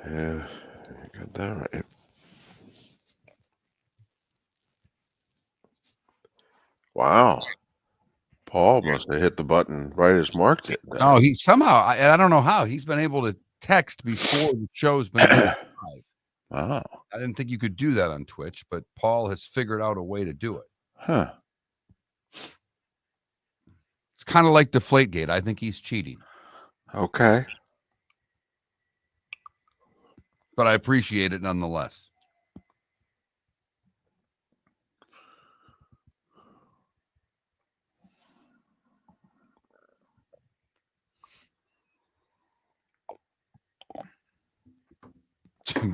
Yeah, you got that right. Wow. Paul must have hit the button right as Mark did. No, he somehow, I don't know how, he's been able to text before the show's been going live. Wow. I didn't think you could do that on Twitch, but Paul has figured out a way to do it. Huh. It's kind of like Deflategate. I think he's cheating. Okay. But I appreciate it nonetheless.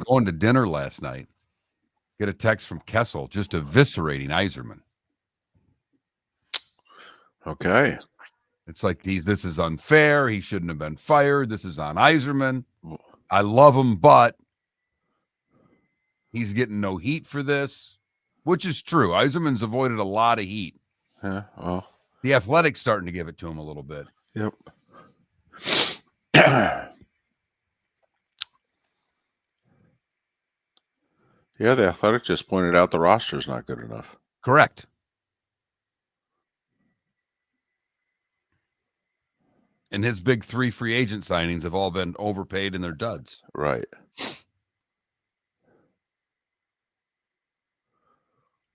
Going to dinner last night. Get a text from Kessel just eviscerating Iserman. Okay. It's like this is unfair. He shouldn't have been fired. This is on Iserman. I love him, but he's getting no heat for this, which is true. Iserman's avoided a lot of heat. Yeah, well. The Athletic's starting to give it to him a little bit. Yep. Yeah, the Athletic just pointed out the roster's not good enough. Correct. And his big 3 free agent signings have all been overpaid and they're duds. Right.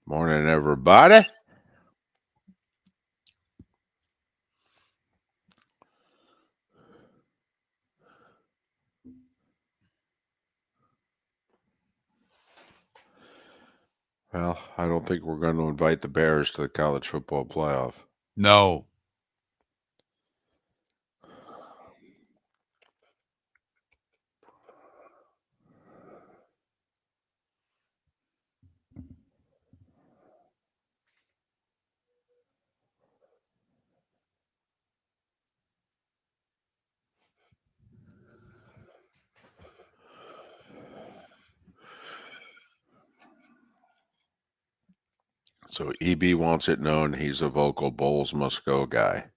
Morning, everybody. Well, I don't think we're going to invite the Bears to the college football playoff. No. So EB wants it known he's a vocal Bulls must go guy.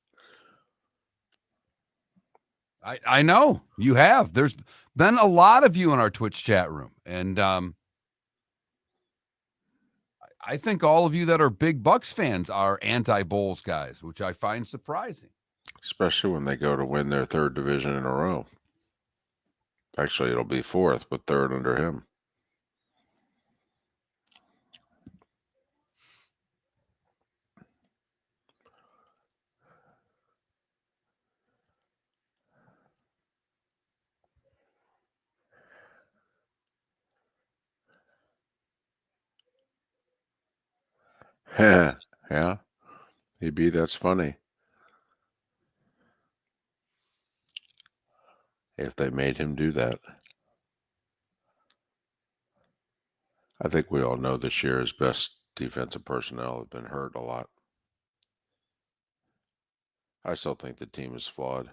I know you have. There's been a lot of you in our Twitch chat room. And I think all of you that are big Bucks fans are anti-Bulls guys, which I find surprising. Especially when they go to win their 3rd division in a row. Actually, it'll be 4th, but 3rd under him. Yeah. EB, that's funny. If they made him do that. I think we all know this year his best defensive personnel have been hurt a lot. I still think the team is flawed.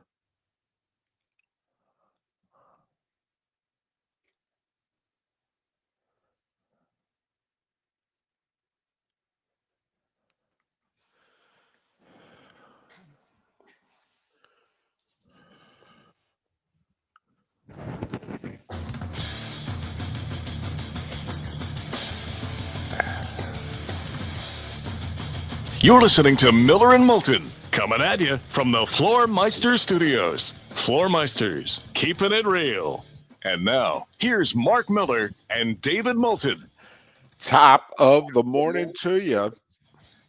You're listening to Miller and Moulton, coming at you from the Floormeister Studios. Floormeisters, keeping it real. And now, here's Mark Miller and David Moulton. Top of the morning to you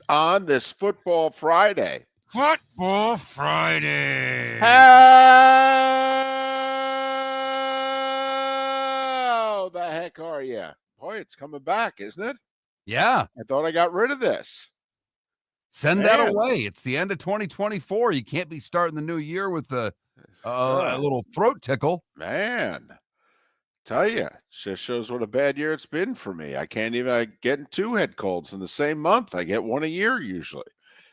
on this Football Friday. Football Friday. How the heck are you? Boy, it's coming back, isn't it? Yeah. I thought I got rid of this. Send that away. It's the end of 2024. You can't be starting the new year with a little throat tickle. Man, tell you, just shows what a bad year it's been for me. I can't even get 2 head colds in the same month. I get 1 a year usually.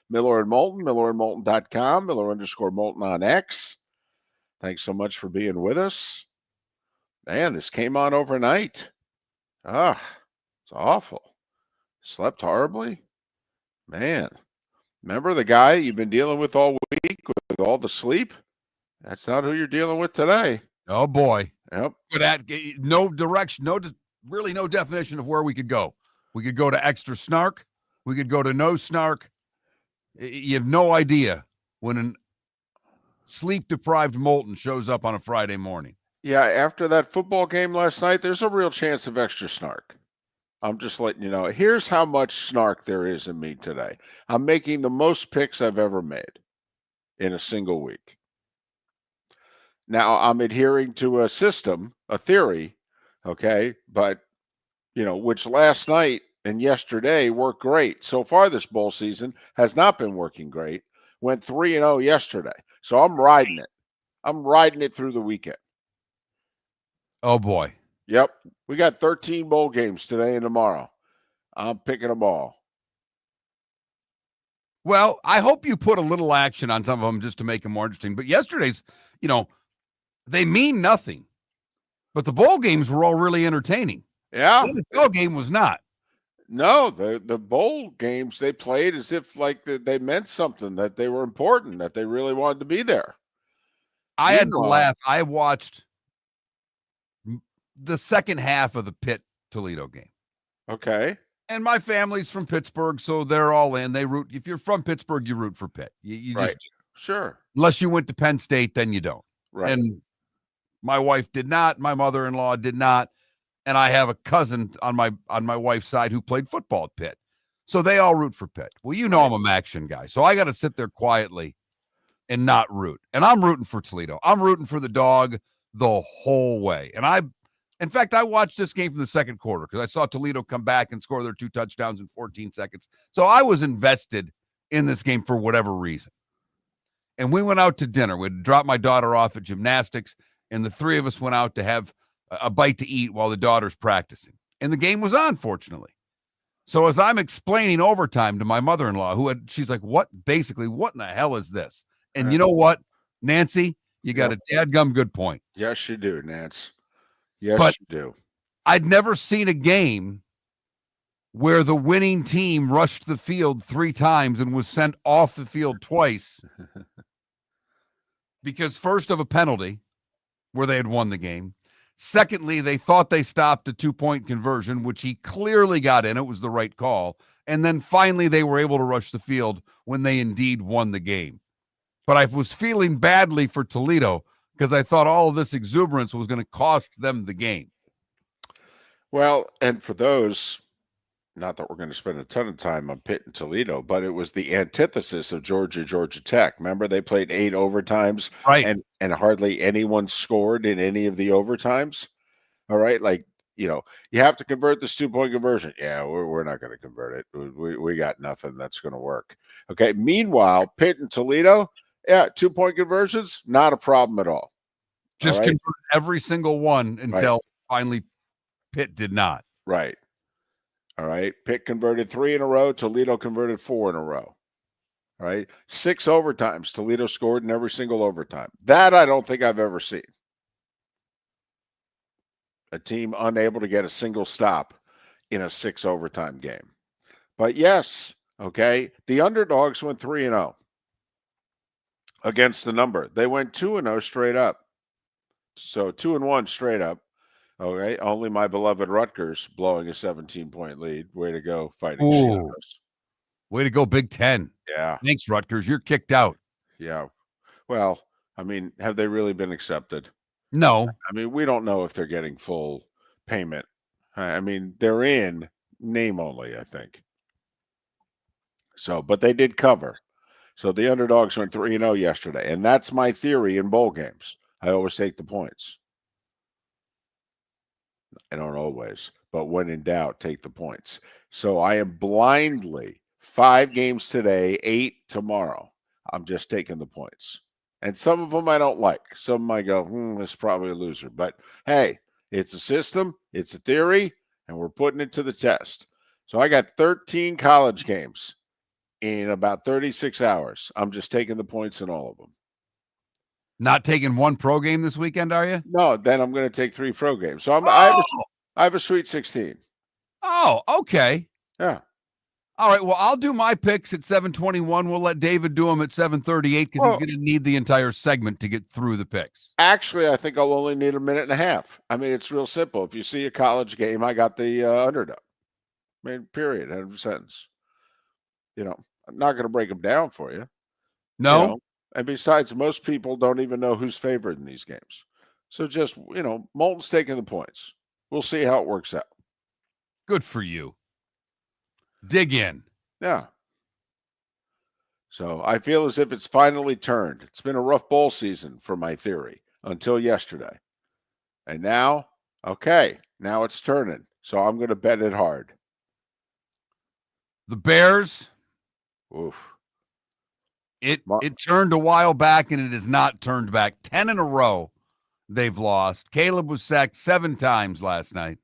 Miller and Moulton, millerandmoulton.com, Miller_Moulton on X. Thanks so much for being with us. Man, this came on overnight. It's awful. Slept horribly. Man, remember the guy you've been dealing with all week with all the sleep? That's not who you're dealing with today. Oh, boy. Yep. But no direction, really no definition of where we could go. We could go to extra snark. We could go to no snark. You have no idea when an sleep-deprived Moulton shows up on a Friday morning. Yeah, after that football game last night, there's a real chance of extra snark. I'm just letting you know. Here's how much snark there is in me today. I'm making the most picks I've ever made in a single week. Now, I'm adhering to a system, a theory, okay, but, which last night and yesterday worked great. So far this bowl season has not been working great. Went 3-0 yesterday. So I'm riding it. I'm riding it through the weekend. Oh, boy. Yep. We got 13 bowl games today and tomorrow. I'm picking them all. Well, I hope you put a little action on some of them just to make them more interesting. But yesterday's, they mean nothing. But the bowl games were all really entertaining. Yeah. The NFL game was not. No, the bowl games, they played as if like they meant something, that they were important, that they really wanted to be there. I had to laugh. I watched the second half of the Pitt-Toledo game. Okay. And my family's from Pittsburgh, so they're all in. They root. If you're from Pittsburgh, you root for Pitt. You right. Just sure. Unless you went to Penn State, then you don't. Right. And my wife did not. My mother-in-law did not. And I have a cousin on my wife's side who played football at Pitt. So they all root for Pitt. Well, I'm a Maction guy. So I got to sit there quietly and not root. And I'm rooting for Toledo. I'm rooting for the dog the whole way. And in fact, I watched this game from the second quarter because I saw Toledo come back and score their 2 touchdowns in 14 seconds. So I was invested in this game for whatever reason. And we went out to dinner. We'd dropped my daughter off at gymnastics, and the three of us went out to have a bite to eat while the daughter's practicing. And the game was on, fortunately. So as I'm explaining overtime to my mother-in-law, she's like, what in the hell is this? And you know what, Nancy, you got a dadgum good point. Yes, you do, Nance. Yes, you do. I'd never seen a game where the winning team rushed the field 3 times and was sent off the field twice because first of a penalty where they had won the game. Secondly, they thought they stopped a 2-point conversion, which he clearly got in. It was the right call. And then finally, they were able to rush the field when they indeed won the game. But I was feeling badly for Toledo because I thought all of this exuberance was going to cost them the game. Well, and for those, not that we're going to spend a ton of time on Pitt and Toledo, but it was the antithesis of Georgia Tech. Remember, they played 8 overtimes, right? And hardly anyone scored in any of the overtimes. All right, like you have to convert this 2-point conversion. Yeah, we're not going to convert it. We got nothing that's going to work. Okay. Meanwhile, Pitt and Toledo, 2-point conversions, not a problem at all. Just convert every single one until finally Pitt did not. Right. All right. Pitt converted 3 in a row. Toledo converted 4 in a row. All right. 6 overtimes. Toledo scored in every single overtime. That I don't think I've ever seen. A team unable to get a single stop in a 6 overtime game. But yes, okay, the underdogs went 3-0 against the number. They went 2-0 straight up. So 2-1 straight up. Okay, only my beloved Rutgers blowing a 17-point lead. Way to go, Fighting Shadows. Way to go, Big Ten. Yeah. Thanks, Rutgers. You're kicked out. Yeah. Well, I mean, have they really been accepted? No. I mean, we don't know if they're getting full payment. I mean, they're in name only, I think. So, but they did cover. So the underdogs went 3-0 yesterday. And that's my theory in bowl games. I always take the points. I don't always, but when in doubt, take the points. So I am blindly 5 games today, 8 tomorrow. I'm just taking the points. And some of them I don't like. Some might go, this is probably a loser. But hey, it's a system, it's a theory, and we're putting it to the test. So I got 13 college games in about 36 hours. I'm just taking the points in all of them. Not taking one pro game this weekend, are you? No, then I'm going to take 3 pro games. So I have a Sweet 16. Oh, okay. Yeah. All right, well, I'll do my picks at 7:21. We'll let David do them at 7:38 because he's going to need the entire segment to get through the picks. Actually, I think I'll only need a minute and a half. I mean, it's real simple. If you see a college game, I got the underdog. I mean, period, end of sentence. I'm not going to break them down for you. No? And besides, most people don't even know who's favored in these games. So just, Moulton's taking the points. We'll see how it works out. Good for you. Dig in. Yeah. So I feel as if it's finally turned. It's been a rough bowl season for my theory until yesterday. And now, now it's turning. So I'm going to bet it hard. The Bears. Oof. It turned a while back, and it has not turned back. 10 in a row they've lost. Caleb was sacked 7 times last night.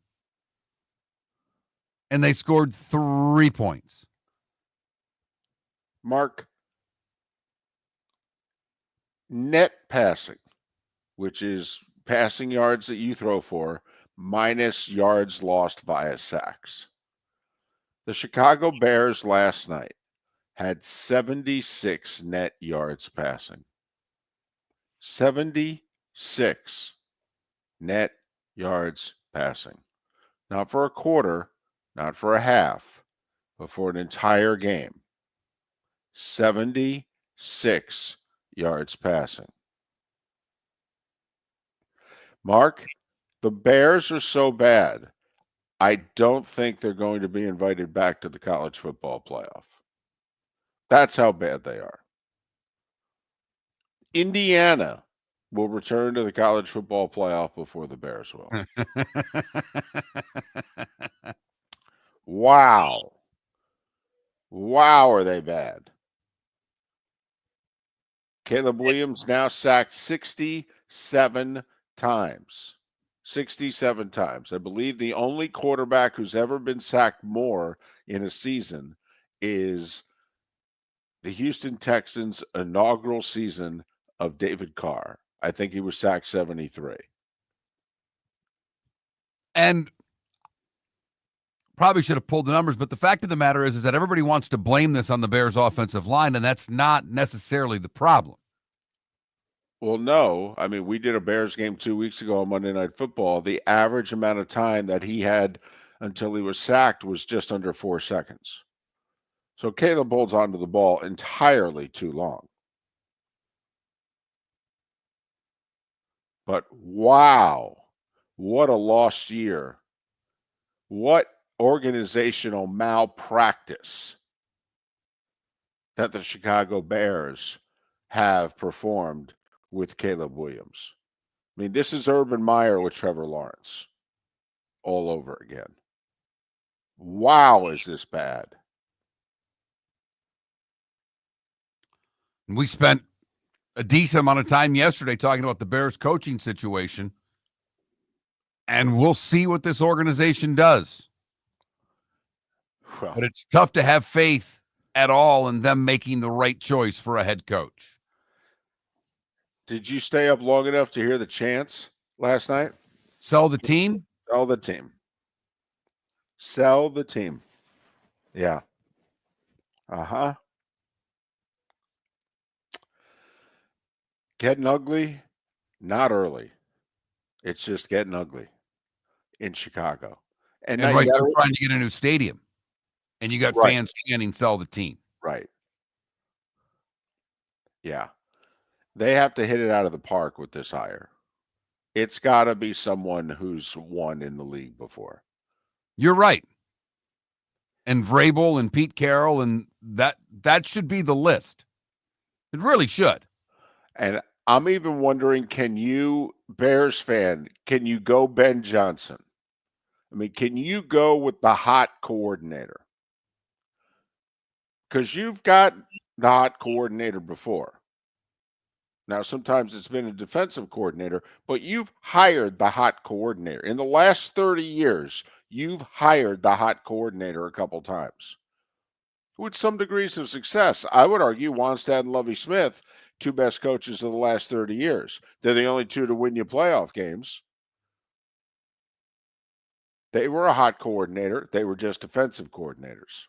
And they scored 3 points. Mark, net passing, which is passing yards that you throw for, minus yards lost via sacks. The Chicago Bears last night had 76 net yards passing. 76 net yards passing. Not for a quarter, not for a half, but for an entire game. 76 yards passing. Mark, the Bears are so bad, I don't think they're going to be invited back to the college football playoff. That's how bad they are. Indiana will return to the college football playoff before the Bears will. Wow. Wow, are they bad? Caleb Williams now sacked 67 times. 67 times. I believe the only quarterback who's ever been sacked more in a season is the Houston Texans' inaugural season of David Carr. I think he was sacked 73. And probably should have pulled the numbers, but the fact of the matter is that everybody wants to blame this on the Bears' offensive line, and that's not necessarily the problem. Well, no. I mean, we did a Bears game 2 weeks ago on Monday Night Football. The average amount of time that he had until he was sacked was just under 4 seconds. So Caleb holds onto the ball entirely too long. But wow, what a lost year. What organizational malpractice that the Chicago Bears have performed with Caleb Williams. I mean, this is Urban Meyer with Trevor Lawrence all over again. Wow, is this bad? We spent a decent amount of time yesterday talking about the Bears coaching situation, and we'll see what this organization does. Well, but it's tough to have faith at all in them making the right choice for a head coach. Did you stay up long enough to hear the chants last night? Sell the team? Sell the team. Sell the team. Yeah. Uh-huh. Getting ugly? Not early. It's just getting ugly in Chicago. And right, they're trying to get a new stadium. And you got fans chanting, sell the team. Right. Yeah. They have to hit it out of the park with this hire. It's got to be someone who's won in the league before. You're right. And Vrabel and Pete Carroll, and that should be the list. It really should. And I'm even wondering, can you, Bears fan, can you go Ben Johnson? I mean, can you go with the hot coordinator? Because you've got the hot coordinator before. Now, sometimes it's been a defensive coordinator, but you've hired the hot coordinator. In the last 30 years, you've hired the hot coordinator a couple times with some degrees of success. I would argue Wannstedt and Lovie Smith, two best coaches of the last 30 years. They're the only two to win you playoff games. They were a hot coordinator. They were just defensive coordinators.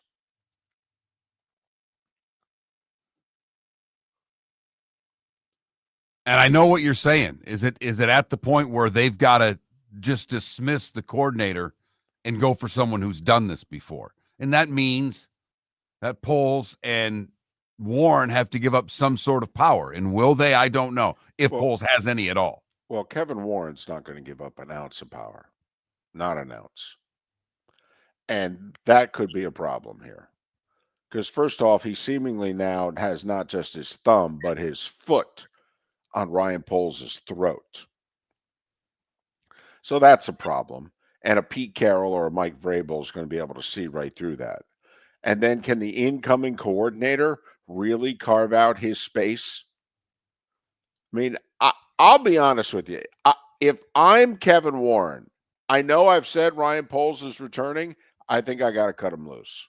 And I know what you're saying. Is it at the point where they've got to just dismiss the coordinator and go for someone who's done this before? And that means that Poles and Warren have to give up some sort of power. And will they? I don't know if Poles has any at all. Well, Kevin Warren's not going to give up an ounce of power. Not an ounce. And that could be a problem here. Because first off, he seemingly now has not just his thumb, but his foot on Ryan Poles' throat. So that's a problem. And a Pete Carroll or a Mike Vrabel is going to be able to see right through that. And then can the incoming coordinator really carve out his space? I mean, I'll be honest with you. If I'm Kevin Warren, I know I've said Ryan Poles is returning. I think I got to cut him loose.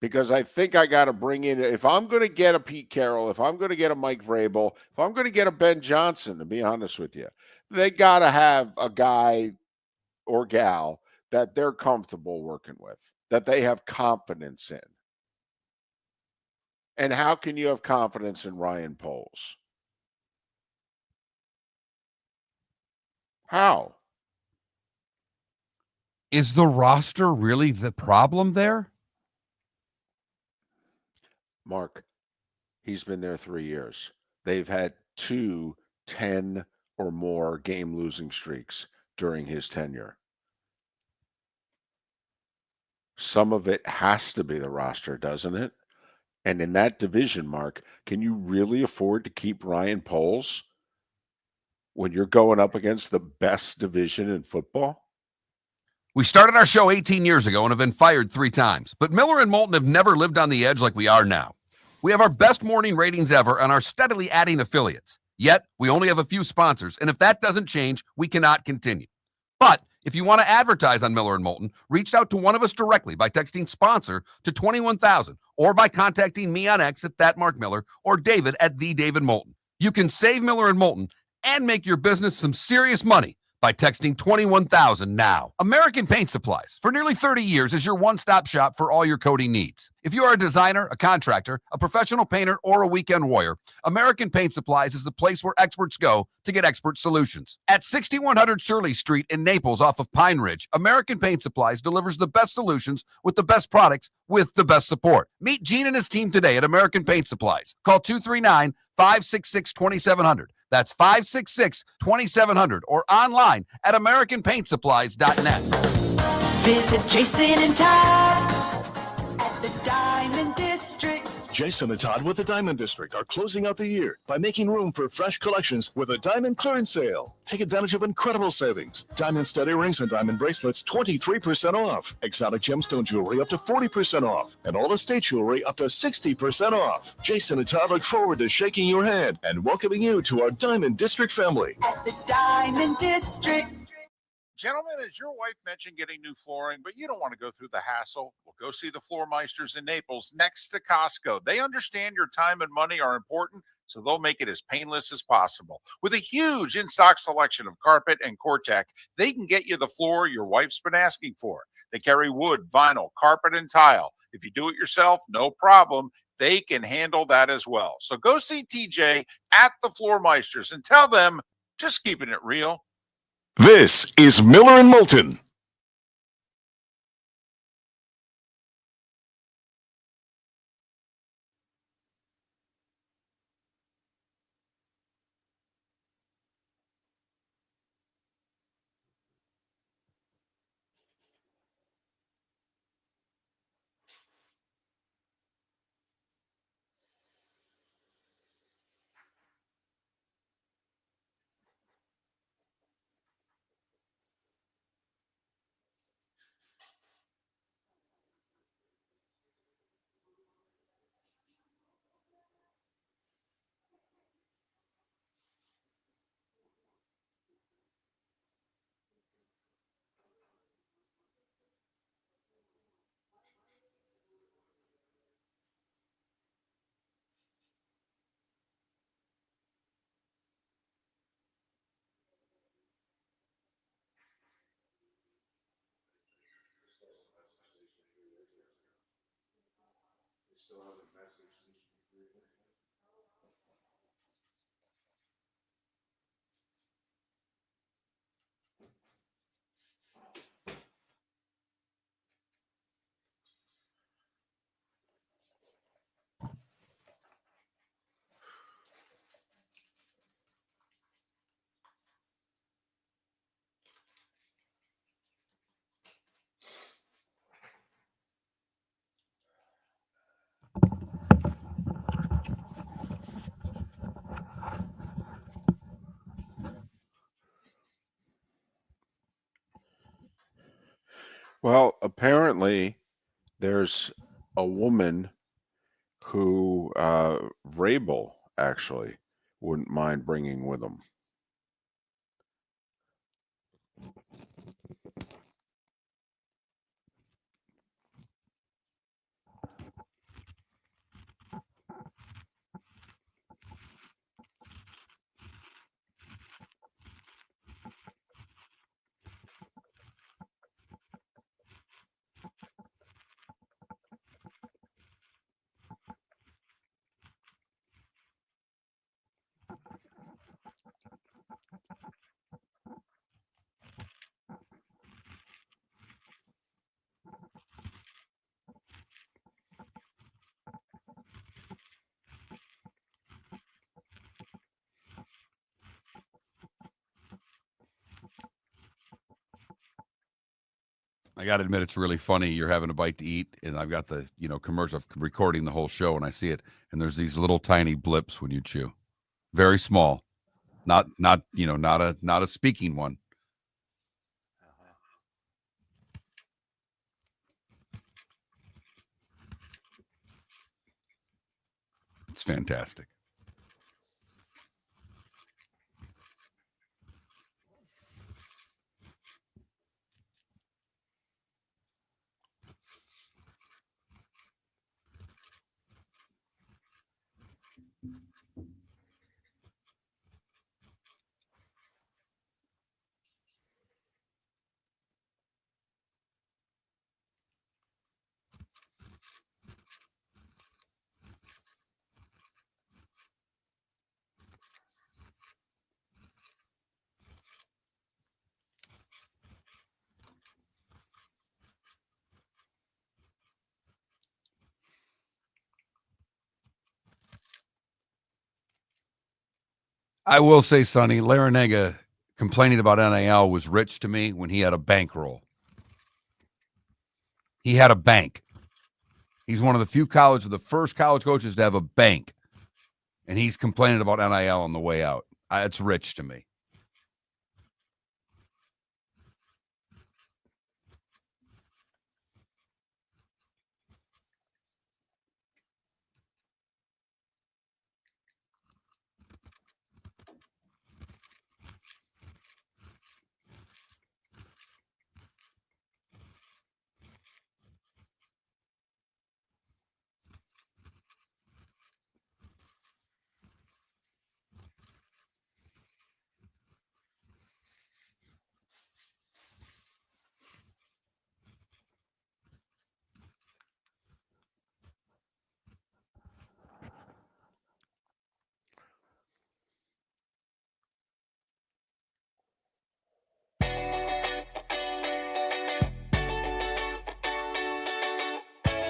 Because I think I got to bring in, if I'm going to get a Pete Carroll, if I'm going to get a Mike Vrabel, if I'm going to get a Ben Johnson, to be honest with you, they got to have a guy or gal that they're comfortable working with, that they have confidence in. And how can you have confidence in Ryan Poles? How? Is the roster really the problem there? Mark, he's been there 3 years. They've had 2 10 or more game losing streaks during his tenure. Some of it has to be the roster, doesn't it? And in that division, Mark, can you really afford to keep Ryan Poles when you're going up against the best division in football? We started our show 18 years ago and have been fired 3 times. But Miller and Moulton have never lived on the edge like we are now. We have our best morning ratings ever and are steadily adding affiliates. Yet, we only have a few sponsors, and if that doesn't change, we cannot continue. But if you want to advertise on Miller and Moulton, reach out to one of us directly by texting sponsor to 21,000 or by contacting me on X at @MarkMiller or David at @TheDavidMoulton. You can save Miller and Moulton and make your business some serious money by texting 21,000 now. American Paint Supplies, for nearly 30 years, is your one-stop shop for all your coating needs. If you are a designer, a contractor, a professional painter, or a weekend warrior, American Paint Supplies is the place where experts go to get expert solutions. At 6100 Shirley Street in Naples off of Pine Ridge, American Paint Supplies delivers the best solutions with the best products with the best support. Meet Gene and his team today at American Paint Supplies. Call 239-566-2700. That's 566-2700 or online at AmericanPaintSupplies.net. Visit Jason and Todd at the Diamond District. Jason and Todd with the Diamond District are closing out the year by making room for fresh collections with a diamond clearance sale. Take advantage of incredible savings. Diamond stud earrings and diamond bracelets 23% off. Exotic gemstone jewelry up to 40% off. And all estate jewelry up to 60% off. Jason and Todd look forward to shaking your hand and welcoming you to our Diamond District family. At the Diamond District. Gentlemen, as your wife mentioned getting new flooring, but you don't want to go through the hassle, well, go see the Floor Meisters in Naples next to Costco. They understand your time and money are important, so they'll make it as painless as possible. With a huge in-stock selection of carpet and Cortec, they can get you the floor your wife's been asking for. They carry wood, vinyl, carpet, and tile. If you do it yourself, no problem. They can handle that as well. So go see TJ at the Floor Meisters and tell them, just keeping it real. This is Miller and Moulton. Well, apparently there's a woman who Vrabel actually wouldn't mind bringing with him. I got to admit, it's really funny. You're having a bite to eat, and I've got the commercial of recording the whole show, and I see it, and there's these little tiny blips when you chew, very small, not not a speaking one. It's fantastic. I will say, Sonny, Larinaga complaining about NIL was rich to me when he had a bankroll. He had a bank. He's one of the first college coaches to have a bank, and he's complaining about NIL on the way out. It's rich to me.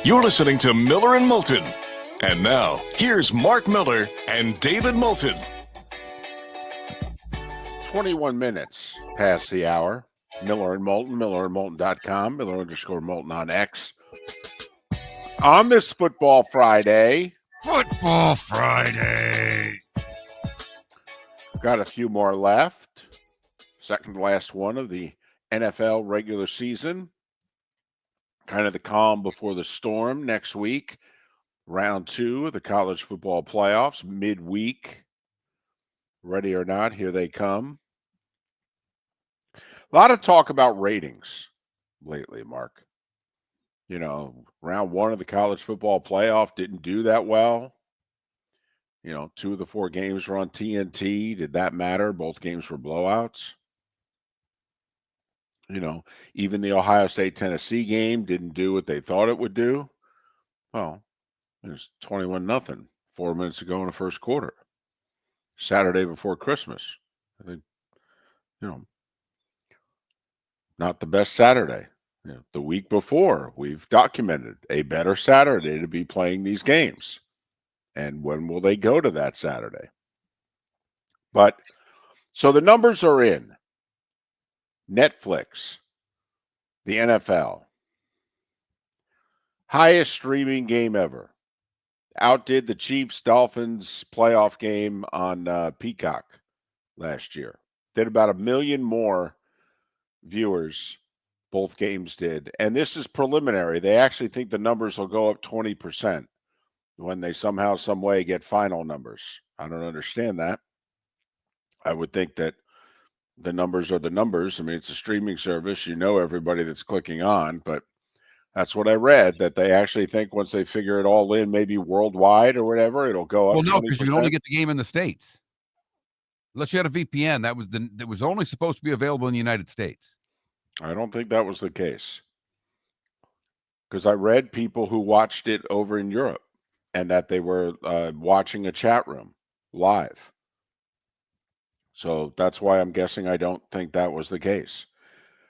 You're listening to Miller and Moulton. And now, here's Mark Miller and David Moulton. 21 minutes past the hour. Miller and Moulton, millerandmoulton.com, Miller_Moulton on X. On this Football Friday. Football Friday. Got a few more left. Second to last one of the NFL regular season. Kind of the calm before the storm next week. Round 2 of the college football playoffs, midweek. Ready or not, here they come. A lot of talk about ratings lately, Mark. Round 1 of the college football playoff didn't do that well. 2 of the 4 games were on TNT. Did that matter? Both games were blowouts. Even the Ohio State-Tennessee game didn't do what they thought it would do. Well, it was 21-0 4 minutes ago in the first quarter. Saturday before Christmas. I think, not the best Saturday. The week before, we've documented a better Saturday to be playing these games. And when will they go to that Saturday? But, so the numbers are in. Netflix, the NFL, highest streaming game ever. Outdid the Chiefs-Dolphins playoff game on Peacock last year. Did about 1 million more viewers Both games did. And this is preliminary. They actually think the numbers will go up 20% when they somehow, some way get final numbers. I don't understand that. I would think that the numbers are the numbers. I mean, it's a streaming service. You know everybody that's clicking on, but that's what I read, that they actually think once they figure it all in, maybe worldwide or whatever, it'll go up. Well, no, because you can only 20%. get the game in the States. Unless you had a VPN, that was only supposed to be available in the United States. I don't think that was the case. Because I read people who watched it over in Europe and that they were watching a chat room live. So that's why I'm guessing I don't think that was the case.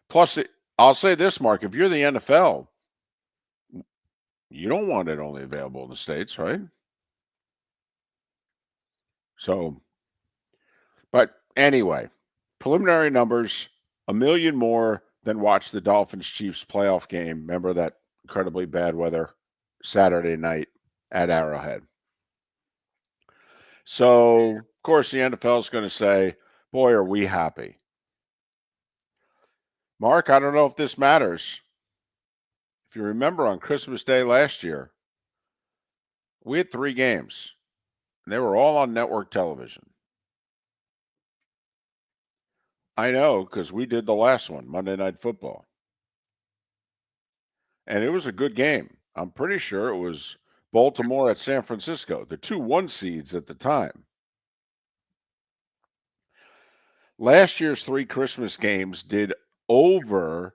Plus, I'll say this, Mark, if you're the NFL, you don't want it only available in the States, right? So, but anyway, preliminary numbers, 1 million more than watched the Dolphins-Chiefs playoff game. Remember that incredibly bad weather Saturday night at Arrowhead. So, of course, the NFL is going to say, boy, are we happy. Mark, I don't know if this matters. If you remember on Christmas Day last year, we had 3 games. And they were all on network television. I know, because we did the last one, Monday Night Football. And it was a good game. I'm pretty sure it was Baltimore at San Francisco, the 2 1 seeds at the time. Last year's 3 Christmas games did over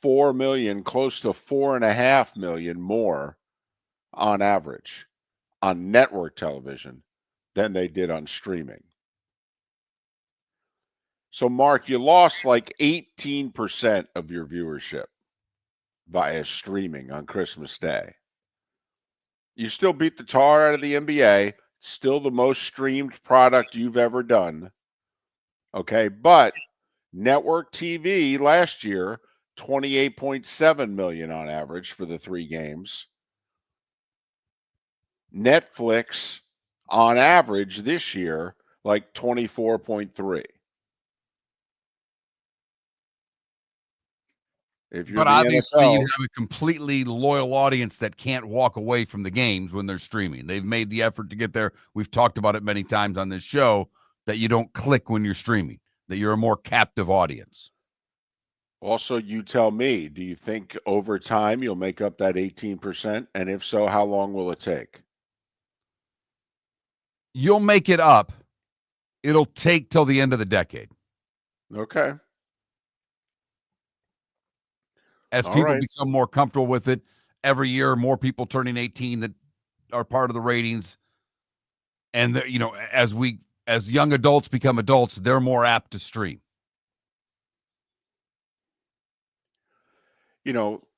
4 million, close to 4.5 million more on average on network television than they did on streaming. So, Mark, you lost like 18% of your viewership via streaming on Christmas Day. You still beat the tar out of the NBA, still the most streamed product you've ever done. Okay, but network TV last year, 28.7 million on average for the 3 games. Netflix on average this year, like 24.3. If you're But the obviously, you NFL, have a completely loyal audience that can't walk away from the games when they're streaming. They've made the effort to get there. We've talked about it many times on this show that you don't click when you're streaming, that you're a more captive audience. also, you tell me, do you think over time you'll make up that 18%? And if so, how long will it take? You'll make it up. It'll take till the end of the decade. Okay. As All people right. become more comfortable with it, every year more people turning 18 that are part of the ratings. And as young adults become adults, they're more apt to stream.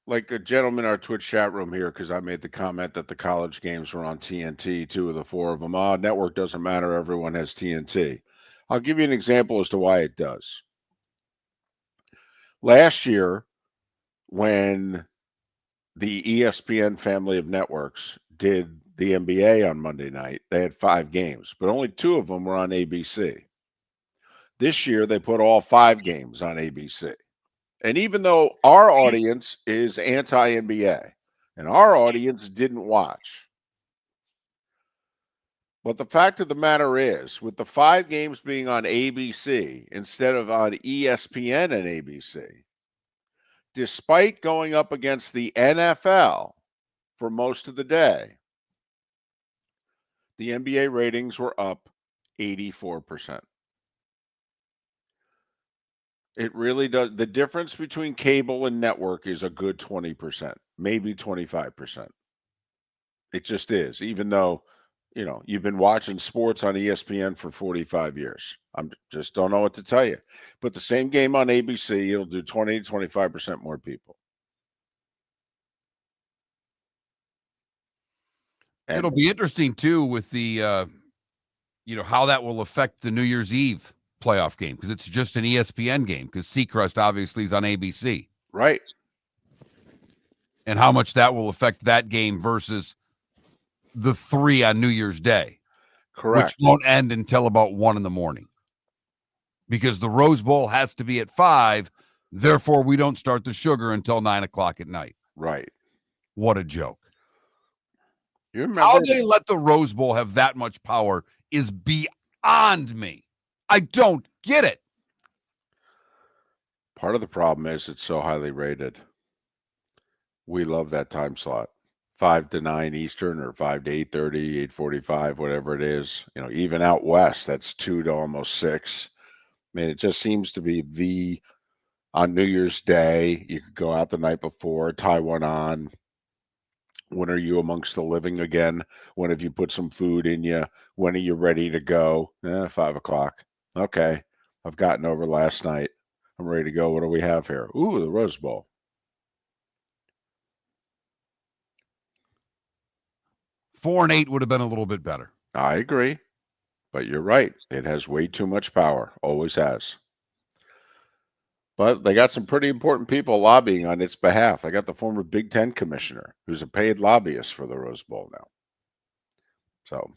Like a gentleman in our Twitch chat room here, because I made the comment that the college games were on TNT, 2 of the 4 of them. Network doesn't matter. Everyone has TNT. I'll give you an example as to why it does. Last year, when the ESPN family of networks did the NBA on Monday night, they had 5 games, but only 2 of them were on ABC. This year, they put all 5 games on ABC. And even though our audience is anti-NBA and our audience didn't watch, but the fact of the matter is, with the 5 games being on ABC instead of on ESPN and ABC, despite going up against the NFL for most of the day, the NBA ratings were up 84%. It really does. The difference between cable and network is a good 20%, maybe 25%. It just is, even though, you've been watching sports on ESPN for 45 years. I just don't know what to tell you. But the same game on ABC, it'll do 20 to 25% more people. And it'll be interesting, too, with the, how that will affect the New Year's Eve playoff game, because it's just an ESPN game, because Seacrest obviously is on ABC. Right. And how much that will affect that game versus the 3 on New Year's Day. Correct. Which won't end until about 1 in the morning. Because the Rose Bowl has to be at 5, Therefore, we don't start the sugar until 9 o'clock at night. Right. What a joke. You remember How they let the Rose Bowl have that much power is beyond me. I don't get it. part of the problem is it's so highly rated. We love that time slot. 5 to 9 Eastern or 5 to 8:30, 8:45, whatever it is. You know, even out west, that's 2 to almost 6. I mean, it just seems to be on New Year's Day, you could go out the night before, tie one on. When are you amongst the living again? When have you put some food in you? When are you ready to go? 5 o'clock. Okay. I've gotten over last night. I'm ready to go. What do we have here? Ooh, the Rose Bowl. 4 and 8 would have been a little bit better. I agree. But you're right. It has way too much power. Always has. But they got some pretty important people lobbying on its behalf. They got the former Big Ten commissioner, who's a paid lobbyist for the Rose Bowl now. So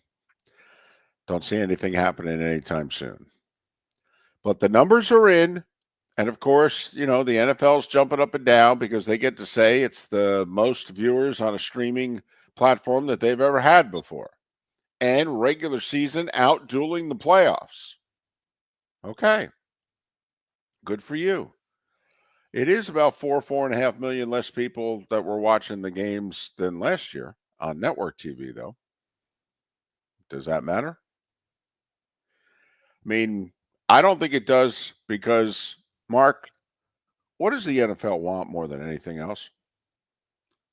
don't see anything happening anytime soon. But the numbers are in. And of course, you know, the NFL's jumping up and down because they get to say it's the most viewers on a streaming platform that they've ever had before. And regular season out-dueling the playoffs. Okay. Good for you. It is about 4.5 million less people that were watching the games than last year on network TV, though. Does that matter? I mean, I don't think it does because, Mark, what does the NFL want more than anything else?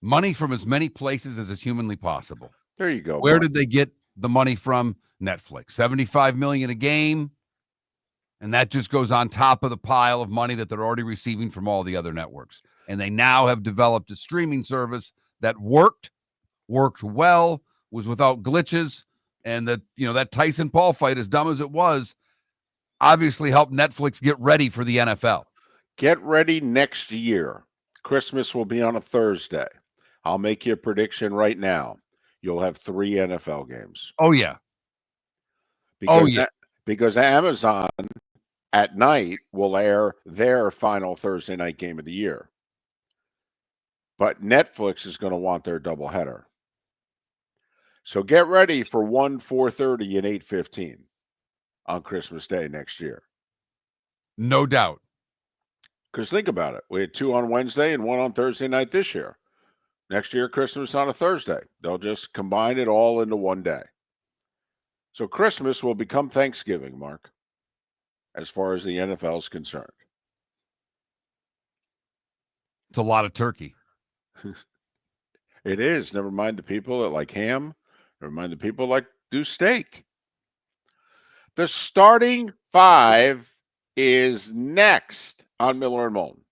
Money from as many places as is humanly possible. There you go. Where Mark. did they get the money from? Netflix. $75 million a game. And that just goes on top of the pile of money that they're already receiving from all the other networks. And they now have developed a streaming service that worked well, was without glitches, and that, you know, that Tyson Paul fight, as dumb as it was, obviously helped Netflix get ready for the NFL. Get ready next year. Christmas will be on a Thursday. I'll make you a prediction right now. You'll have 3 NFL games. Oh, yeah. Because Amazon at night will air their final Thursday night game of the year. But Netflix is going to want their doubleheader. So get ready for 1, 4:30 and 8:15 on Christmas Day next year. No doubt. Because think about it. We had 2 on Wednesday and 1 on Thursday night this year. Next year, Christmas on a Thursday. They'll just combine it all into one day. So Christmas will become Thanksgiving, Mark, as far as the NFL is concerned. It's a lot of turkey. It is. Never mind the people that like ham. Never mind the people that like do steak. The starting 5 is next on Miller and Moulton.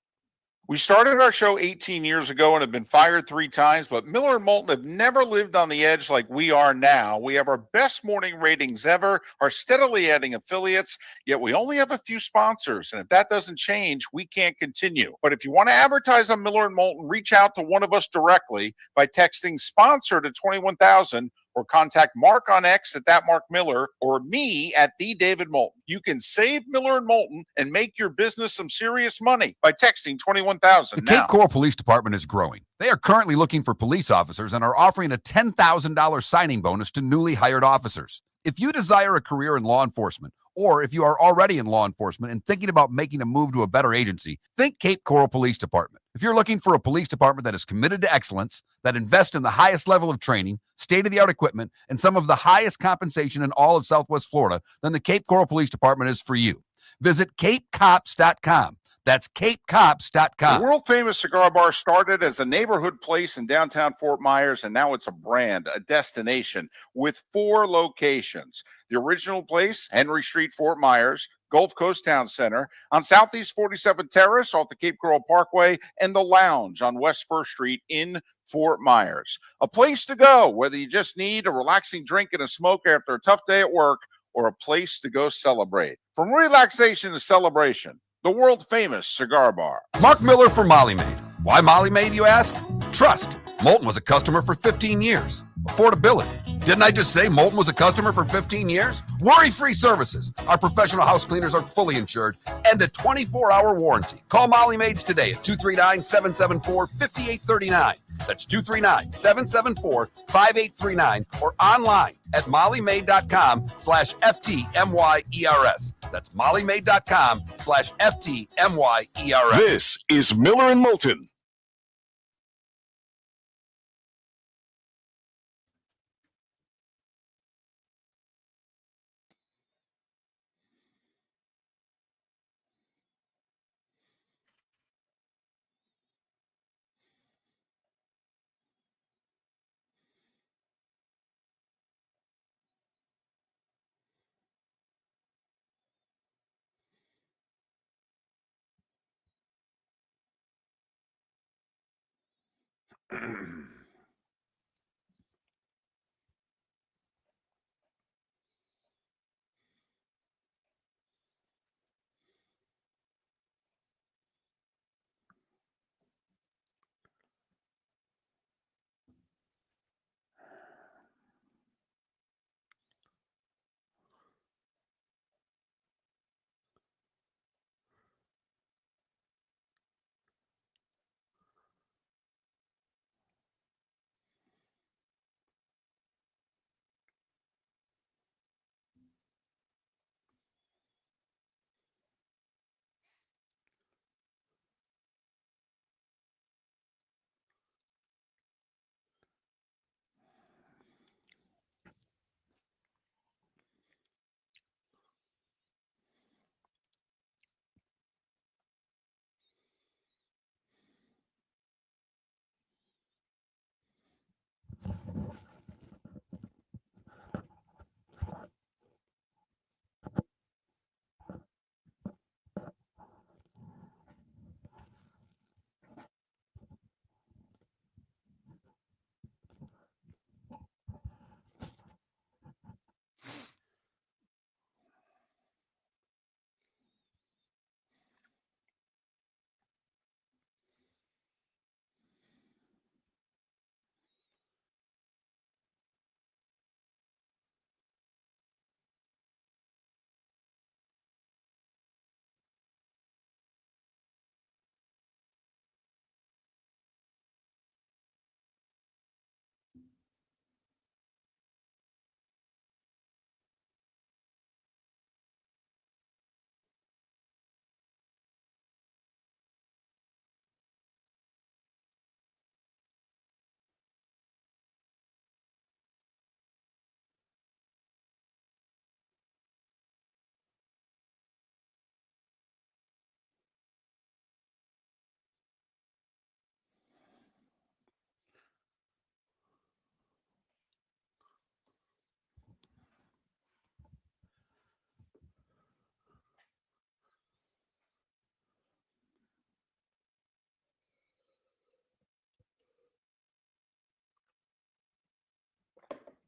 We started our show 18 years ago and have been fired 3 times, but Miller and Moulton have never lived on the edge like we are now. We have our best morning ratings ever, are steadily adding affiliates, yet we only have a few sponsors. And if that doesn't change, we can't continue. But if you want to advertise on Miller and Moulton, reach out to one of us directly by texting sponsor to 21,000 or contact Mark on X at that Mark Miller or me at the David Moulton. You can save Miller and Moulton and make your business some serious money by texting 21,000 now. The Cape Coral Police Department is growing. They are currently looking for police officers and are offering a $10,000 signing bonus to newly hired officers. If you desire a career in law enforcement, or if you are already in law enforcement and thinking about making a move to a better agency, think Cape Coral Police Department. If you're looking for a police department that is committed to excellence, that invests in the highest level of training, state-of-the-art equipment, and some of the highest compensation in all of Southwest Florida, then the Cape Coral Police Department is for you. Visit capecops.com. That's capecops.com. The world-famous cigar bar started as a neighborhood place in downtown Fort Myers, and now it's a brand, a destination, with 4 locations. The original place, Henry Street, Fort Myers, Gulf Coast Town Center, on Southeast 47th Terrace off the Cape Coral Parkway, and the Lounge on West 1st Street in Fort Myers. A place to go, whether you just need a relaxing drink and a smoke after a tough day at work, or a place to go celebrate. From relaxation to celebration, the world-famous cigar bar. Mark Miller for Molly Maid. Why Molly Maid, you ask? Trust. Moulton was a customer for 15 years. Affordability. Didn't I just say Moulton was a customer for 15 years? Worry-free services. Our professional house cleaners are fully insured and a 24-hour warranty. Call Molly Maids today at 239-774-5839. That's 239-774-5839 or online at mollymaid.com/FTMYERS. That's mollymaid.com/FTMYERS. This is Miller and Moulton.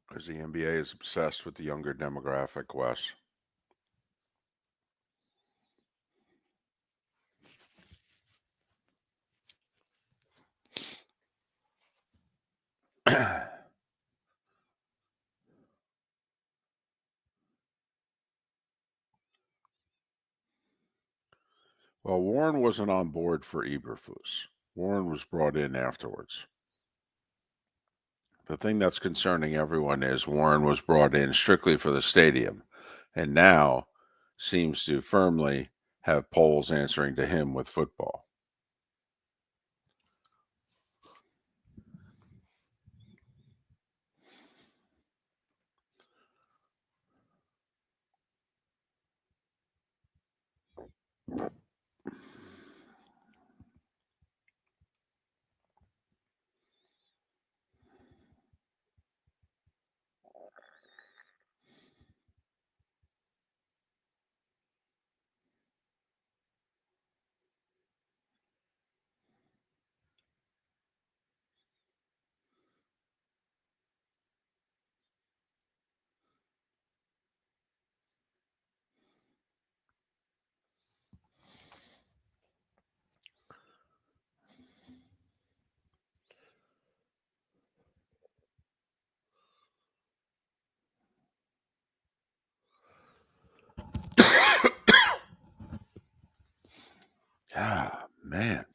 Because the NBA is obsessed with the younger demographic, Wes. Well, Warren wasn't on board for Eberflus. Warren was brought in afterwards. The thing that's concerning everyone is Warren was brought in strictly for the stadium, and now seems to firmly have polls answering to him with football. Ah, man.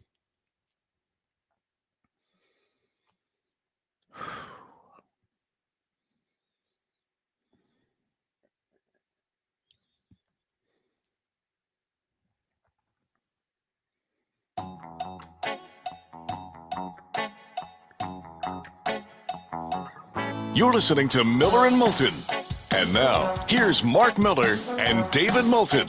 You're listening to Miller and Moulton. And now, here's Mark Miller and David Moulton.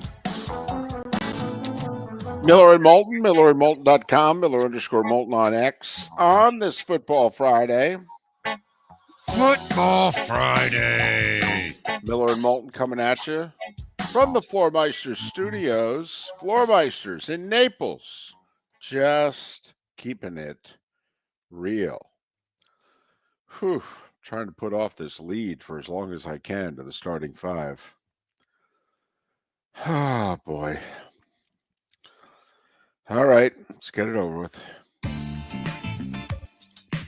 Miller and Moulton, millerandmoulton.com, Miller_Moulton on X on this Football Friday. Football Friday. Miller and Moulton coming at you from the Floormeisters Studios. Floormeisters in Naples. Just keeping it real. Whew. Trying to put off this lead for as long as I can to the starting five. Ah, boy. All right, let's get it over with.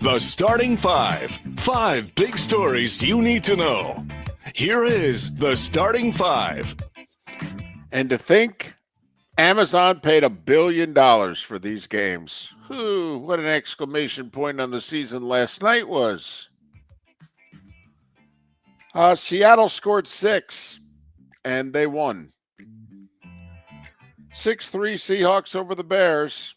The starting five. 5 big stories you need to know. Here is the starting five. And to think Amazon paid $1 billion for these games. Ooh, what an exclamation point on the season last night was. Seattle scored 6, and they won. 6-3 Seahawks over the Bears.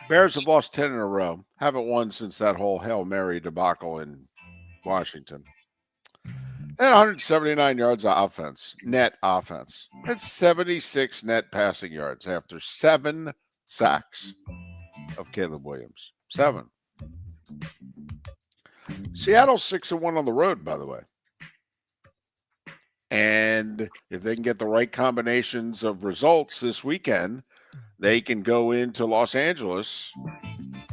Bears have lost 10 in a row. Haven't won since that whole Hail Mary debacle in Washington. And 179 yards of offense, net offense. That's 76 net passing yards after 7 sacks of Caleb Williams. 7. Seattle's 6-1 on the road, by the way. And if they can get the right combinations of results this weekend, they can go into Los Angeles,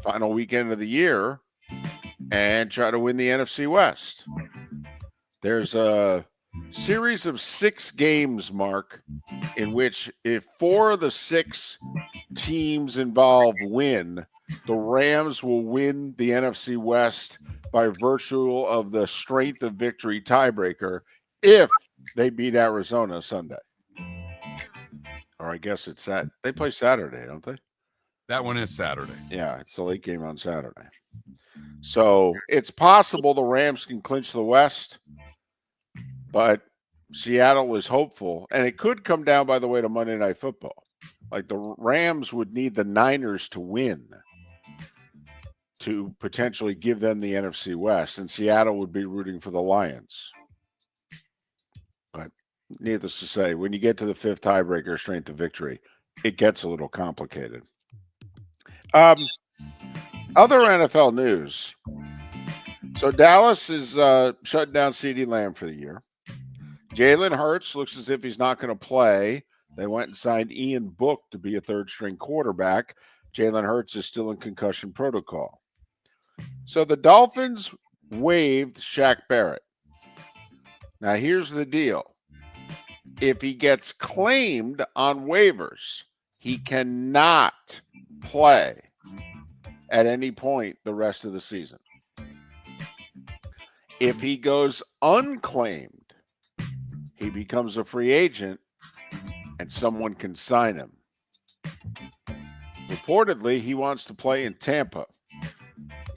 final weekend of the year, and try to win the NFC West. There's a series of 6 games, Mark, in which if 4 of the 6 teams involved win, the Rams will win the NFC West by virtue of the strength of victory tiebreaker if they beat Arizona Sunday. Or I guess it's that. They play Saturday, don't they? That one is Saturday. Yeah, it's the late game on Saturday. So it's possible the Rams can clinch the West, but Seattle is hopeful. And it could come down, by the way, to Monday Night Football. Like the Rams would need the Niners to win to potentially give them the NFC West, and Seattle would be rooting for the Lions. But needless to say, when you get to the 5th tiebreaker, strength of victory, it gets a little complicated. Other NFL news. So Dallas is shutting down CeeDee Lamb for the year. Jalen Hurts looks as if he's not going to play. They went and signed Ian Book to be a 3rd-string quarterback. Jalen Hurts is still in concussion protocol. So the Dolphins waived Shaq Barrett. Now, here's the deal. If he gets claimed on waivers, he cannot play at any point the rest of the season. If he goes unclaimed, he becomes a free agent and someone can sign him. Reportedly, he wants to play in Tampa.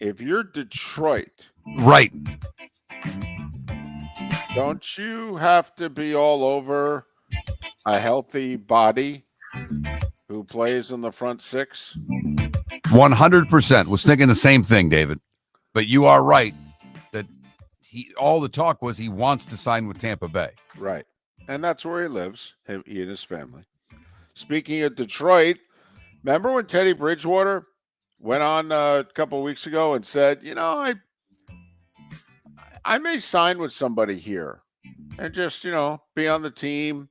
If you're Detroit, Right. don't you have to be all over a healthy body who plays in the front 6? 100%. Was thinking the same thing, David. But you are right that all the talk was he wants to sign with Tampa Bay. Right. And that's where he lives, he and his family. Speaking of Detroit, remember when Teddy Bridgewater went on a couple of weeks ago and said, I may sign with somebody here and just, be on the team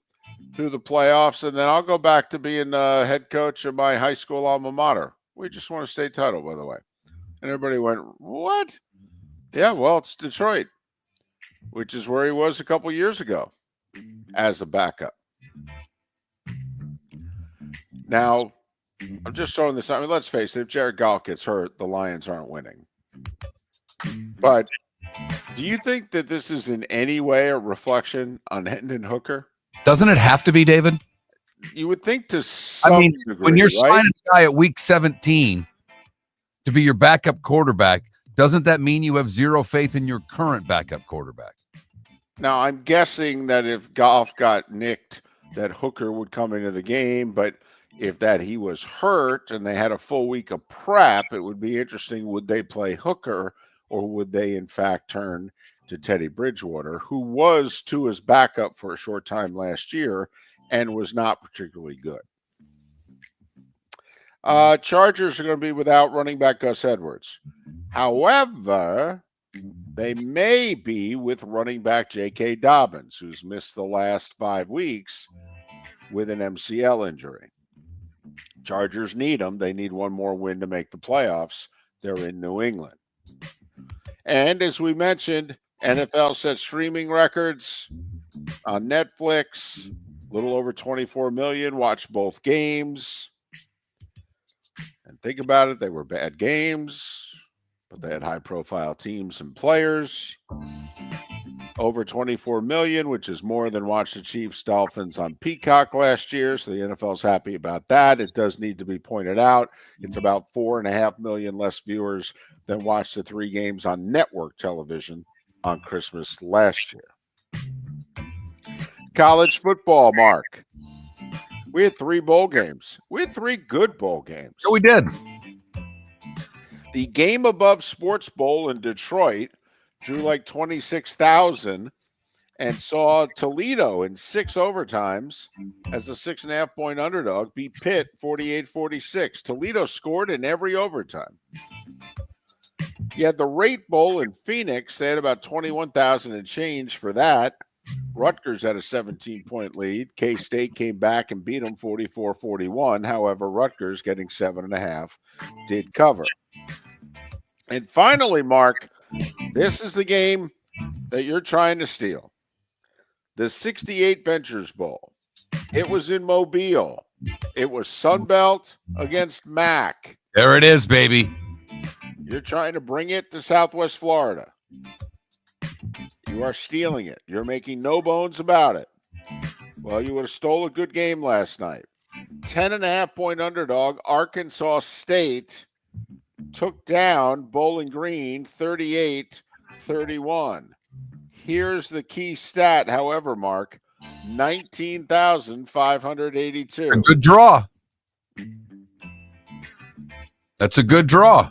through the playoffs, and then I'll go back to being head coach of my high school alma mater. We just won a state title, by the way. And everybody went, what? Yeah, well, it's Detroit, which is where he was a couple years ago as a backup. Now, I'm just throwing this out. I mean, let's face it, if Jared Goff gets hurt, the Lions aren't winning. But do you think that this is in any way a reflection on Hendon Hooker? Doesn't it have to be, David? You would think to some I mean, degree, when you're right? signing a guy at week 17 to be your backup quarterback, doesn't that mean you have zero faith in your current backup quarterback? Now, I'm guessing that if Goff got nicked, that Hooker would come into the game, but if that he was hurt and they had a full week of prep, it would be interesting. Would they play Hooker, or would they in fact turn to Teddy Bridgewater, who was Tua's backup for a short time last year and was not particularly good? Chargers are going to be without running back Gus Edwards. However, they may be with running back J.K. Dobbins, who's missed the last 5 weeks with an MCL injury. Chargers need him. They need one more win to make the playoffs. They're in New England. And as we mentioned, NFL set streaming records on Netflix. A little over 24 million watched both games. And think about it, they were bad games, but they had high-profile teams and players. Over 24 million, which is more than watched the Chiefs Dolphins on Peacock last year. So the NFL's happy about that. It does need to be pointed out. It's about 4.5 million less viewers than watched the 3 games on network television on Christmas last year. College football, Mark. We had 3 bowl games. We had 3 good bowl games. Yeah, we did. The Game Above Sports Bowl in Detroit drew like 26,000 and saw Toledo in 6 overtimes as a 6.5 point underdog beat Pitt 48-46. Toledo scored in every overtime. You had the Rate Bowl in Phoenix. They had about 21,000 and change for that. Rutgers had a 17-point lead. K-State came back and beat them 44-41. However, Rutgers getting 7.5 did cover. And finally, Mark, this is the game that you're trying to steal. The 68 Ventures Bowl. It was in Mobile. It was Sunbelt against MAC. There it is, baby. You're trying to bring it to Southwest Florida. You are stealing it. You're making no bones about it. Well, you would have stole a good game last night. 10.5 point underdog, Arkansas State took down Bowling Green 38-31. Here's the key stat, however, Mark, 19,582. A good draw. That's a good draw.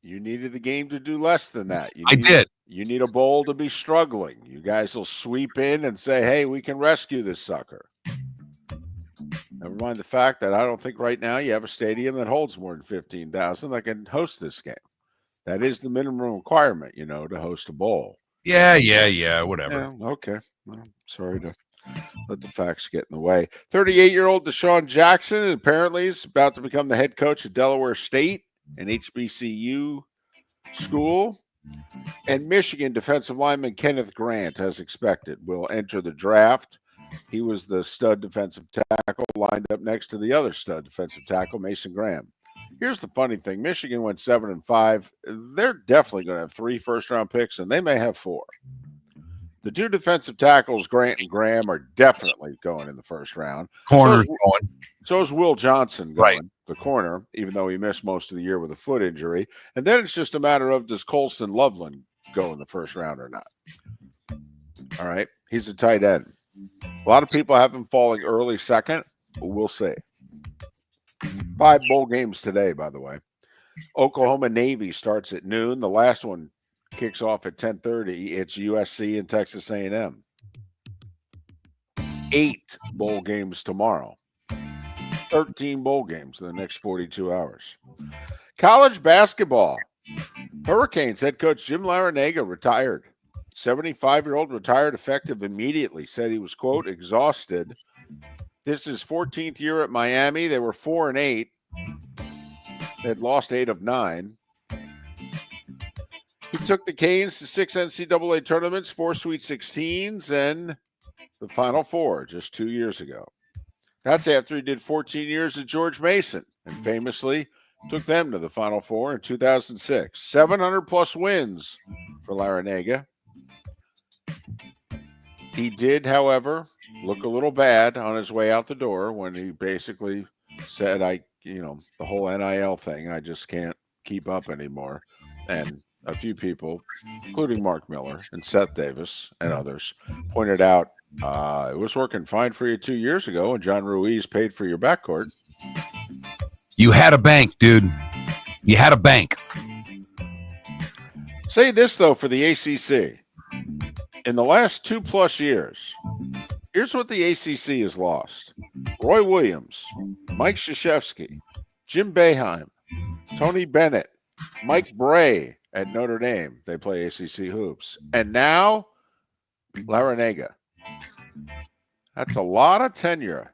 You needed the game to do less than that. I did. You need a bowl to be struggling. You guys will sweep in and say, hey, we can rescue this sucker. Never mind the fact that I don't think right now you have a stadium that holds more than 15,000 that can host this game. That is the minimum requirement, to host a bowl. Yeah, whatever. Yeah, okay. Well, sorry to let the facts get in the way. 38-year-old Deshaun Jackson apparently is about to become the head coach at Delaware State, an HBCU school. And Michigan defensive lineman Kenneth Grant, as expected, will enter the draft. He was the stud defensive tackle lined up next to the other stud defensive tackle, Mason Graham. Here's the funny thing. Michigan went 7-5. They're definitely going to have 3 first-round picks, and they may have 4. The 2 defensive tackles, Grant and Graham, are definitely going in the first round. Corner's going. So is Will Johnson going, Right. the corner, even though he missed most of the year with a foot injury. And then it's just a matter of, does Colston Loveland go in the first round or not? All right. He's a tight end. A lot of people have him falling early second, but we'll see. 5 bowl games today, by the way. Oklahoma Navy starts at noon. The last one kicks off at 10:30. It's USC and Texas A&M. 8 bowl games tomorrow. 13 bowl games in the next 42 hours. College basketball. Hurricanes head coach Jim Larrañaga retired. 75-year-old retired effective immediately. Said he was, quote, exhausted. This is 14th year at Miami. They were 4-8. They had lost 8 of 9. He took the Canes to 6 NCAA tournaments, 4 Sweet 16s, and the Final Four just 2 years ago. That's after he did 14 years at George Mason and famously took them to the Final Four in 2006. 700-plus wins for Larrañaga. He did, however, look a little bad on his way out the door when he basically said, the whole NIL thing, I just can't keep up anymore. And a few people, including Mark Miller and Seth Davis and others, pointed out it was working fine for you 2 years ago, and John Ruiz paid for your backcourt. You had a bank, dude. You had a bank. Say this, though, for the ACC. In the last 2+ years, here's what the ACC has lost. Roy Williams, Mike Krzyzewski, Jim Boeheim, Tony Bennett, Mike Bray at Notre Dame. They play ACC hoops. And now, Larinaga. That's a lot of tenure.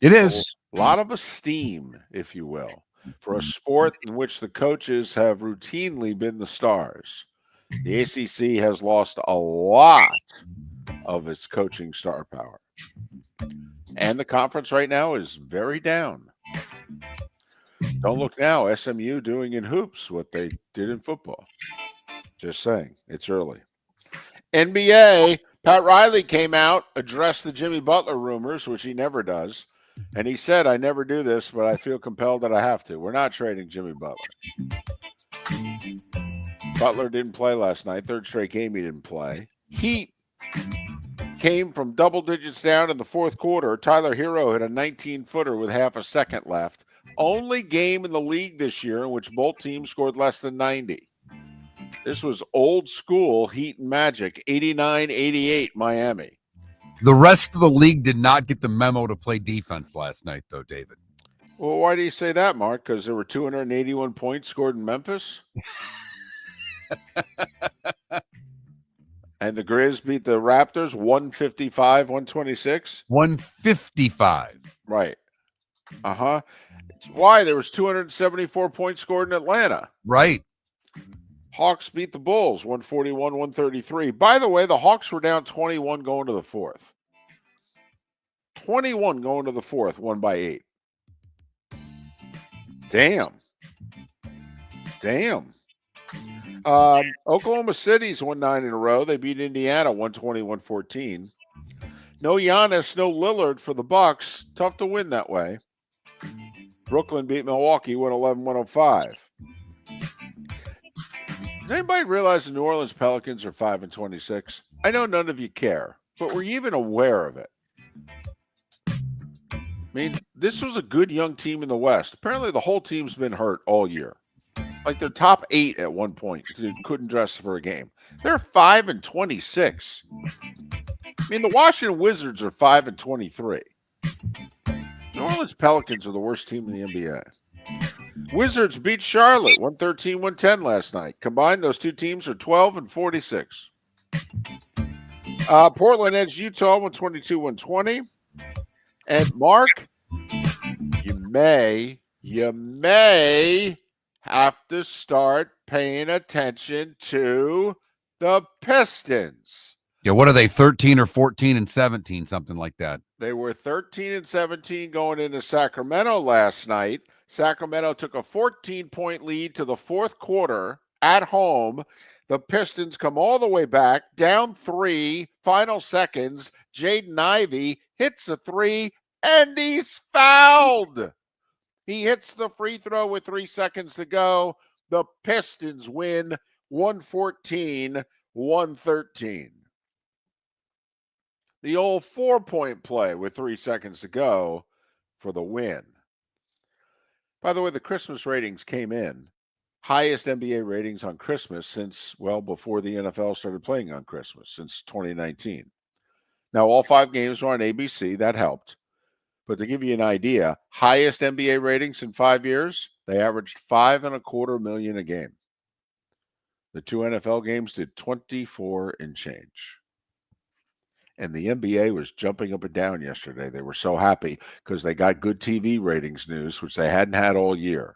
It is. A lot of esteem, if you will, for a sport in which the coaches have routinely been the stars. The ACC has lost a lot of its coaching star power. And the conference right now is very down. Don't look now, SMU doing in hoops what they did in football. Just saying, it's early. NBA, Pat Riley came out, addressed the Jimmy Butler rumors, which he never does. And he said, I never do this, but I feel compelled that I have to. We're not trading Jimmy Butler. Butler didn't play last night. Third straight game he didn't play. Heat came from double digits down in the fourth quarter. Tyler Hero hit a 19-footer with half a second left. Only game in the league this year in which both teams scored less than 90. This was old school Heat and Magic, 89-88 Miami. The rest of the league did not get the memo to play defense last night, though, David. Well, why do you say that, Mark? Because there were 281 points scored in Memphis? And the Grizz beat the Raptors 155-126? 155. Right. Uh-huh. Why? There was 274 points scored in Atlanta. Right. Hawks beat the Bulls 141-133. By the way, the Hawks were down 21 going to the fourth. 21 going to the fourth, won by 8. Damn. Oklahoma City's won 9 in a row. They beat Indiana 120-114. No Giannis, no Lillard for the Bucks. Tough to win that way. Brooklyn beat Milwaukee 111-105. Does anybody realize the New Orleans Pelicans are 5-26? I know none of you care, but were you even aware of it? I mean, this was a good young team in the West. Apparently, the whole team's been hurt all year. Like they're top 8 at one point. They couldn't dress for a game. They're 5-26. I mean, the Washington Wizards are 5-23. New Orleans Pelicans are the worst team in the NBA. Wizards beat Charlotte 113-110 last night. Combined, those two teams are 12-46. Portland edged Utah 122-120. And Mark, you may have to start paying attention to the Pistons. Yeah, what are they, 13 or 14 and 17, something like that? They were 13 and 17 going into Sacramento last night. Sacramento took a 14-point lead to the fourth quarter at home. The Pistons come all the way back, down 3, final seconds. Jaden Ivey hits a 3, and he's fouled. He hits the free throw with 3 seconds to go. The Pistons win 114-113. The old 4-point play with 3 seconds to go for the win. By the way, the Christmas ratings came in. Highest NBA ratings on Christmas since, well, before the NFL started playing on Christmas, since 2019. Now, all 5 games were on ABC. That helped. But to give you an idea, highest NBA ratings in 5 years, they averaged $5.25 million a game. The 2 NFL games did 24 and change. And the NBA was jumping up and down yesterday. They were so happy because they got good TV ratings news, which they hadn't had all year.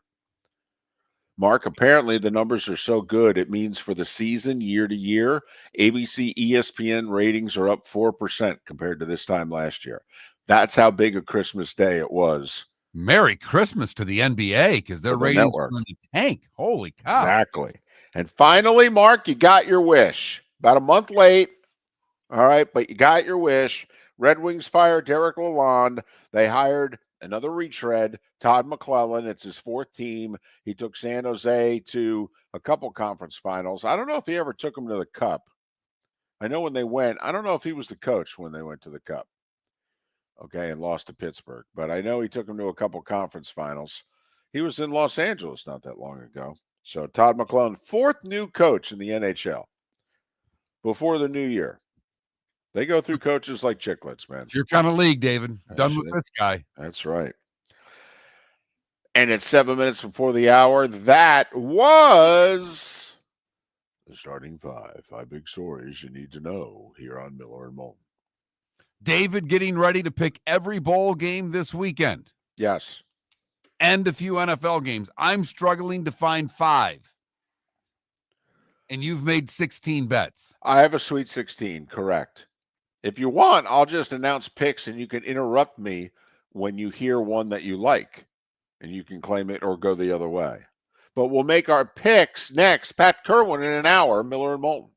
Mark, apparently the numbers are so good, it means for the season, year to year, ABC, ESPN ratings are up 4% compared to this time last year. That's how big a Christmas day it was. Merry Christmas to the NBA because their ratings are in the tank. Holy cow. Exactly. And finally, Mark, you got your wish. About a month late, All right, but you got your wish. Red Wings fired Derek Lalonde. They hired another retread, Todd McClellan. It's his fourth team. He took San Jose to a couple conference finals. I don't know if he ever took them to the Cup. I know when they went, I don't know if he was the coach when they went to the Cup. Okay, and lost to Pittsburgh. But I know he took them to a couple conference finals. He was in Los Angeles not that long ago. So Todd McClellan, fourth new coach in the NHL before the new year. They go through coaches like chiclets, man. It's your kind of league, David. Done with this guy. That's right. And it's 7 minutes before the hour. That was the starting five. Five big stories you need to know here on Miller and Moulton. David getting ready to pick every bowl game this weekend. Yes. And a few NFL games. I'm struggling to find 5. And you've made 16 bets. I have a Sweet 16, correct. If you want, I'll just announce picks and you can interrupt me when you hear one that you like. And you can claim it or go the other way. But we'll make our picks next. Pat Kirwan in an hour, Miller and Moulton.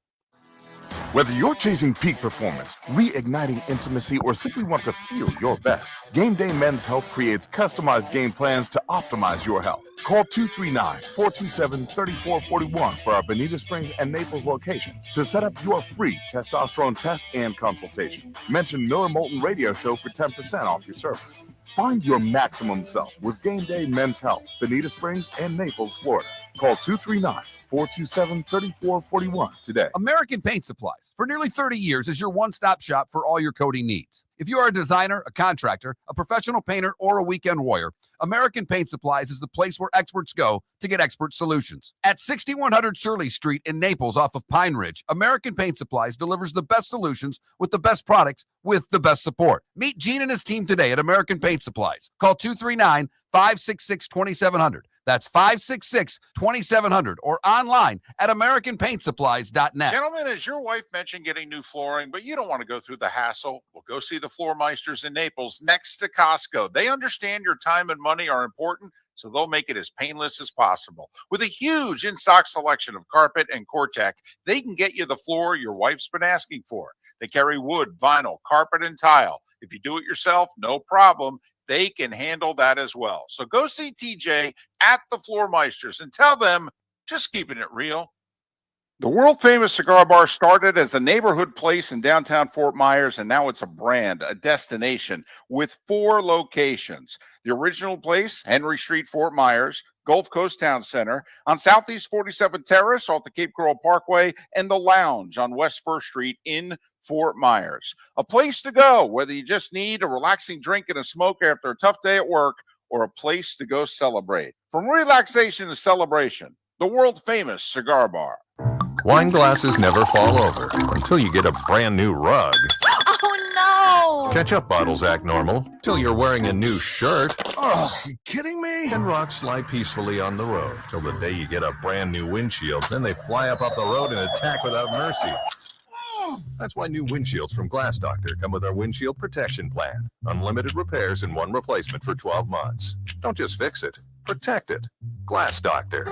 Whether you're chasing peak performance, reigniting intimacy, or simply want to feel your best, Game Day Men's Health creates customized game plans to optimize your health. Call 239-427-3441 for our Bonita Springs and Naples location to set up your free testosterone test and consultation. Mention Miller Moulton Radio Show for 10% off your service. Find your maximum self with Game Day Men's Health, Bonita Springs and Naples, Florida. Call 239-427-3441 today. American Paint Supplies, for nearly 30 years, is your one-stop shop for all your coating needs. If you are a designer, a contractor, a professional painter, or a weekend warrior, American Paint Supplies is the place where experts go to get expert solutions. At 6100 Shirley Street in Naples off of Pine Ridge, American Paint Supplies delivers the best solutions with the best products with the best support. Meet Gene and his team today at American Paint Supplies. Call 239-566-2700. That's 566-2700 or online at AmericanPaintSupplies.net. Gentlemen, as your wife mentioned getting new flooring, but you don't want to go through the hassle, well, go see the Floor Meisters in Naples next to Costco. They understand your time and money are important, so they'll make it as painless as possible. With a huge in-stock selection of carpet and Cortec, they can get you the floor your wife's been asking for. They carry wood, vinyl, carpet, and tile. If you do it yourself, no problem. They can handle that as well. So go see TJ at the Floor Meisters and tell them, just keeping it real. The world-famous cigar bar started as a neighborhood place in downtown Fort Myers, and now it's a brand, a destination, with 4 locations. The original place, Henry Street, Fort Myers, Gulf Coast Town Center, on Southeast 47th Terrace off the Cape Coral Parkway, and the Lounge on West 1st Street in Fort Myers. A place to go, whether you just need a relaxing drink and a smoke after a tough day at work, or a place to go celebrate. From relaxation to celebration, the world-famous cigar bar. Wine glasses never fall over until you get a brand new rug. Oh, no! Ketchup bottles act normal till you're wearing a new shirt. Oh, you kidding me? And rocks slide peacefully on the road till the day you get a brand new windshield. Then they fly up off the road and attack without mercy. That's why new windshields from Glass Doctor come with our windshield protection plan. Unlimited repairs and 1 replacement for 12 months. Don't just fix it, protect it. Glass Doctor,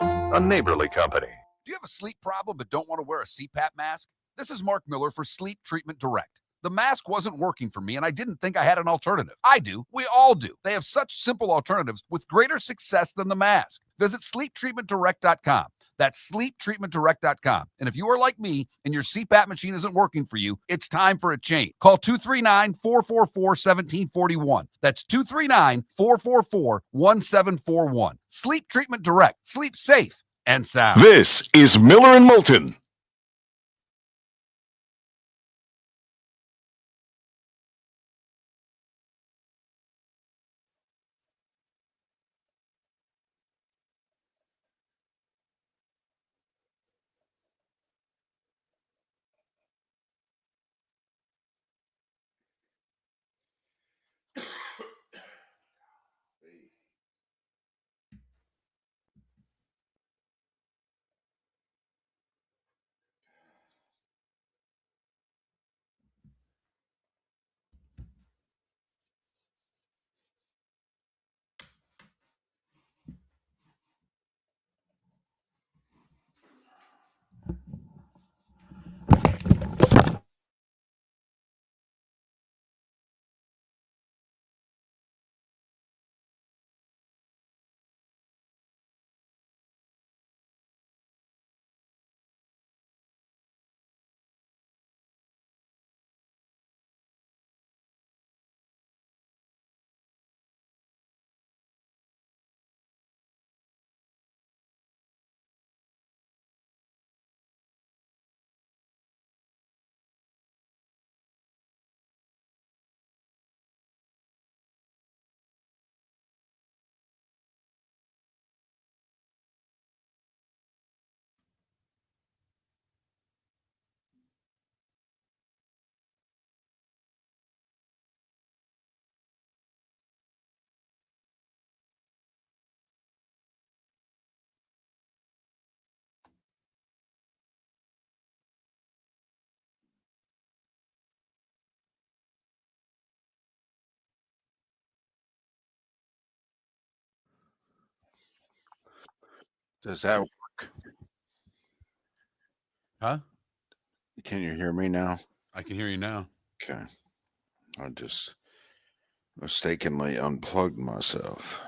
a neighborly company. Do you have a sleep problem but don't want to wear a CPAP mask? This is Mark Miller for Sleep Treatment Direct. The mask wasn't working for me, and I didn't think I had an alternative. I do. We all do. They have such simple alternatives with greater success than the mask. Visit sleeptreatmentdirect.com. That's sleeptreatmentdirect.com. And if you are like me and your CPAP machine isn't working for you, it's time for a change. Call 239-444-1741. That's 239-444-1741. Sleep Treatment Direct. Sleep safe and sound. This is Miller and Moulton. Does that work? Huh? Can you hear me now? I can hear you now. Okay. I just mistakenly unplugged myself.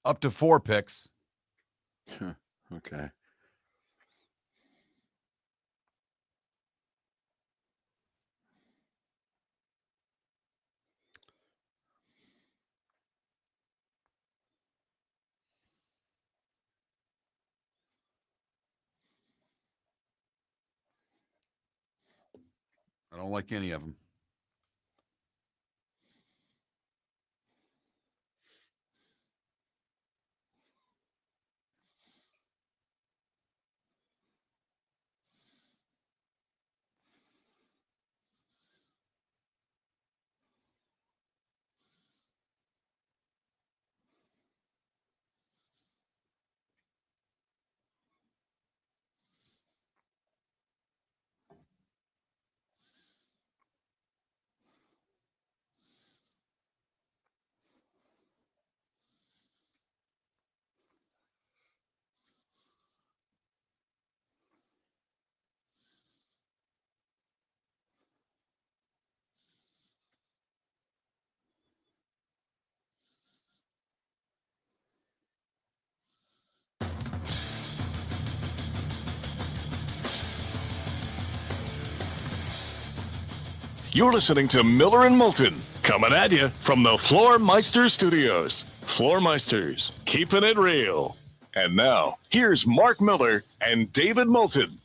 Up to 4 picks. Okay. I don't like any of them. You're listening to Miller and Moulton, coming at you from the Floor Meister Studios. Floor Meisters, keeping it real. And now, here's Mark Miller and David Moulton.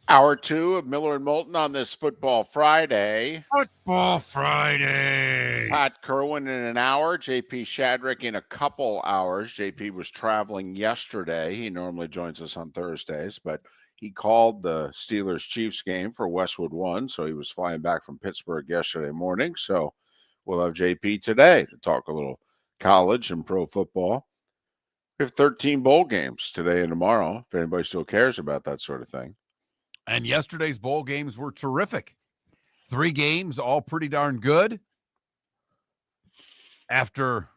Hour 2 of Miller and Moulton on this Football Friday. Football Friday. Pat Kirwan in an hour, JP Shadrick in a couple hours. JP was traveling yesterday. He normally joins us on Thursdays, but he called the Steelers-Chiefs game for Westwood One, so he was flying back from Pittsburgh yesterday morning. So we'll have JP today to talk a little college and pro football. We have 13 bowl games today and tomorrow, if anybody still cares about that sort of thing. And yesterday's bowl games were terrific. 3 games, all pretty darn good. After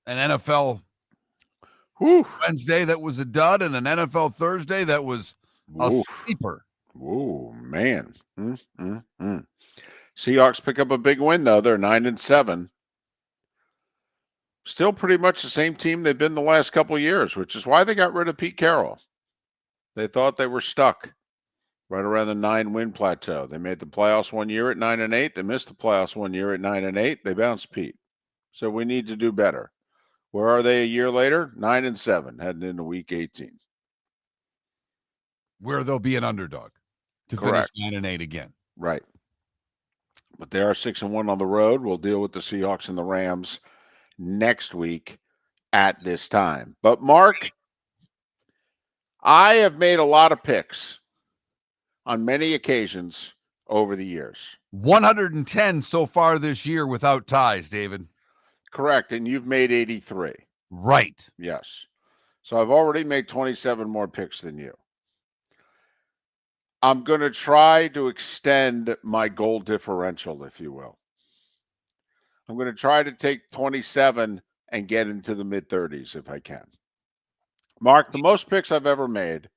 an NFL Wednesday that was a dud and an NFL Thursday that was a sleeper. Oh, man. Seahawks pick up a big win, though. They're 9-7. Still pretty much the same team they've been the last couple of years, which is why they got rid of Pete Carroll. They thought they were stuck right around the 9-win plateau. They made the playoffs one year at 9-8. They missed the playoffs one year at 9-8. They bounced Pete. So we need to do better. Where are they a year later? 9-7, heading into week 18. Where they'll be an underdog to Correct. finish 9-8 again. Right. But they are 6-1 on the road. We'll deal with the Seahawks and the Rams next week at this time. But Mark, I have made a lot of picks on many occasions over the years. 110 so far this year without ties, David. Correct. And you've made 83. Right. Yes. So I've already made 27 more picks than you. I'm going to try to extend my goal differential, if you will. I'm going to try to take 27 and get into the mid-30s if I can. Mark, the most picks I've ever made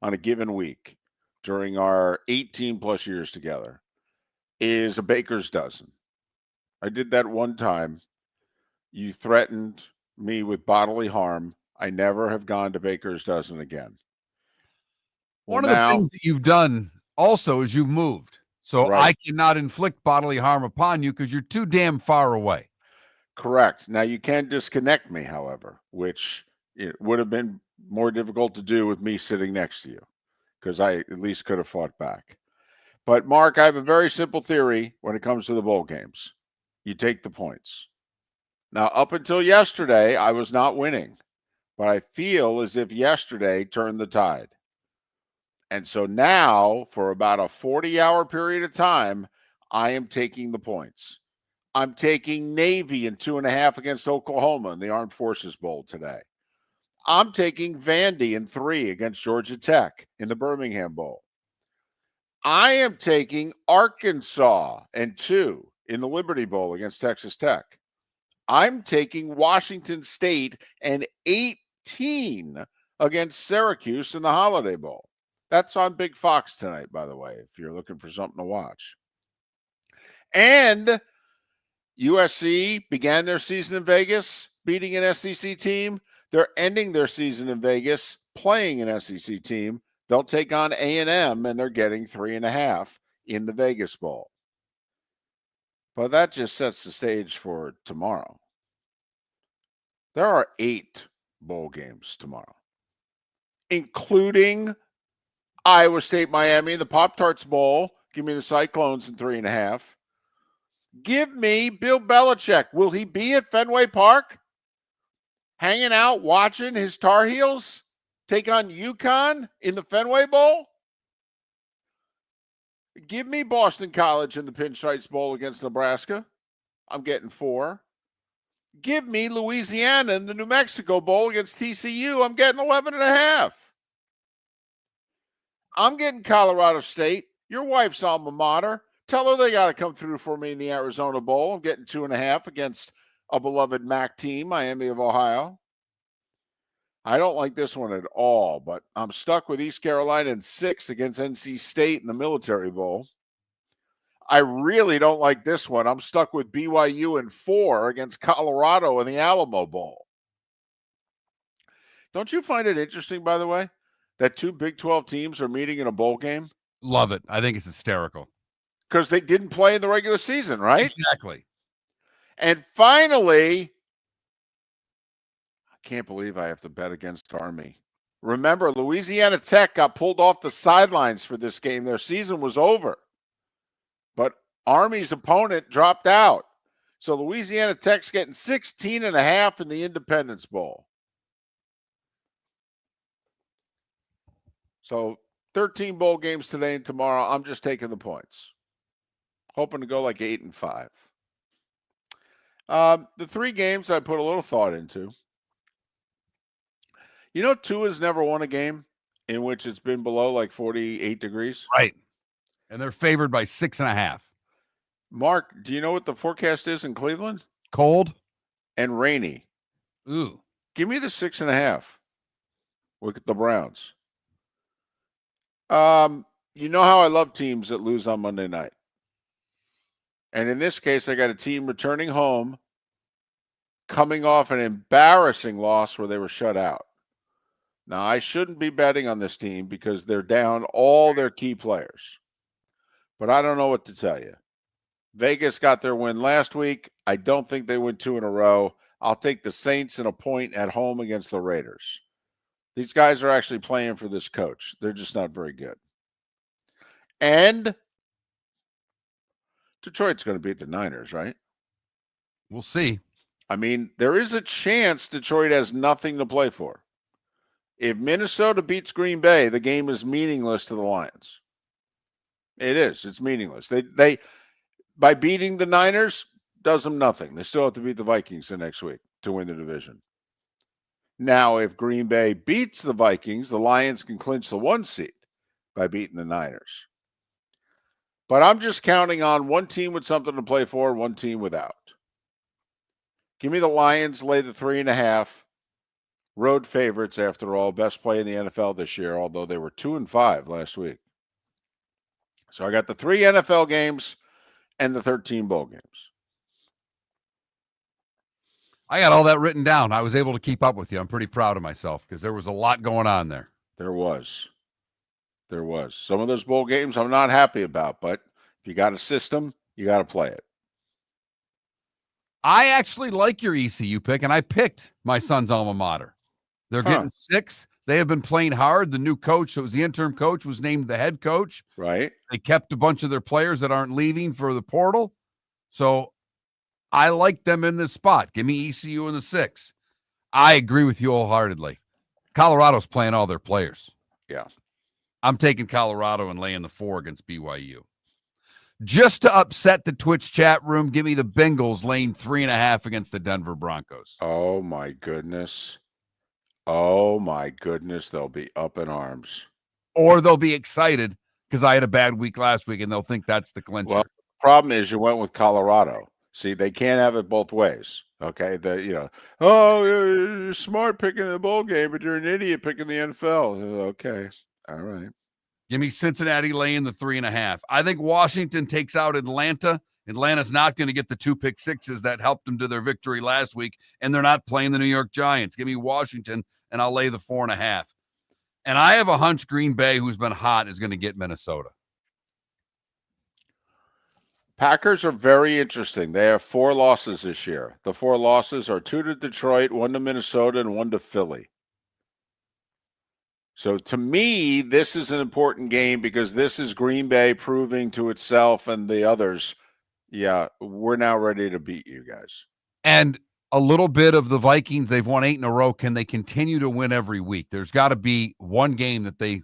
on a given week during our 18-plus years together is a baker's dozen. I did that one time. You threatened me with bodily harm. I never have gone to baker's dozen again. One of the things that you've done also is you've moved. So Right. I cannot inflict bodily harm upon you because you're too damn far away. Correct. Now, you can disconnect me, however, which it would have been more difficult to do with me sitting next to you because I at least could have fought back. But, Mark, I have a very simple theory when it comes to the bowl games. You take the points. Now, up until yesterday, I was not winning, but I feel as if yesterday turned the tide. And so now, for about a 40-hour period of time, I am taking the points. I'm taking Navy in 2.5 against Oklahoma in the Armed Forces Bowl today. I'm taking Vandy in 3 against Georgia Tech in the Birmingham Bowl. I am taking Arkansas and 2 in the Liberty Bowl against Texas Tech. I'm taking Washington State and 18 against Syracuse in the Holiday Bowl. That's on Big Fox tonight, by the way, if you're looking for something to watch. And USC began their season in Vegas, beating an SEC team. They're ending their season in Vegas, playing an SEC team. They'll take on A&M, and they're getting 3.5 in the Vegas Bowl. But that just sets the stage for tomorrow. There are 8 bowl games tomorrow, including Iowa State, Miami, the Pop-Tarts Bowl. Give me the Cyclones in 3.5. Give me Bill Belichick. Will he be at Fenway Park? Hanging out, watching his Tar Heels take on UConn in the Fenway Bowl? Give me Boston College in the Pinstripes Bowl against Nebraska. I'm getting 4. Give me Louisiana in the New Mexico Bowl against TCU. I'm getting 11.5. I'm getting Colorado State, your wife's alma mater. Tell her they got to come through for me in the Arizona Bowl. I'm getting 2.5 against a beloved MAC team, Miami of Ohio. I don't like this one at all, but I'm stuck with East Carolina in 6 against NC State in the Military Bowl. I really don't like this one. I'm stuck with BYU in 4 against Colorado in the Alamo Bowl. Don't you find it interesting, by the way, that 2 Big 12 teams are meeting in a bowl game? Love it. I think it's hysterical. Because they didn't play in the regular season, right? Exactly. And finally, I can't believe I have to bet against Army. Remember, Louisiana Tech got pulled off the sidelines for this game. Their season was over. But Army's opponent dropped out. So Louisiana Tech's getting 16.5 in the Independence Bowl. So 13 bowl games today and tomorrow. I'm just taking the points. Hoping to go like 8-5. The 3 games I put a little thought into. You know, Tua's never won a game in which it's been below like 48 degrees. Right. And they're favored by 6.5. Mark, do you know what the forecast is in Cleveland? Cold and rainy. Ooh. Give me the 6.5 with the Browns. You know how I love teams that lose on Monday night. And in this case, I got a team returning home, coming off an embarrassing loss where they were shut out. Now, I shouldn't be betting on this team because they're down all their key players. But I don't know what to tell you. Vegas got their win last week. I don't think they win 2 in a row. I'll take the Saints and a point at home against the Raiders. These guys are actually playing for this coach. They're just not very good. And Detroit's going to beat the Niners, right? We'll see. I mean, there is a chance Detroit has nothing to play for. If Minnesota beats Green Bay, the game is meaningless to the Lions. It is. It's meaningless. They by beating the Niners, does them nothing. They still have to beat the Vikings the next week to win the division. Now, if Green Bay beats the Vikings, the Lions can clinch the 1 seed by beating the Niners. But I'm just counting on one team with something to play for, one team without. Give me the Lions, lay the 3.5. Road favorites, after all. Best play in the NFL this year, although they were 2-5 last week. So I got the 3 NFL games and the 13 bowl games. I got all that written down. I was able to keep up with you. I'm pretty proud of myself because there was a lot going on there. There was. Some of those bowl games I'm not happy about, but if you got a system, you got to play it. I actually like your ECU pick, and I picked my son's alma mater. They're getting 6. They have been playing hard. The new coach, so it was the interim coach, was named the head coach. Right. They kept a bunch of their players that aren't leaving for the portal. So I like them in this spot. Give me ECU in the 6. I agree with you wholeheartedly. Colorado's playing all their players. Yeah. I'm taking Colorado and laying the 4 against BYU. Just to upset the Twitch chat room, give me the Bengals laying 3.5 against the Denver Broncos. Oh, my goodness. Oh, my goodness. They'll be up in arms. Or they'll be excited because I had a bad week last week, and they'll think that's the clincher. Well, the problem is you went with Colorado. See, they can't have it both ways. Okay, you're smart picking the bowl game, but you're an idiot picking the NFL. Okay, all right. Give me Cincinnati laying the 3.5. I think Washington takes out Atlanta. Atlanta's not going to get the 2 pick sixes that helped them to their victory last week, and they're not playing the New York Giants. Give me Washington, and I'll lay the 4.5. And I have a hunch Green Bay, who's been hot, is going to get Minnesota. Packers are very interesting. They have 4 losses this year. The 4 losses are 2 to Detroit, 1 to Minnesota, and 1 to Philly. So to me, this is an important game because this is Green Bay proving to itself and the others, yeah, we're now ready to beat you guys. And a little bit of the Vikings, they've won 8 in a row. Can they continue to win every week? There's got to be one game that they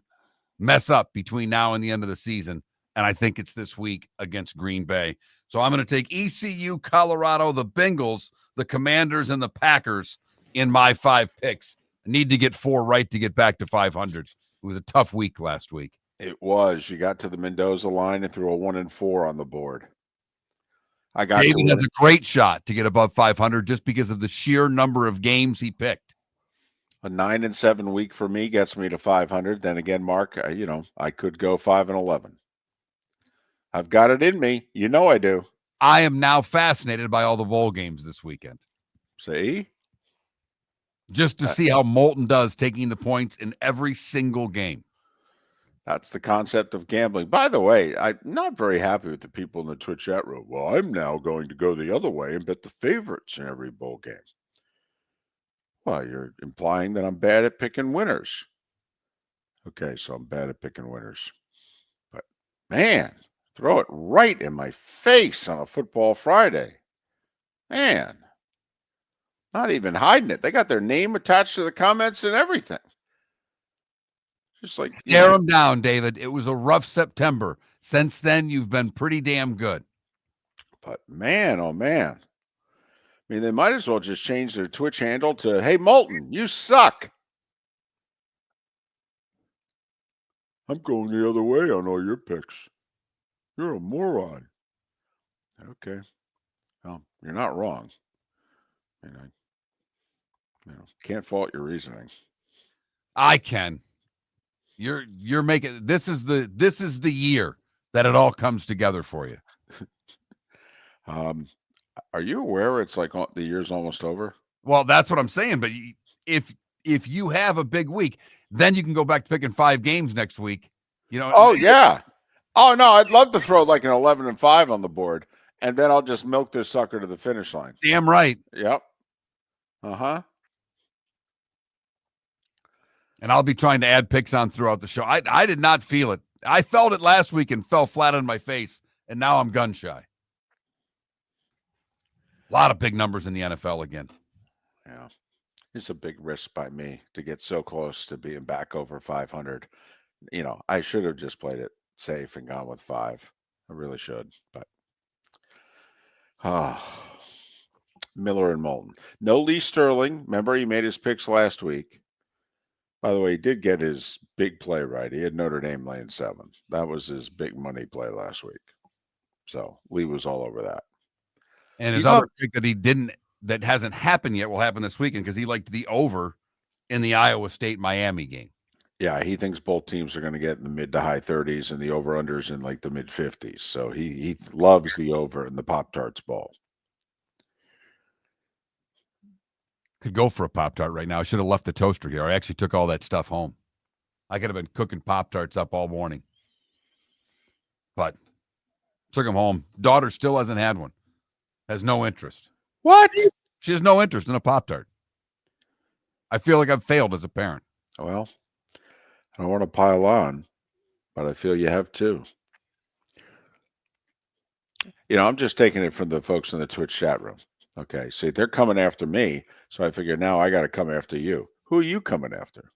mess up between now and the end of the season. And I think it's this week against Green Bay. So I'm going to take ECU, Colorado, the Bengals, the Commanders, and the Packers in my 5 picks. I need to get 4 right to get back to 500. It was a tough week last week. It was. You got to the Mendoza line and threw a 1 and 4 on the board. David has a great shot to get above 500 just because of the sheer number of games he picked. A 9 and 7 week for me gets me to 500. Then again, Mark, I could go 5 and 11. I've got it in me. You know I do. I am now fascinated by all the bowl games this weekend. See? Just to see how Moulton does taking the points in every single game. That's the concept of gambling. By the way, I'm not very happy with the people in the Twitch chat room. Well, I'm now going to go the other way and bet the favorites in every bowl game. Well, you're implying that I'm bad at picking winners. Okay, so I'm bad at picking winners. But, man, throw it right in my face on a football Friday. Man, not even hiding it. They got their name attached to the comments and everything. Just like stare them down, David. It was a rough September. Since then, you've been pretty damn good. But man, oh man. I mean, they might as well just change their Twitch handle to, hey, Moulton, you suck. I'm going the other way on all your picks. You're a moron. Okay. Well, you're not wrong. And I can't fault your reasoning. I can. You're making this is the year that it all comes together for you. Are you aware it's like the year's almost over? Well, that's what I'm saying. But if you have a big week, then you can go back to picking 5 games next week. Oh yeah. Oh no, I'd love to throw like an 11 and 5 on the board, and then I'll just milk this sucker to the finish line. Damn right. Yep. Uh-huh. And I'll be trying to add picks on throughout the show. I did not feel it. I felt it last week and fell flat on my face, and now I'm gun shy. A lot of big numbers in the NFL again. Yeah. It's a big risk by me to get so close to being back over 500. I should have just played it safe and gone with 5. I really should, but Miller and Moulton. No Lee Sterling. Remember, he made his picks last week. By the way, he did get his big play right. He had Notre Dame laying 7. That was his big money play last week. So Lee was all over that. And his other pick that hasn't happened yet will happen this weekend because he liked the over in the Iowa State-Miami game. Yeah, he thinks both teams are going to get in the mid to high 30s and the over-unders in like the mid 50s. So he loves the over in the Pop-Tarts Bowl. Could go for a Pop-Tart right now. I should have left the toaster here. I actually took all that stuff home. I could have been cooking Pop-Tarts up all morning. But took them home. Daughter still hasn't had one. Has no interest. What? She has no interest in a Pop-Tart. I feel like I've failed as a parent. Well, I don't want to pile on, but I feel you have too. I'm just taking it from the folks in the Twitch chat room. Okay. See, they're coming after me. So I figure now I got to come after you. Who are you coming after?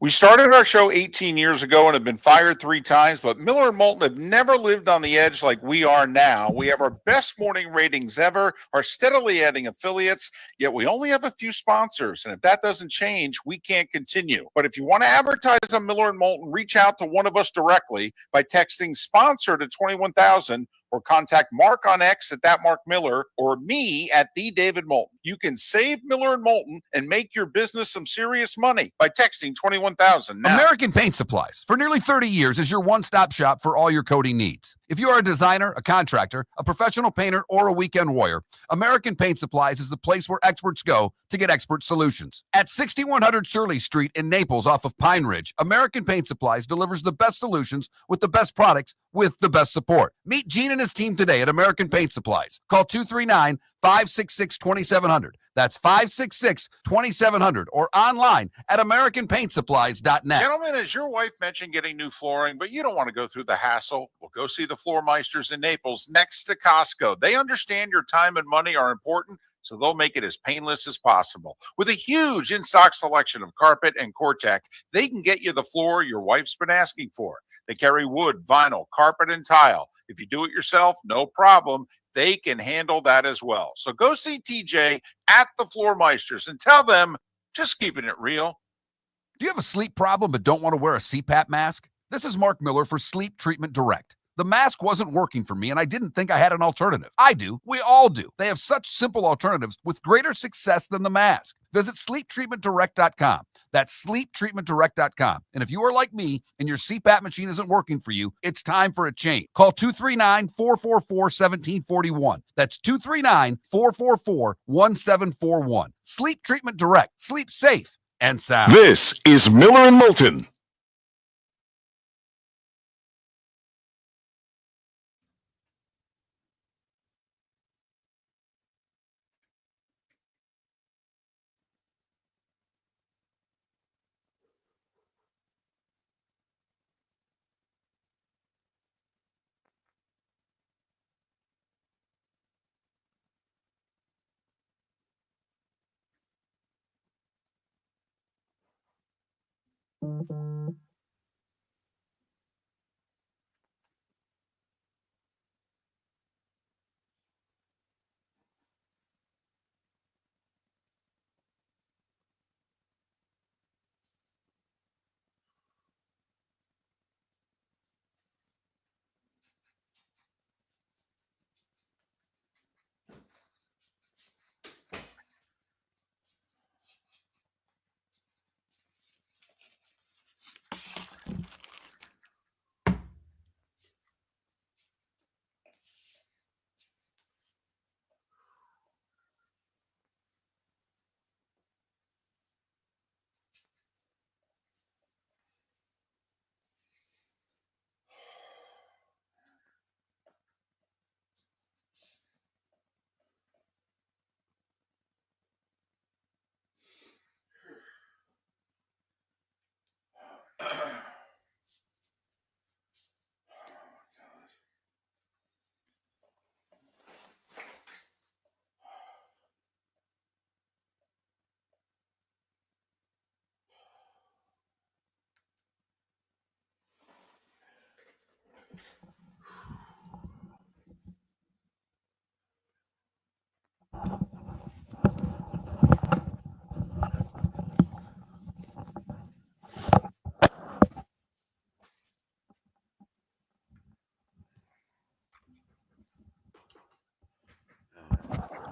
We started our show 18 years ago and have been fired 3 times, but Miller and Moulton have never lived on the edge like we are now. We have our best morning ratings ever, are steadily adding affiliates, yet we only have a few sponsors. And if that doesn't change, we can't continue. But if you want to advertise on Miller and Moulton, reach out to one of us directly by texting sponsor to 21,000 or contact Mark on X at that Mark Miller or me at the David Moulton. You can save Miller and Moulton and make your business some serious money by texting 21,000 now. American Paint Supplies, for nearly 30 years, is your one-stop shop for all your coating needs. If you are a designer, a contractor, a professional painter, or a weekend warrior, American Paint Supplies is the place where experts go to get expert solutions. At 6100 Shirley Street in Naples off of Pine Ridge, American Paint Supplies delivers the best solutions with the best products with the best support. Meet Gene and his team today at American Paint Supplies. Call 239-566-2700. That's 566-2700 or online at AmericanPaintSupplies.net. Gentlemen, as your wife mentioned getting new flooring, but you don't want to go through the hassle, well, go see the Floor Meisters in Naples next to Costco. They understand your time and money are important, so they'll make it as painless as possible. With a huge in-stock selection of carpet and Cortec, they can get you the floor your wife's been asking for. They carry wood, vinyl, carpet, and tile. If you do it yourself, no problem. They can handle that as well. So go see TJ at the Floor Meisters and tell them, just keeping it real. Do you have a sleep problem but don't want to wear a CPAP mask? This is Mark Miller for Sleep Treatment Direct. The mask wasn't working for me, and I didn't think I had an alternative. I do. We all do. They have such simple alternatives with greater success than the mask. Visit sleeptreatmentdirect.com. That's sleeptreatmentdirect.com. And if you are like me and your CPAP machine isn't working for you, it's time for a change. Call 239-444-1741. That's 239-444-1741. Sleep Treatment Direct. Sleep safe and sound. This is Miller and Moulton.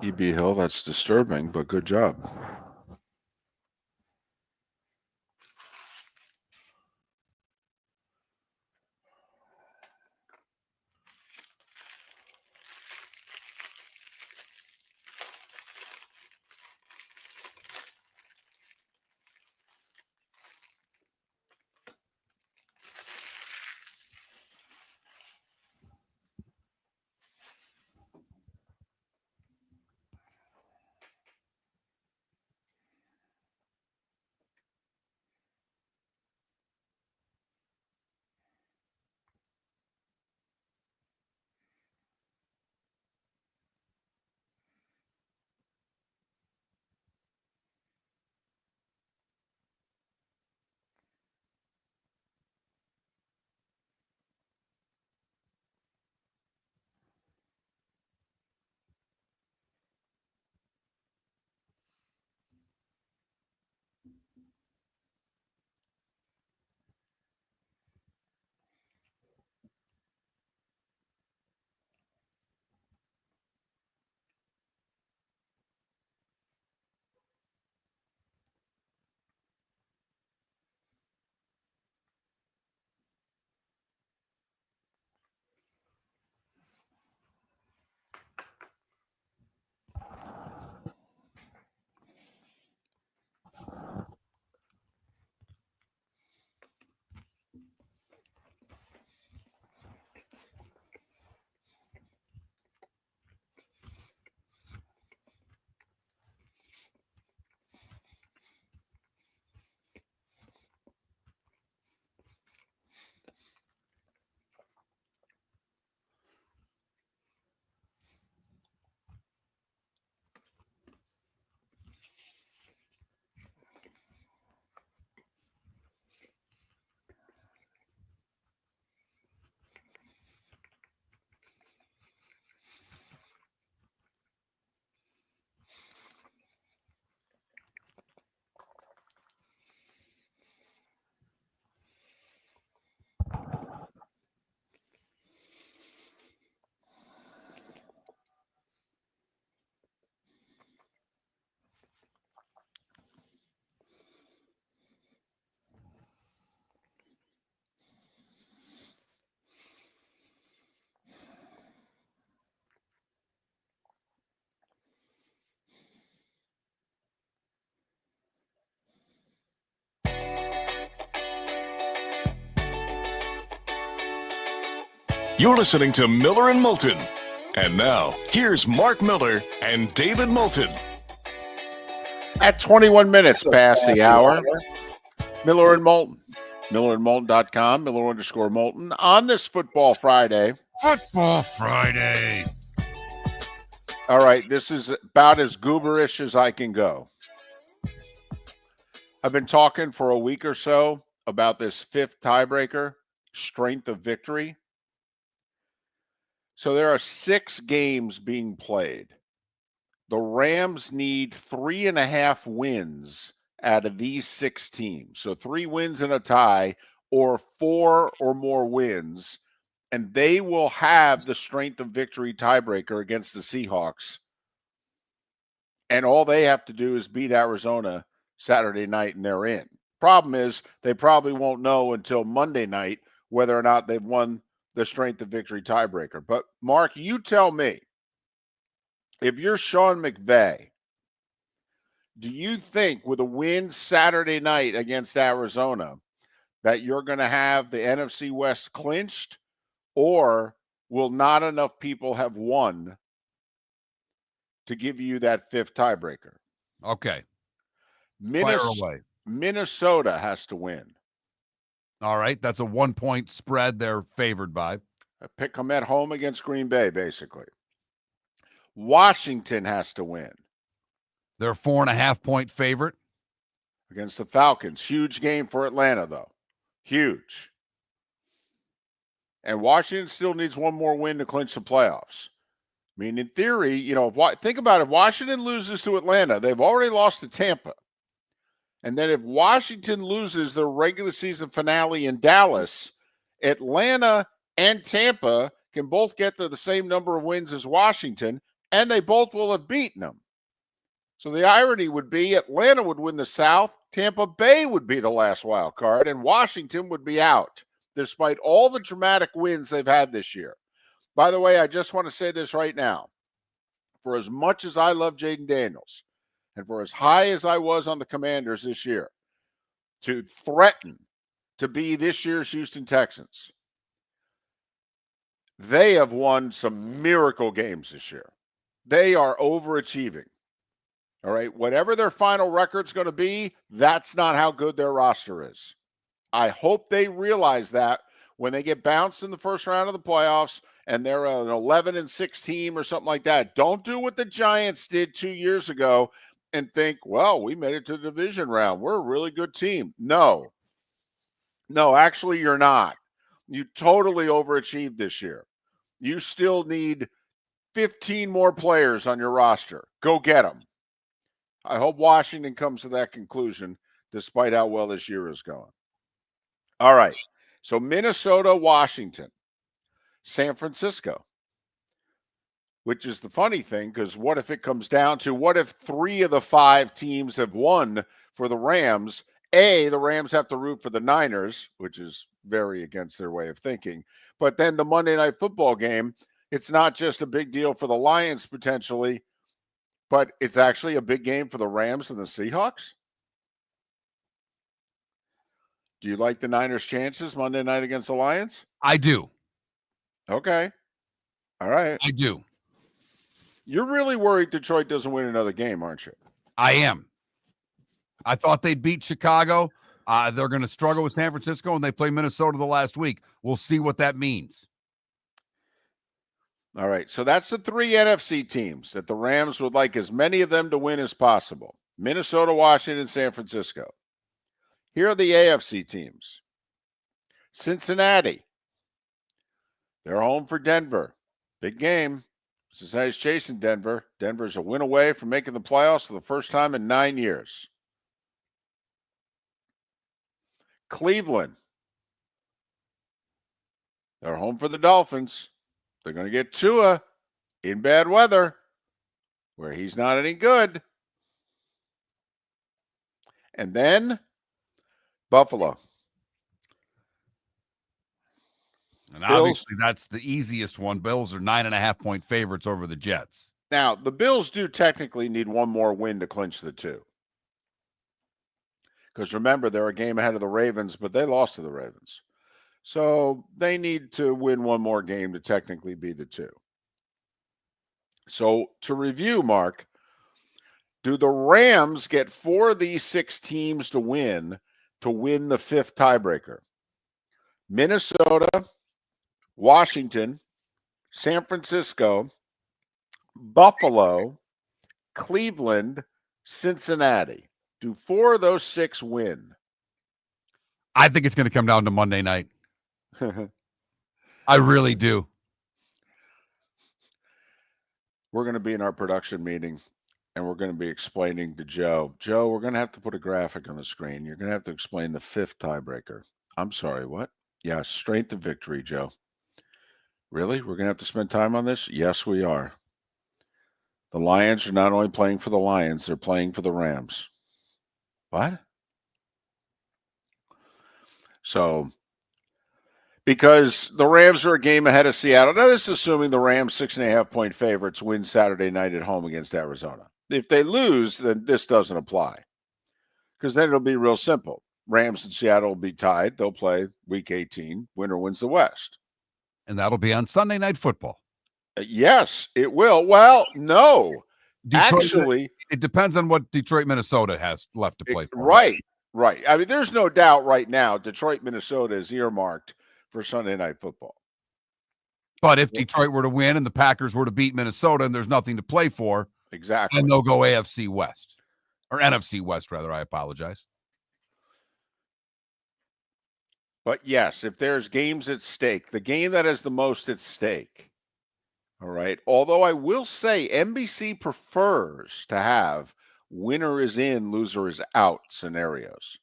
E.B. Hill, that's disturbing, but good job. You're listening to Miller and Moulton. And now, here's Mark Miller and David Moulton. At 21 minutes past the hour, Miller and Moulton. MillerandMoulton.com, Miller_Moulton on this Football Friday. Football Friday. All right, this is about as gooberish as I can go. I've been talking for a week or so about this fifth tiebreaker, strength of victory. So there are 6 games being played. The Rams need 3.5 wins out of these 6 teams. So 3 wins and a tie, or 4 or more wins, and they will have the strength of victory tiebreaker against the Seahawks. And all they have to do is beat Arizona Saturday night, and they're in. Problem is, they probably won't know until Monday night whether or not they've won the strength of victory tiebreaker. But, Mark, you tell me, if you're Sean McVay, do you think with a win Saturday night against Arizona that you're going to have the NFC West clinched, or will not enough people have won to give you that fifth tiebreaker? Okay. Fire away. Minnesota has to win. All right. That's a 1-point spread they're favored by. I pick them at home against Green Bay, basically. Washington has to win. They're 4.5-point favorite against the Falcons. Huge game for Atlanta, though. Huge. And Washington still needs one more win to clinch the playoffs. I mean, in theory, you know, think about it. If Washington loses to Atlanta, they've already lost to Tampa. And then if Washington loses their regular season finale in Dallas, Atlanta and Tampa can both get to the same number of wins as Washington, and they both will have beaten them. So the irony would be Atlanta would win the South, Tampa Bay would be the last wild card, and Washington would be out, despite all the dramatic wins they've had this year. By the way, I just want to say this right now. For as much as I love Jaden Daniels, and for as high as I was on the Commanders this year, to threaten to be this year's Houston Texans, they have won some miracle games this year. They are overachieving. All right, whatever their final record's going to be, that's not how good their roster is. I hope they realize that when they get bounced in the first round of the playoffs and they're an 11-6 team or something like that. Don't do what the Giants did 2 years ago and think, well, we made it to the division round. We're a really good team. No, actually you're not. You totally overachieved this year. You still need 15 more players on your roster. Go get them. I hope Washington comes to that conclusion despite how well this year is going. All right. So Minnesota, Washington, San Francisco, which is the funny thing, because what if it comes down to what if 3 of the 5 teams have won for the Rams? The Rams have to root for the Niners, which is very against their way of thinking. But then the Monday Night Football game, it's not just a big deal for the Lions potentially, but it's actually a big game for the Rams and the Seahawks. Do you like the Niners' chances Monday night against the Lions? I do. Okay. All right. I do. You're really worried Detroit doesn't win another game, aren't you? I am. I thought they'd beat Chicago. They're going to struggle with San Francisco, and they play Minnesota the last week. We'll see what that means. All right. So that's the 3 NFC teams that the Rams would like as many of them to win as possible. Minnesota, Washington, San Francisco. Here are the AFC teams. Cincinnati. They're home for Denver. Big game. Cincinnati's chasing Denver. Denver's a win away from making the playoffs for the first time in 9 years. Cleveland. They're home for the Dolphins. They're going to get Tua in bad weather where he's not any good. And then Buffalo. And obviously that's the easiest one. Bills are 9.5-point favorites over the Jets. Now, the Bills do technically need one more win to clinch the 2. Because remember, they're a game ahead of the Ravens, but they lost to the Ravens. So they need to win one more game to technically be the 2. So to review, Mark, do the Rams get 4 of these 6 teams to win the 5th tiebreaker? Minnesota, Washington, San Francisco, Buffalo, Cleveland, Cincinnati. Do 4 of those 6 win? I think it's going to come down to Monday night. I really do. We're going to be in our production meeting, and we're going to be explaining to Joe, we're going to have to put a graphic on the screen. You're going to have to explain the 5th tiebreaker. I'm sorry, what? Yeah, strength of victory, Joe. Really? We're going to have to spend time on this? Yes, we are. The Lions are not only playing for the Lions, they're playing for the Rams. What? So, because the Rams are a game ahead of Seattle. Now, this is assuming the Rams 6.5-point favorites win Saturday night at home against Arizona. If they lose, then this doesn't apply. Because then it'll be real simple. Rams and Seattle will be tied. They'll play week 18. Winner wins the West. And that'll be on Sunday Night Football. Yes, it will. Well, no. Detroit, Actually, it depends on what Detroit, Minnesota has left to play for. Right. I mean, there's no doubt right now Detroit, Minnesota is earmarked for Sunday Night Football. But if Detroit were to win and the Packers were to beat Minnesota and there's nothing to play for, exactly, then they'll go AFC West. Or NFC West, rather. I apologize. But yes, if there's games at stake, the game that has the most at stake, all right, although I will say NBC prefers to have winner is in, loser is out scenarios,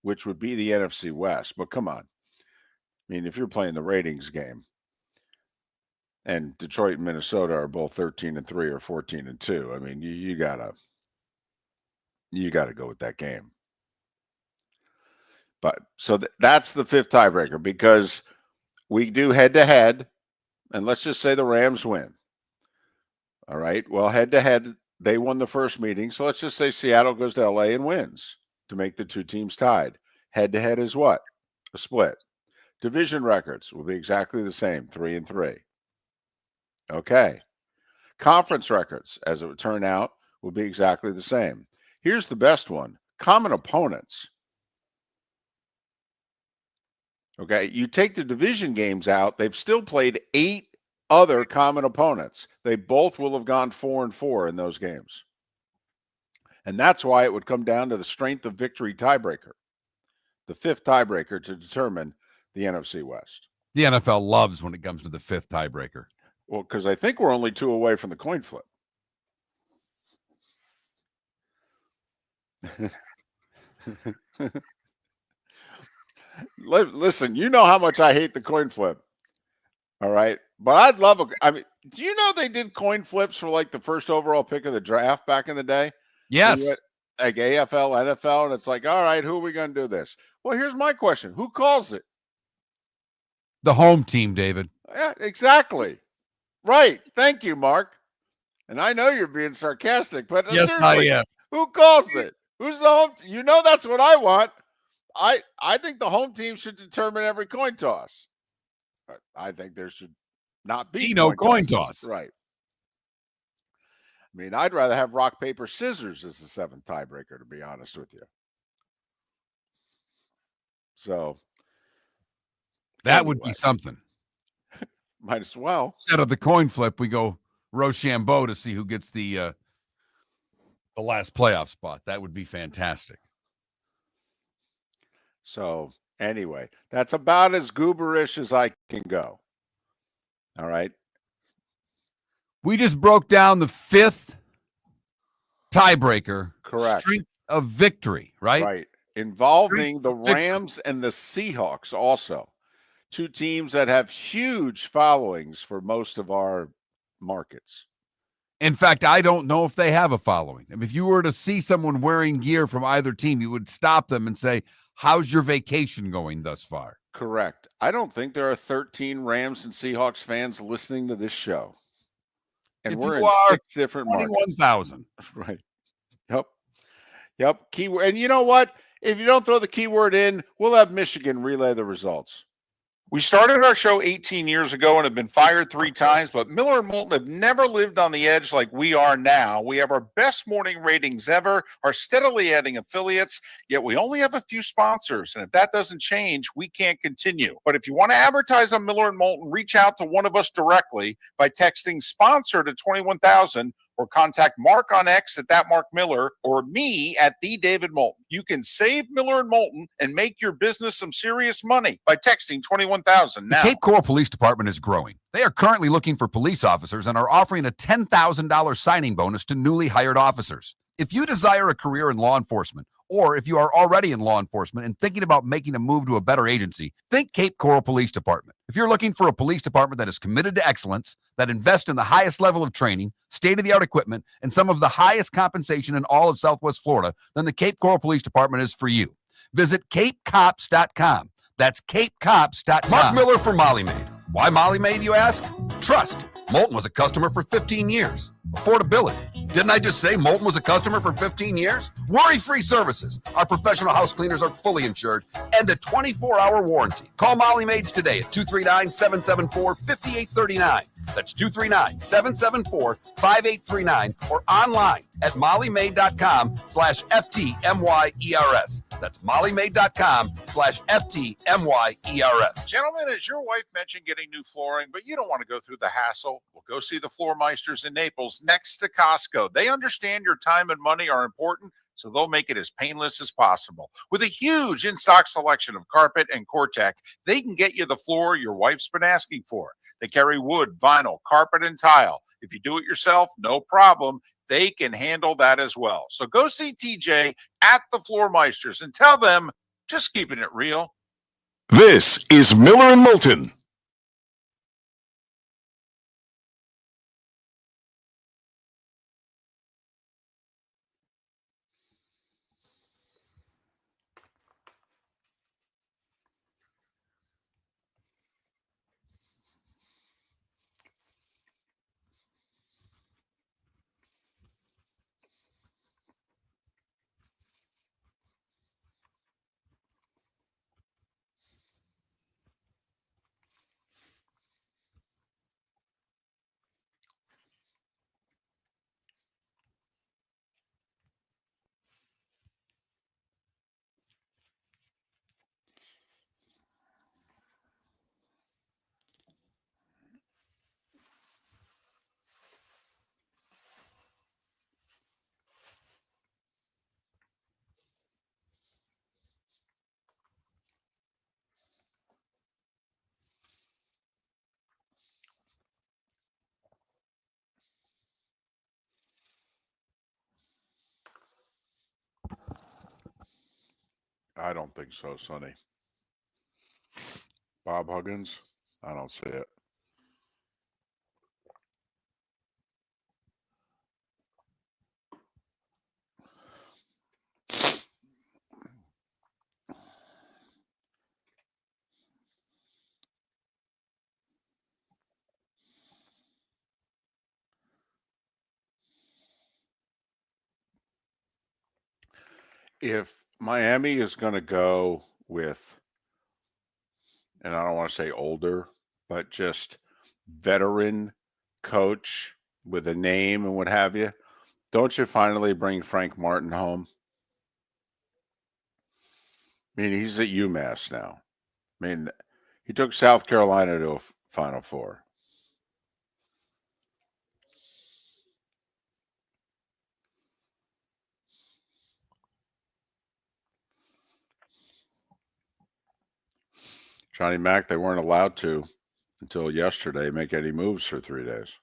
which would be the NFC West. But come on. I mean, if you're playing the ratings game and Detroit and Minnesota are both 13-3 or 14-2, I mean, you gotta go with that game. But so that's the 5th tiebreaker because we do head to head, and let's just say the Rams win. All right. Well, head to head, they won the first meeting. So let's just say Seattle goes to LA and wins to make the 2 teams tied. Head to head is what? A split. Division records will be exactly the same, 3-3. Okay. Conference records, as it would turn out, will be exactly the same. Here's the best one. Common opponents. Okay, you take the division games out, they've still played 8 other common opponents. They both will have gone 4-4 in those games. And that's why it would come down to the strength of victory tiebreaker, the 5th tiebreaker to determine the NFC West. The NFL loves when it comes to the 5th tiebreaker. Well, because I think we're only 2 away from the coin flip. Listen, you know how much I hate the coin flip. All right. But I'd love I mean, do you know they did coin flips for like the first overall pick of the draft back in the day? Yes. Like AFL, NFL, and it's like, all right, who are we going to do this? Well, here's my question. Who calls it? The home team, David. Yeah, exactly. Right. Thank you, Mark. And I know you're being sarcastic, but yes, seriously, I am. Who calls it? Who's the home team? You know that's what I want. I think the home team should determine every coin toss. But I think there should not be no coin toss. Right. I mean, I'd rather have rock, paper, scissors as the 7th tiebreaker, to be honest with you. So that would be something. Might as well. Instead of the coin flip, we go Rochambeau to see who gets the last playoff spot. That would be fantastic. So anyway, that's about as gooberish as I can go. All right. We just broke down the 5th tiebreaker. Correct. Strength of victory, right? Right. Involving the Rams and the Seahawks also. 2 teams that have huge followings for most of our markets. In fact, I don't know if they have a following. I mean, if you were to see someone wearing gear from either team, you would stop them and say, how's your vacation going thus far? Correct. I don't think there are 13 Rams and Seahawks fans listening to this show. And we're in 6 different markets. 21,000. Right. Yep. Keyword. And you know what? If you don't throw the keyword in, we'll have Michigan relay the results. We started our show 18 years ago and have been fired 3 times, but Miller and Moulton have never lived on the edge like we are now. We have our best morning ratings ever, are steadily adding affiliates, yet we only have a few sponsors. And if that doesn't change, we can't continue. But if you want to advertise on Miller and Moulton, reach out to one of us directly by texting sponsor to 21,000 or contact Mark on X at that Mark Miller or me at the David Moulton. You can save Miller and Moulton and make your business some serious money by texting 21,000 now. The Cape Coral Police Department is growing. They are currently looking for police officers and are offering a $10,000 signing bonus to newly hired officers. If you desire a career in law enforcement, or if you are already in law enforcement and thinking about making a move to a better agency, think Cape Coral Police Department. If you're looking for a police department that is committed to excellence, that invests in the highest level of training, state-of-the-art equipment, and some of the highest compensation in all of Southwest Florida, then the Cape Coral Police Department is for you. Visit capecops.com. That's capecops.com. Mark Miller for Molly Maid. Why Molly Maid, you ask? Trust. Moulton was a customer for 15 years. Affordability. Didn't I just say Moulton was a customer for 15 years? Worry-free services. Our professional house cleaners are fully insured and a 24-hour warranty. Call Molly Maids today at 239-774-5839. That's 239-774-5839 or online at mollymaid.com/FTMYERS. That's mollymaid.com/FTMYERS. Gentlemen, as your wife mentioned getting new flooring, but you don't want to go through the hassle, well, go see the Floor Meisters in Naples next to Costco. They understand your time and money are important, so they'll make it as painless as possible. With a huge in-stock selection of carpet and Cortec, they can get you the floor your wife's been asking for. They carry wood, vinyl, carpet, and tile. If you do it yourself, no problem. They can handle that as well. So go see TJ at the Floor Meisters and tell them, just keeping it real. This is Miller and Moulton. I don't think so, Sonny. Bob Huggins? I don't see it. If Miami is going to go with, and I don't want to say older, but just veteran coach with a name and what have you, don't you finally bring Frank Martin home? I mean, he's at UMass now. I mean, he took South Carolina to a Final Four. Johnny Mack, they weren't allowed to, until yesterday, make any moves for 3 days.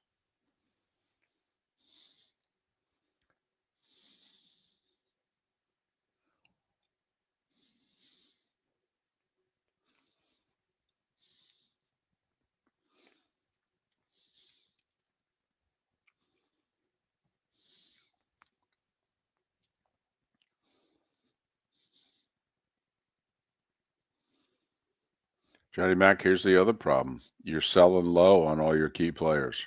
Johnny Mack, here's the other problem. You're selling low on all your key players.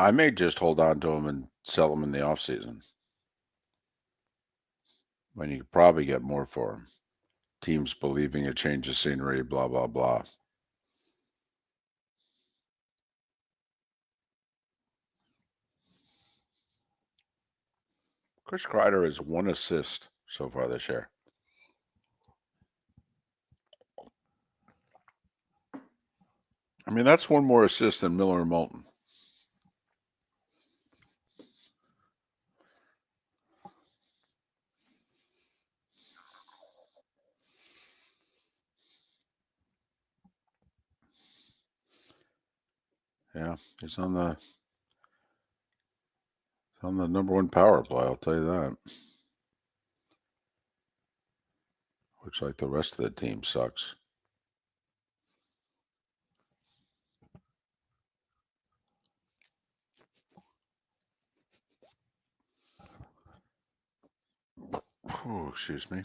I may just hold on to them and sell them in the off season when you could probably get more for them. Teams believing a change of scenery, blah, blah, blah. Chris Kreider has 1 assist so far this year. I mean, that's 1 more assist than Miller and Moulton. Yeah, he's on the number 1 power play, I'll tell you that. Looks like the rest of the team sucks. Oh, excuse me.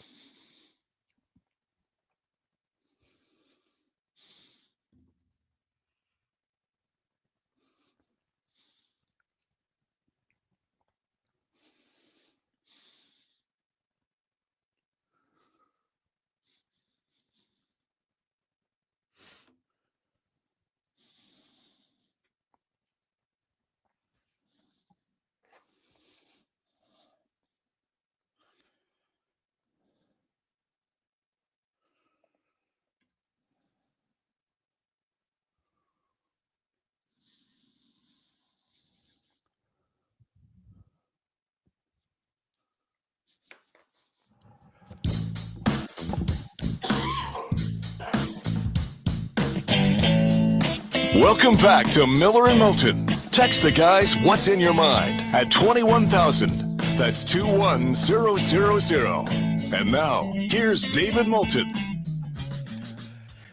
Welcome back to Miller and Moulton. Text the guys what's in your mind at 21,000. That's 21000. And now, here's David Moulton.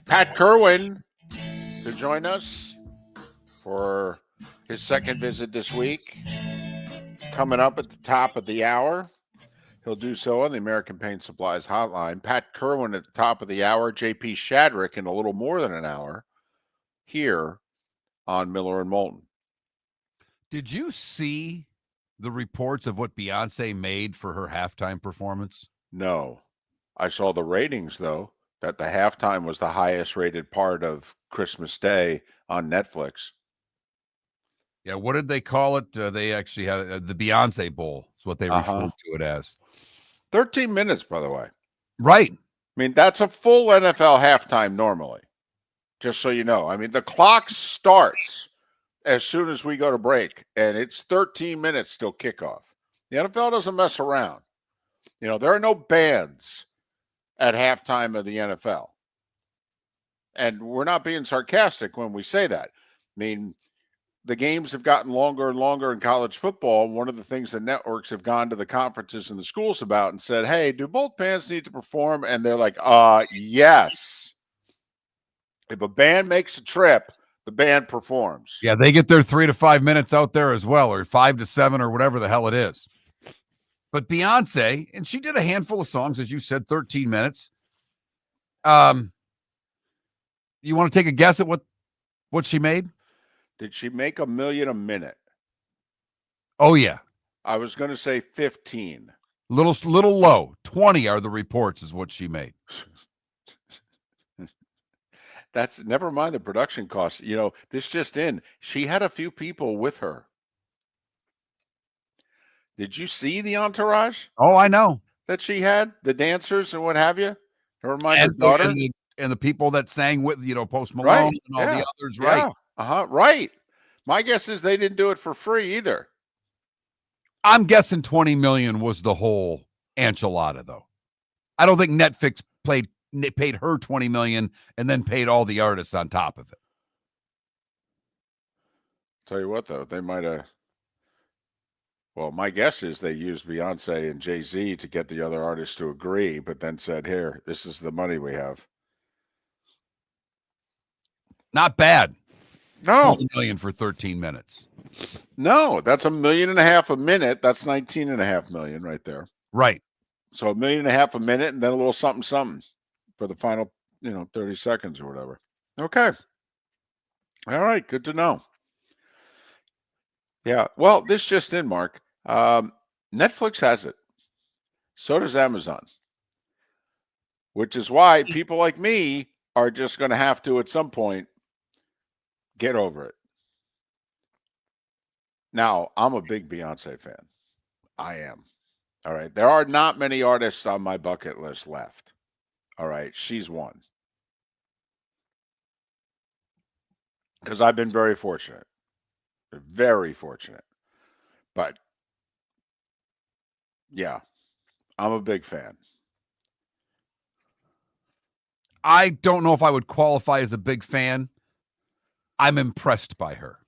Pat Kirwan to join us for his second visit this week. Coming up at the top of the hour. He'll do so on the American Paint Supplies hotline. Pat Kirwan at the top of the hour. JP Shadrick in a little more than an hour here on Miller and Moulton. Did you see the reports of what Beyonce made for her halftime performance? No. I saw the ratings, though, that the halftime was the highest rated part of Christmas Day on Netflix. Yeah, what did they call it? They actually had the Beyonce Bowl. Is what they referred to it as. 13 minutes, by the way. Right. I mean, that's a full NFL halftime normally, just so you know. I mean, the clock starts as soon as we go to break, and it's 13 minutes till kickoff. The NFL doesn't mess around. You know, there are no bands at halftime of the NFL. And we're not being sarcastic when we say that. I mean, the games have gotten longer and longer in college football. One of the things the networks have gone to the conferences and the schools about and said, hey, do both bands need to perform? And they're like, yes. If a band makes a trip, the band performs. Yeah, they get their 3 to 5 minutes out there as well, or 5 to 7 or whatever the hell it is. But Beyonce, and she did a handful of songs, as you said, 13 minutes. You want to take a guess at what she made? Did she make $1 million a minute? Oh, yeah. I was going to say 15. Little low. 20 are the reports is what she made. That's never mind the production costs. You know, this just in. She had a few people with her. Did you see the entourage Oh, I know. that she had? The dancers and what have you? Never mind her daughter. And the people that sang with, Post Malone and all the others, right? Right. My guess is they didn't do it for free either. I'm guessing 20 million was the whole enchilada, though. I don't think Netflix paid her 20 million and then paid all the artists on top of it. Tell you what, though, they might have. Well, my guess is they used Beyonce and Jay-Z to get the other artists to agree, but then said, here, this is the money we have. Not bad. No. 20 million for 13 minutes. No, that's $1.5 million a minute. That's 19.5 million right there. Right. So $1.5 million a minute and then a little something for the final, 30 seconds or whatever. Okay. All right. Good to know. Yeah. Well, this just in, Mark. Netflix has it. So does Amazon, which is why people like me are just going to have to, at some point, get over it. Now, I'm a big Beyonce fan. I am. All right. There are not many artists on my bucket list left. All right. She's one. Because I've been very fortunate. Very fortunate. But yeah, I'm a big fan. I don't know if I would qualify as a big fan. I'm impressed by her.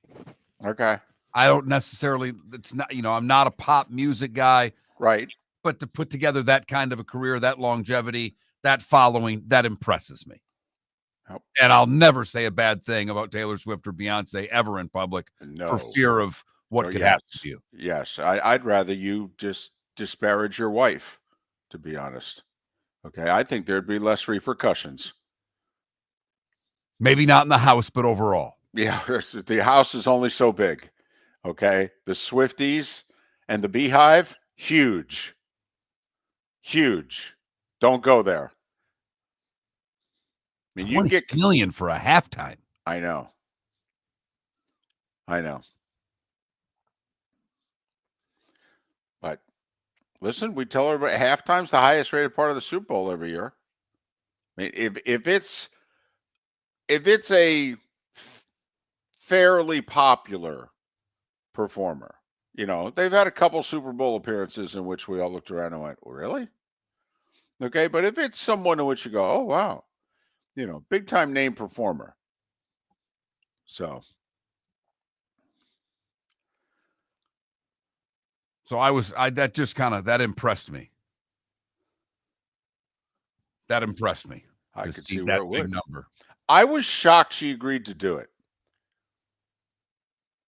Okay. I don't necessarily, it's not, I'm not a pop music guy. Right. But to put together that kind of a career, that longevity, that following, that impresses me. Yep. And I'll never say a bad thing about Taylor Swift or Beyonce ever in public for fear of what could happen to you. Yes. I'd rather you just disparage your wife, to be honest. Okay. I think there'd be less repercussions. Maybe not in the house, but overall. Yeah. The house is only so big. Okay. The Swifties and the Beehive, huge. Huge. Don't go there. I mean, you get $20 million for a halftime. I know. But listen, we tell everybody halftime's the highest rated part of the Super Bowl every year. I mean, if it's a fairly popular performer, they've had a couple Super Bowl appearances in which we all looked around and went, really? Okay, but if it's someone in which you go, oh wow, big time name performer. So that impressed me. That impressed me. I could see that where it big would. number. I was shocked she agreed to do it.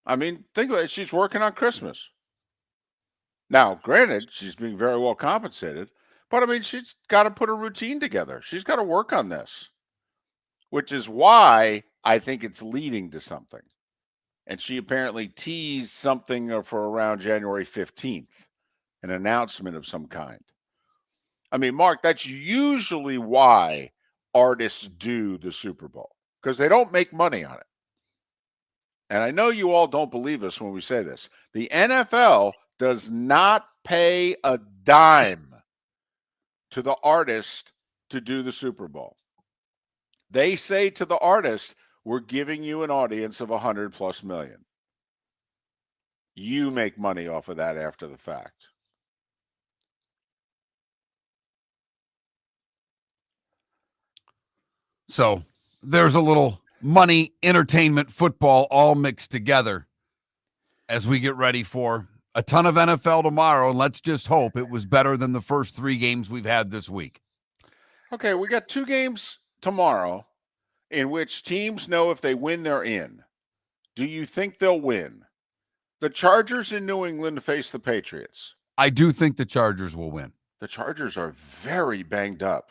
I mean, think about it. She's working on Christmas. Now, granted, she's being very well compensated, but I mean, she's got to put a routine together. She's got to work on this, which is why I think it's leading to something. And she apparently teased something for around January 15th, an announcement of some kind. I mean, Mark, that's usually why artists do the Super Bowl, because they don't make money on it. And I know you all don't believe us when we say this. The NFL does not pay a dime to the artist to do the Super Bowl. They say to the artist, we're giving you an audience of 100+ million. You make money off of that after the fact. So there's a little money, entertainment, football all mixed together as we get ready for a ton of NFL tomorrow. And let's just hope it was better than the first 3 games we've had this week. Okay, we got 2 games tomorrow in which teams know if they win, they're in. Do you think they'll win? The Chargers in New England face the Patriots. I do think the Chargers will win. The Chargers are very banged up.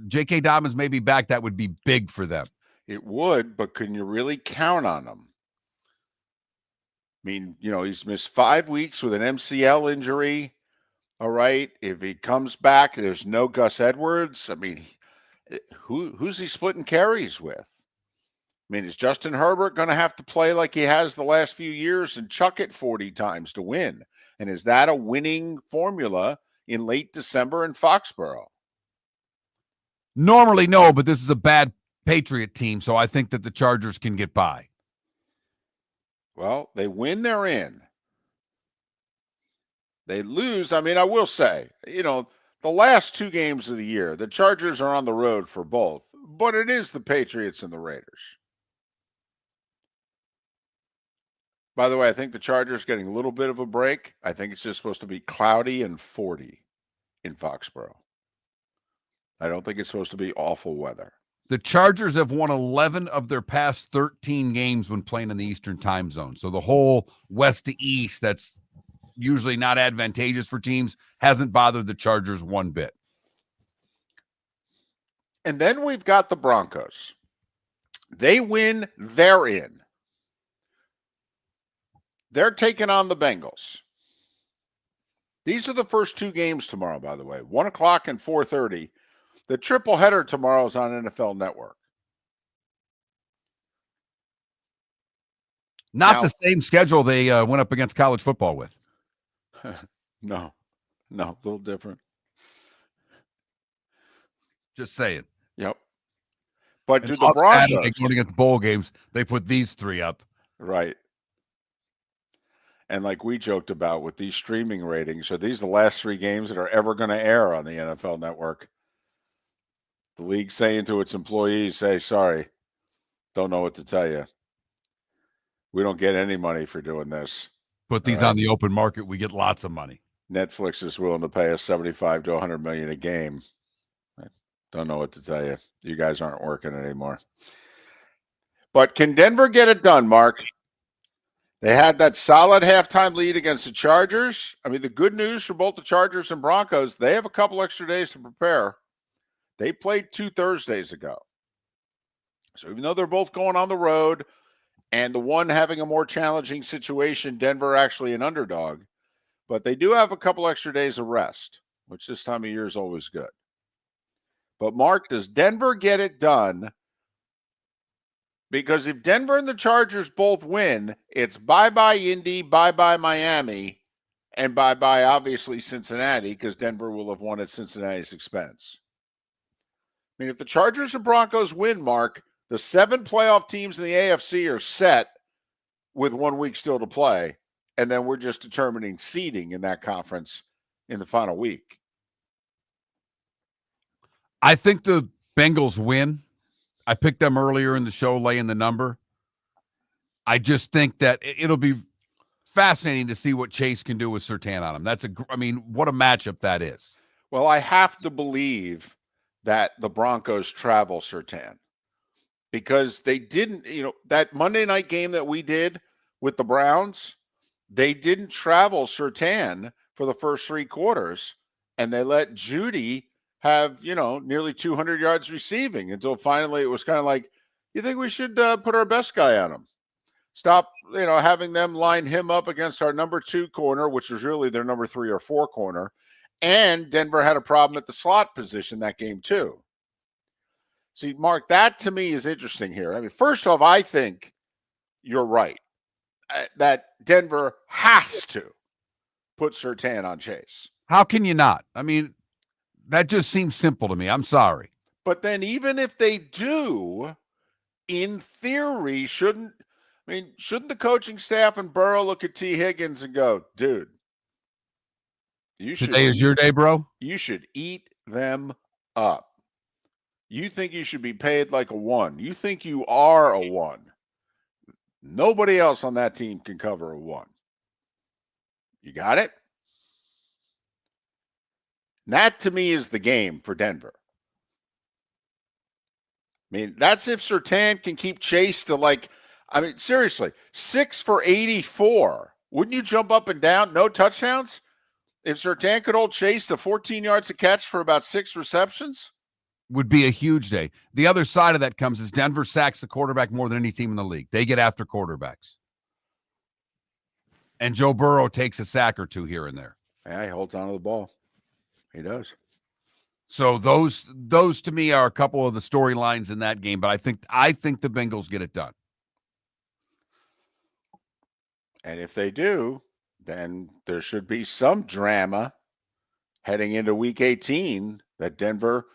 J.K. Dobbins may be back. That would be big for them. It would, but can you really count on them? I mean, he's missed 5 weeks with an MCL injury. All right. If he comes back, there's no Gus Edwards. I mean, who's he splitting carries with? I mean, is Justin Herbert going to have to play like he has the last few years and chuck it 40 times to win? And is that a winning formula in late December in Foxborough? Normally, no, but this is a bad Patriot team, so I think that the Chargers can get by. Well, they win, they're in. They lose. I mean, I will say, the last 2 games of the year, the Chargers are on the road for both, but it is the Patriots and the Raiders. By the way, I think the Chargers getting a little bit of a break. I think it's just supposed to be cloudy and 40 in Foxborough. I don't think it's supposed to be awful weather. The Chargers have won 11 of their past 13 games when playing in the Eastern time zone. So the whole west to east, that's usually not advantageous for teams, hasn't bothered the Chargers one bit. And then we've got the Broncos. They win, they're in. They're taking on the Bengals. These are the first two games tomorrow, by the way, 1 o'clock and 4:30. The triple header tomorrow is on NFL Network. Not Now- the same schedule they went up against college football with. No, a little different. Just saying. Yep. But And do the on Saturday, Broncos going against bowl games, they put these three up. right? And like we joked about with these streaming ratings, are these the last three games that are ever going to air on the NFL Network? The league saying to its employees, "Hey, sorry, don't know what to tell you. We don't get any money for doing this. Put these All right. on the open market, we get lots of money." Netflix is willing to pay us $75 to $100 million a game. I don't know what to tell you. You guys aren't working anymore. But can Denver get it done, Mark? They had that solid halftime lead against the Chargers. I mean, the good news for both the Chargers and Broncos, they have a couple extra days to prepare. They played 2 Thursdays ago. So even though they're both going on the road and the one having a more challenging situation, Denver actually an underdog, but they do have a couple extra days of rest, which this time of year is always good. But Mark, does Denver get it done? Because if Denver and the Chargers both win, it's bye-bye Indy, bye-bye Miami, and bye-bye, obviously, Cincinnati, because Denver will have won at Cincinnati's expense. I mean, if the Chargers and Broncos win, Mark, the 7 playoff teams in the AFC are set with 1 week still to play, and then we're just determining seeding in that conference in the final week. I think the Bengals win. I picked them earlier in the show, laying the number. I just think that it'll be fascinating to see what Chase can do with Surtain on him. I mean, what a matchup that is. Well, I have to believe that the Broncos travel Surtain because they didn't, that Monday night game that we did with the Browns, they didn't travel Surtain for the first 3 quarters, and they let Judy have, nearly 200 yards receiving until finally it was kind of like, you think we should put our best guy on him? Stop, having them line him up against our number 2 corner, which was really their number 3 or 4 corner. And Denver had a problem at the slot position that game too. See, Mark, that to me is interesting here. I mean, first off, I think you're right that Denver has to put Surtain on Chase. How can you not? I mean, that just seems simple to me. I'm sorry. But then even if they do, in theory, shouldn't the coaching staff and Burrow look at T. Higgins and go, dude, Today is your day, bro? You should eat them up. You think you should be paid like a 1. You think you are a 1. Nobody else on that team can cover a 1. You got it? That, to me, is the game for Denver. I mean, that's if Surtain can keep Chase to seriously, 6 for 84. Wouldn't you jump up and down? No touchdowns? If Surtain could hold Chase to 14 yards a catch for about 6 receptions? Would be a huge day. The other side of that comes is Denver sacks the quarterback more than any team in the league. They get after quarterbacks. And Joe Burrow takes a sack or 2 here and there. Yeah, he holds on to the ball. He does. So those to me are a couple of the storylines in that game, but I think the Bengals get it done. And if they do, then there should be some drama heading into week 18 that Denver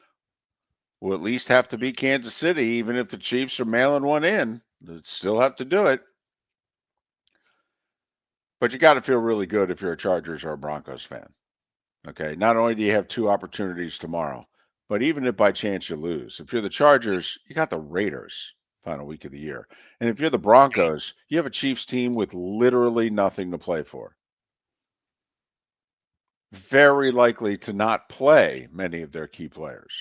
will at least have to beat Kansas City, even if the Chiefs are mailing one in. They'd still have to do it. But you got to feel really good if you're a Chargers or a Broncos fan. Okay, not only do you have 2 opportunities tomorrow, but even if by chance you lose, if you're the Chargers, you got the Raiders final week of the year. And if you're the Broncos, you have a Chiefs team with literally nothing to play for. Very likely to not play many of their key players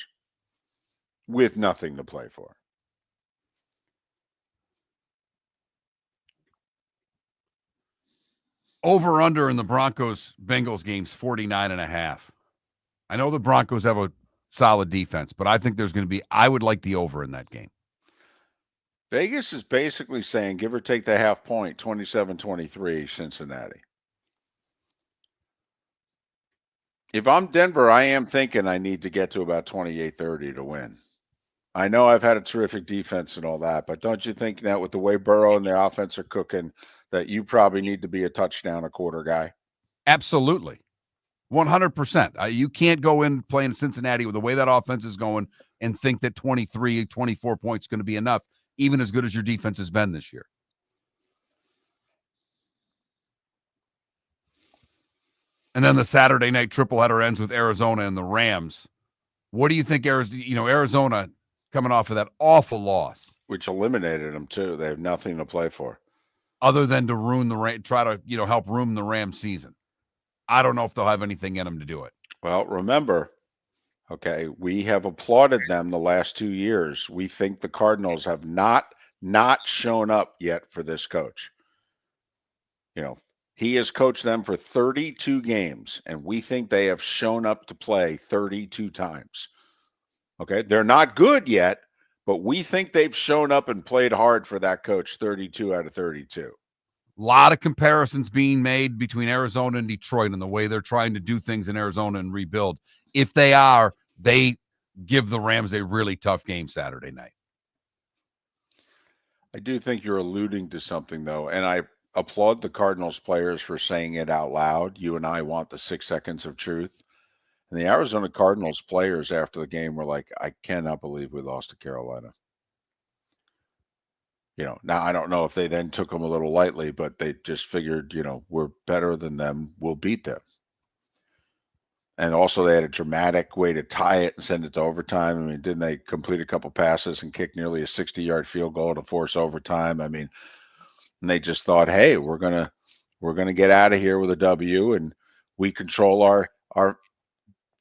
with nothing to play for. Over under in the Broncos-Bengals games, 49.5. I know the Broncos have a solid defense, but I think there's going to be, I would like the over in that game. Vegas is basically saying, give or take the half point, 27-23 Cincinnati. If I'm Denver, I am thinking I need to get to about 28-30 to win. I know I've had a terrific defense and all that, but don't you think that with the way Burrow and the offense are cooking, that you probably need to be a touchdown a quarter guy? Absolutely. 100%. You can't go in playing Cincinnati with the way that offense is going and think that 23, 24 points is going to be enough, even as good as your defense has been this year. And then the Saturday night tripleheader ends with Arizona and the Rams. What do you think Arizona coming off of that awful loss? Which eliminated them, too. They have nothing to play for. Other than to try to help ruin the Rams season. I don't know if they'll have anything in them to do it. Well, remember, okay, we have applauded them the last 2 years. We think the Cardinals have not shown up yet for this coach. He has coached them for 32 games, and we think they have shown up to play 32 times. Okay, they're not good yet, but we think they've shown up and played hard for that coach 32 out of 32. A lot of comparisons being made between Arizona and Detroit and the way they're trying to do things in Arizona and rebuild. If they give the Rams a really tough game Saturday night. I do think you're alluding to something, though, and I applaud the Cardinals players for saying it out loud. You and I want the 6 seconds of truth. And the Arizona Cardinals players after the game were like, I cannot believe we lost to Carolina. Now I don't know if they then took them a little lightly, but they just figured, we're better than them. We'll beat them. And also they had a dramatic way to tie it and send it to overtime. I mean, didn't they complete a couple passes and kick nearly a 60-yard field goal to force overtime? I mean, and they just thought, hey, we're gonna get out of here with a W, and we control our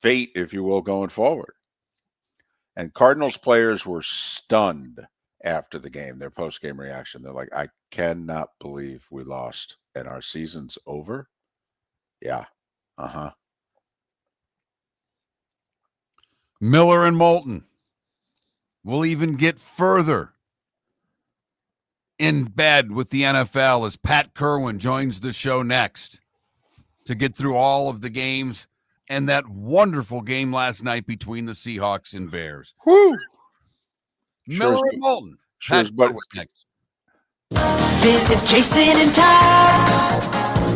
fate, if you will, going forward. And Cardinals players were stunned after the game, their post-game reaction. They're like, I cannot believe we lost and our season's over. Yeah. Uh-huh. Miller and Moulton will even get further in bed with the NFL as Pat Kirwan joins the show next to get through all of the games and that wonderful game last night between the Seahawks and Bears. Woo! Miller and Moulton. Sure, Pat Kirwan next. Visit Jason and Todd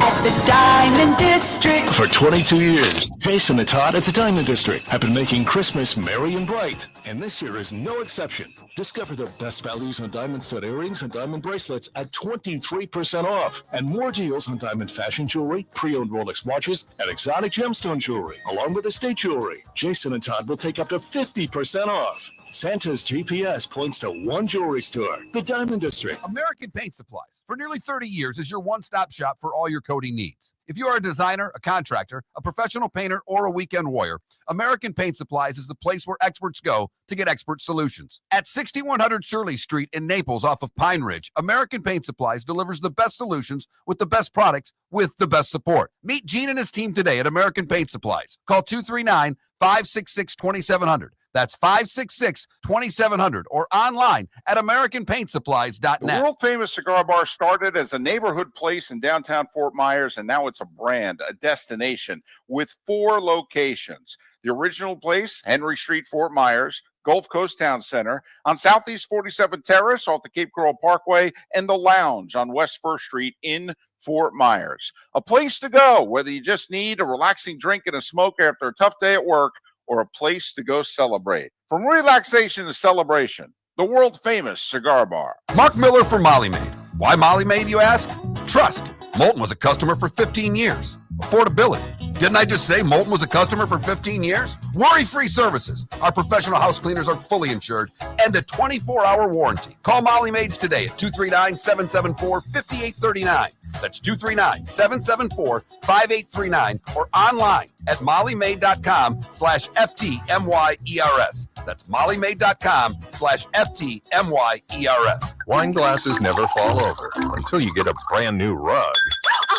at the Diamond District. For 22 years, Jason and Todd at the Diamond District have been making Christmas merry and bright, and this year is no exception. Discover the best values on diamond stud earrings and diamond bracelets at 23% off, and more deals on diamond fashion jewelry, pre-owned Rolex watches, and exotic gemstone jewelry, along with estate jewelry. Jason and Todd will take up to 50% off. Santa's GPS points to one jewelry store, the Diamond District. American Paint Supplies, for nearly 30 years, is your one-stop shop for all your coating needs. If you are a designer, a contractor, a professional painter, or a weekend warrior, American Paint Supplies is the place where experts go to get expert solutions. At 6100 Shirley Street in Naples off of Pine Ridge, American Paint Supplies delivers the best solutions with the best products with the best support. Meet Gene and his team today at American Paint Supplies. Call 239-566-2700. That's 566-2700 or online at AmericanPaintSupplies.net. The world-famous cigar bar started as a neighborhood place in downtown Fort Myers, and now it's a brand, a destination with 4 locations. The original place, Henry Street, Fort Myers, Gulf Coast Town Center, on Southeast 47th Terrace off the Cape Coral Parkway, and the Lounge on West 1st Street in Fort Myers. A place to go, whether you just need a relaxing drink and a smoke after a tough day at work, or a place to go celebrate. From relaxation to celebration, the world-famous cigar bar. Mark Miller for Molly Maid. Why Molly Maid, you ask? Trust. Moulton was a customer for 15 years. Affordability. Didn't I just say Moulton was a customer for 15 years? Worry-free services. Our professional house cleaners are fully insured and a 24-hour warranty. Call Molly Maids today at 239-774-5839. That's 239-774-5839 or online at mollymaid.com/FTMYERS. That's mollymaid.com/FTMYERS. Wine glasses never fall over until you get a brand new rug.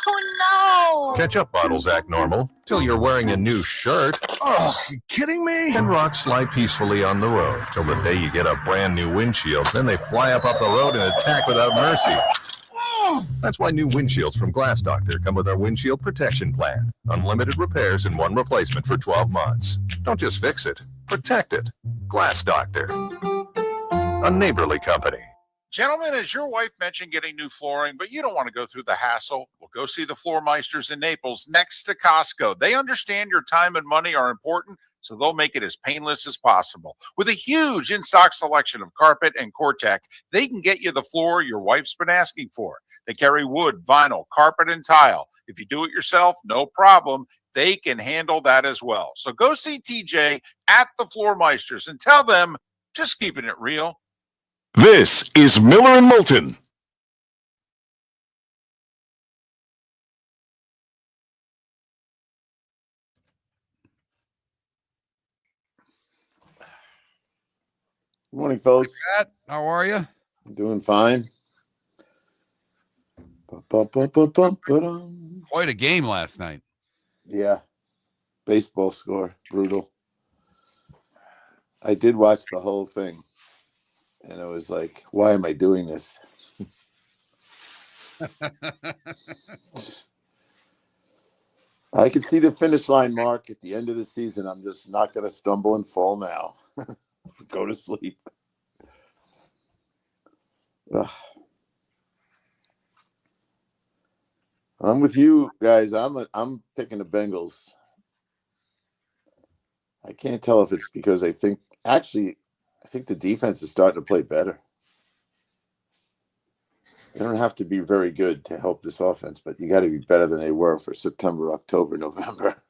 Oh, no! Ketchup bottles act normal till you're wearing a new shirt. Oh, you kidding me? And rocks slide peacefully on the road till the day you get a brand new windshield. Then they fly up off the road and attack without mercy. That's why new windshields from Glass Doctor come with our windshield protection plan. Unlimited repairs and one replacement for 12 months. Don't just fix it, protect it. Glass Doctor. A neighborly company. Gentlemen, as your wife mentioned getting new flooring, but you don't want to go through the hassle, well, go see the Floor Meisters in Naples next to Costco. They understand your time and money are important, so they'll make it as painless as possible. With a huge in-stock selection of carpet and Cortec, they can get you the floor your wife's been asking for. They carry wood, vinyl, carpet, and tile. If you do it yourself, no problem. They can handle that as well. So go see TJ at the Floor Meisters and tell them, just keeping it real. This is Miller and Moulton. Good morning, fellas. Pat, how are you? Doing fine. Ba-ba-ba-ba-ba-ba-dum. Quite a game last night. Yeah. Baseball score. Brutal. I did watch the whole thing. And I was like, why am I doing this? I can see the finish line, Mark. At the end of the season, I'm just not going to stumble and fall now. Go to sleep. Ugh. I'm with you guys. I'm picking the Bengals. I can't tell if it's because I think the defense is starting to play better. They don't have to be very good to help this offense, but you got to be better than they were for September, October, November.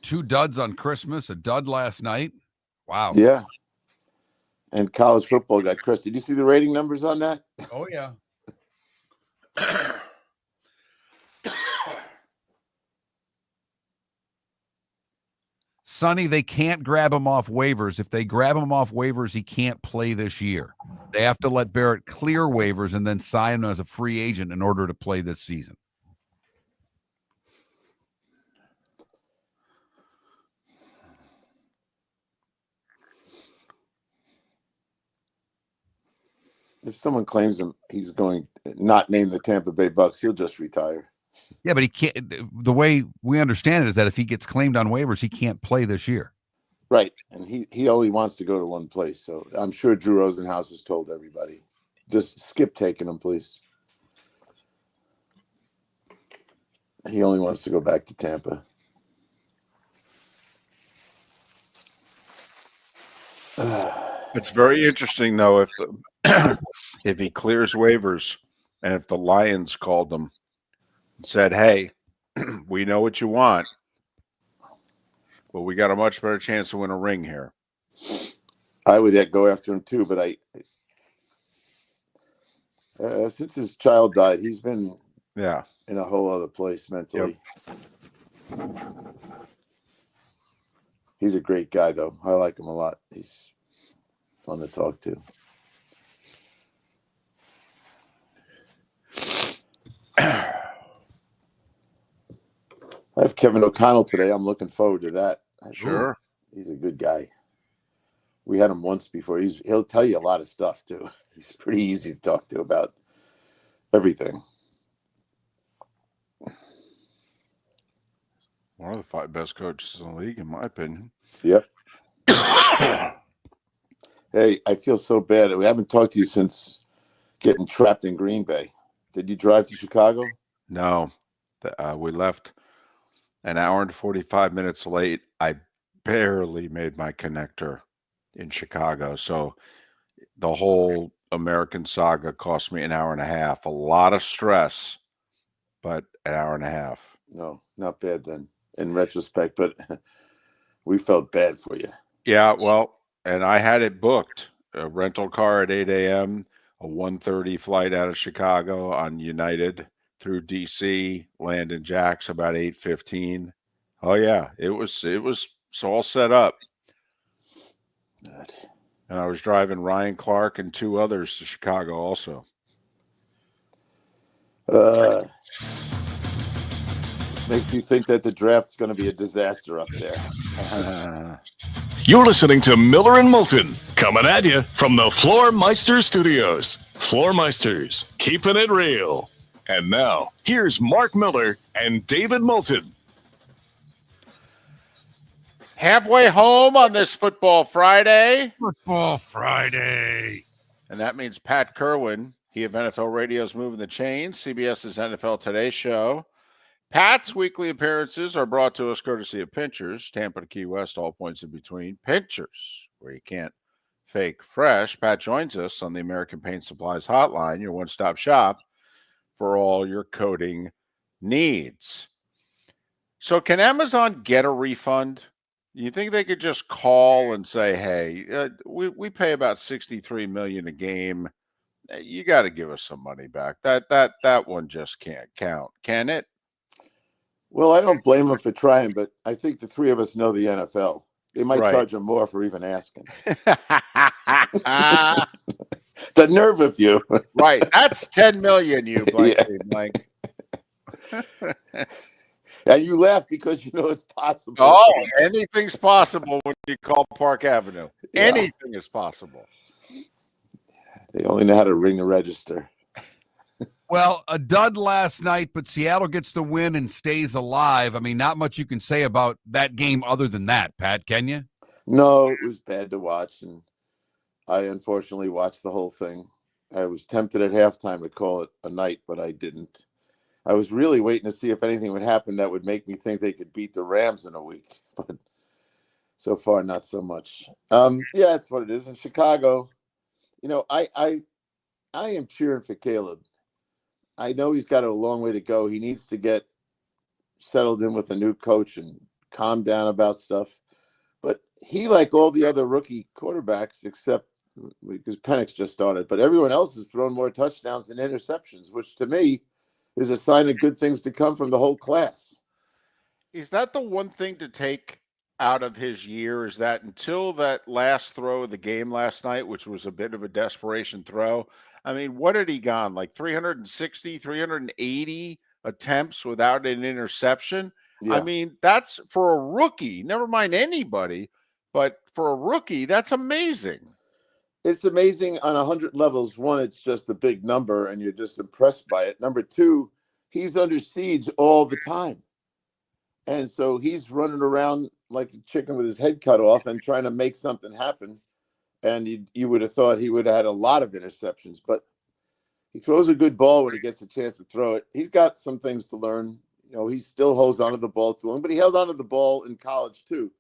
Two duds on Christmas, a dud last night. Wow. Yeah. And college football got crushed. Did you see the rating numbers on that? Oh, yeah. Sonny, they can't grab him off waivers. If they grab him off waivers, he can't play this year. They have to let Barrett clear waivers and then sign him as a free agent in order to play this season. If someone claims him, he's going to not name the Tampa Bay Bucks. He'll just retire. Yeah, but he can't. The way we understand it is that if he gets claimed on waivers, he can't play this year. Right. And he only wants to go to one place. So I'm sure Drew Rosenhaus has told everybody, just skip taking him, please. He only wants to go back to Tampa. It's very interesting, though, if if he clears waivers and if the Lions called him and said, hey, we know what you want, but we got a much better chance to win a ring here. I would go after him too, but since his child died, he's been in a whole other place mentally. Yep. He's a great guy, though. I like him a lot. He's fun to talk to. I have Kevin O'Connell today. I'm looking forward to that. Sure. He's a good guy. We had him once before. He'll tell you a lot of stuff, too. He's pretty easy to talk to about everything. One of the 5 best coaches in the league, in my opinion. Yep. Hey, I feel so bad. We haven't talked to you since getting trapped in Green Bay. Did you drive to Chicago? No. We left an hour and 45 minutes late. I barely made my connector in Chicago. So the whole American saga cost me an hour and a half. A lot of stress, but an hour and a half. No, not bad then, in retrospect, but we felt bad for you. Yeah, well, and I had it booked. A rental car at 8 a.m., a 1:30 flight out of Chicago on United through DC, land in Jags about 8:15. Oh yeah, it was all set up. God. And I was driving Ryan Clark and 2 others to Chicago also. Makes me think that the draft's going to be a disaster up there. You're listening to Miller and Moulton, coming at you from the Floor Meister Studios. Floor Meisters, keeping it real. And now, here's Mark Miller and David Moulton. Halfway home on this Football Friday. Football Friday. And that means Pat Kirwan, he of NFL Radio's Moving the Chains, CBS's NFL Today show. Pat's weekly appearances are brought to us courtesy of Pinchers, Tampa to Key West, all points in between. Pinchers, where you can't fake fresh. Pat joins us on the American Paint Supplies hotline, your one-stop shop for all your coating needs. So can Amazon get a refund? You think they could just call and say, hey, we pay about $63 million a game. You got to give us some money back. That one just can't count, can it? Well, I don't blame them for trying, but I think the three of us know the NFL. They might charge them more for even asking. The nerve of you. Right. That's $10 million, you blank. And you laugh because you know it's possible. Oh, anything's possible when you call Park Avenue. Yeah. Anything is possible. They only know how to ring the register. Well, a dud last night, but Seattle gets the win and stays alive. I mean, not much you can say about that game other than that, Pat, can you? No, it was bad to watch, and I unfortunately watched the whole thing. I was tempted at halftime to call it a night, but I didn't. I was really waiting to see if anything would happen that would make me think they could beat the Rams in a week, but so far, not so much. Yeah, that's what it is. In Chicago, you know, I am cheering for Caleb. I know he's got a long way to go. He needs to get settled in with a new coach and calm down about stuff. But he, like all the other rookie quarterbacks, except because Penix just started, but everyone else has thrown more touchdowns than interceptions, which to me is a sign of good things to come from the whole class. Is that the one thing to take out of his year, is that until that last throw of the game last night, which was a bit of a desperation throw, I mean, what had he gone? Like 360, 380 attempts without an interception? Yeah. I mean, that's for a rookie, never mind anybody, but for a rookie, that's amazing. It's amazing on 100 levels. One, it's just a big number and you're just impressed by it. Number two, he's under siege all the time. And so he's running around like a chicken with his head cut off and trying to make something happen. And you would have thought he would have had a lot of interceptions, but he throws a good ball when he gets a chance to throw it. He's got some things to learn. You know, he still holds onto the ball too long, but he held onto the ball in college too.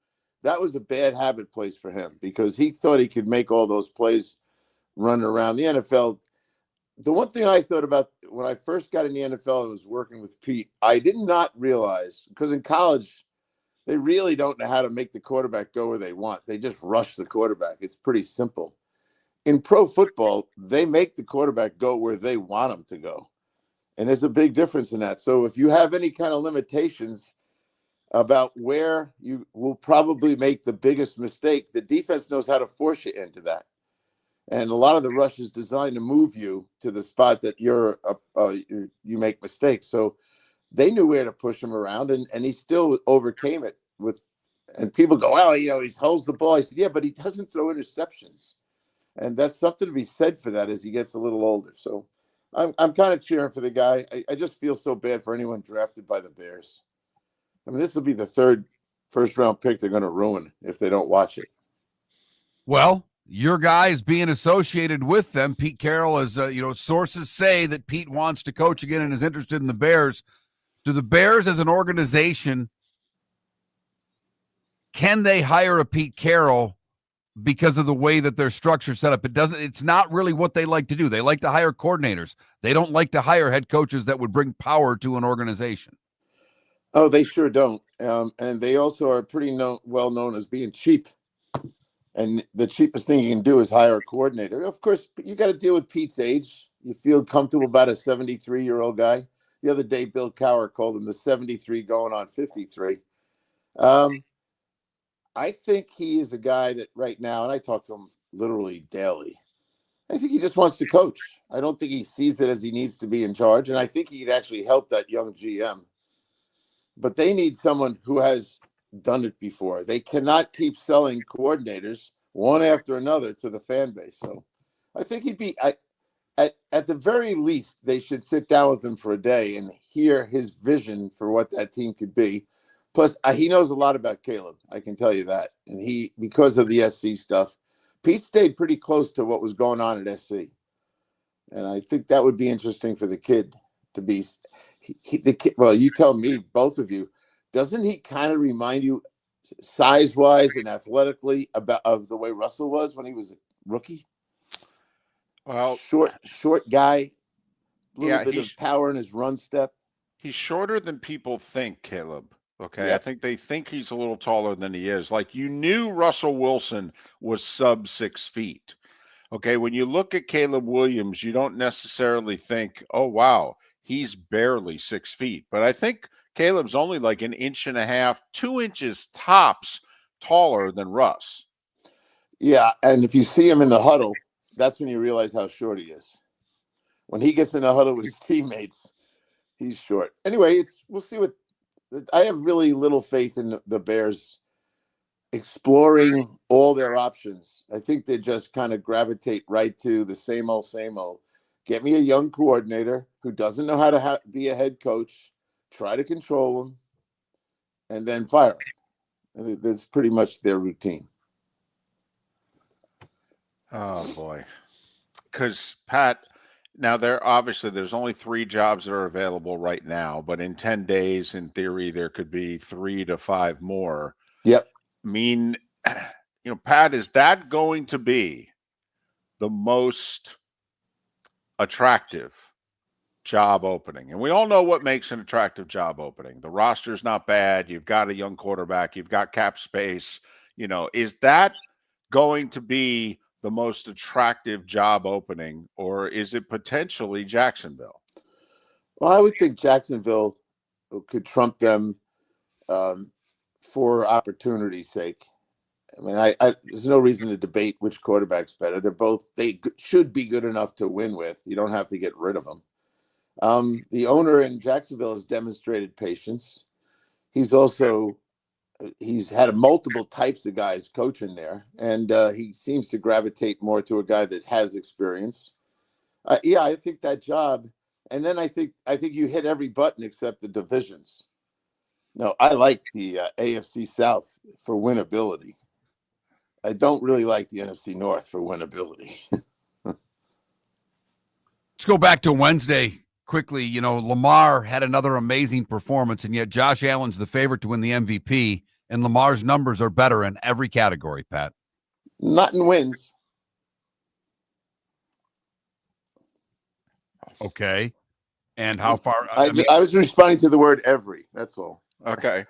That was a bad habit place for him because he thought he could make all those plays running around the NFL. The one thing I thought about when I first got in the NFL and was working with Pete, I did not realize, because in college, they really don't know how to make the quarterback go where they want. They just rush the quarterback. It's pretty simple. In pro football, they make the quarterback go where they want him to go. And there's a big difference in that. So if you have any kind of limitations about where you will probably make the biggest mistake, the defense knows how to force you into that. And a lot of the rush is designed to move you to the spot that you make mistakes. So they knew where to push him around, and he still overcame it with. And people go, "Well, you know, he holds the ball." I said, "Yeah, but he doesn't throw interceptions," and that's something to be said for that as he gets a little older. So I'm kind of cheering for the guy. I just feel so bad for anyone drafted by the Bears. I mean, this will be the third first-round pick they're going to ruin if they don't watch it. Well, your guy is being associated with them. Pete Carroll is, sources say that Pete wants to coach again and is interested in the Bears. Do the Bears as an organization, can they hire a Pete Carroll because of the way that their structure set up? It's not really what they like to do. They like to hire coordinators. They don't like to hire head coaches that would bring power to an organization. Oh, they sure don't. And they also are pretty well known as being cheap. And the cheapest thing you can do is hire a coordinator. Of course, you got to deal with Pete's age. You feel comfortable about a 73-year-old guy. The other day, Bill Cowher called him the 73 going on 53. I think he is a guy that right now, and I talk to him literally daily. I think he just wants to coach. I don't think he sees it as he needs to be in charge. And I think he'd actually help that young GM. But they need someone who has done it before. They cannot keep selling coordinators one after another to the fan base. So I think he'd be at the very least, they should sit down with him for a day and hear his vision for what that team could be. Plus, he knows a lot about Caleb. I can tell you that. And because of the SC stuff, Pete stayed pretty close to what was going on at SC. And I think that would be interesting for the kid to be the kid. Well, you tell me, both of you, doesn't he kind of remind you size-wise and athletically of the way Russell was when he was a rookie? Well, short guy, a little bit of power in his run step. He's shorter than people think, Caleb. Okay. Yep. I think they think he's a little taller than he is. Like, you knew Russell Wilson was sub 6 feet. Okay. When you look at Caleb Williams, you don't necessarily think, oh, wow, he's barely 6 feet. But I think Caleb's only like 1.5 inches, 2 inches tops taller than Russ. Yeah. And if you see him in the huddle, that's when you realize how short he is. When he gets in the huddle with his teammates, he's short. Anyway, we'll see what. I have really little faith in the Bears exploring all their options. I think they just kind of gravitate right to the same old, same old. Get me a young coordinator who doesn't know how to be a head coach, try to control him, and then fire him. That's pretty much their routine. Oh, boy. Because, Pat, now there's only 3 jobs that are available right now, but in 10 days, in theory, there could be 3 to 5 more. Yep. I mean, Pat, is that going to be the most attractive job opening? And we all know what makes an attractive job opening. The roster's not bad. You've got a young quarterback. You've got cap space. Is that going to be the most attractive job opening, or is it potentially Jacksonville? Well, I would think Jacksonville could trump them for opportunity's sake. I mean, there's no reason to debate which quarterback's better. They should be good enough to win with. You don't have to get rid of them. The owner in Jacksonville has demonstrated patience. He's had multiple types of guys coaching there, and he seems to gravitate more to a guy that has experience. Yeah, I think that job, and then I think you hit every button except the divisions. No, I like the AFC South for winnability. I don't really like the NFC North for winnability. Let's go back to Wednesday quickly. Lamar had another amazing performance, and yet Josh Allen's the favorite to win the MVP, and Lamar's numbers are better in every category, Pat. Not in wins. Okay. And how far? I was responding to the word every. That's all. Okay.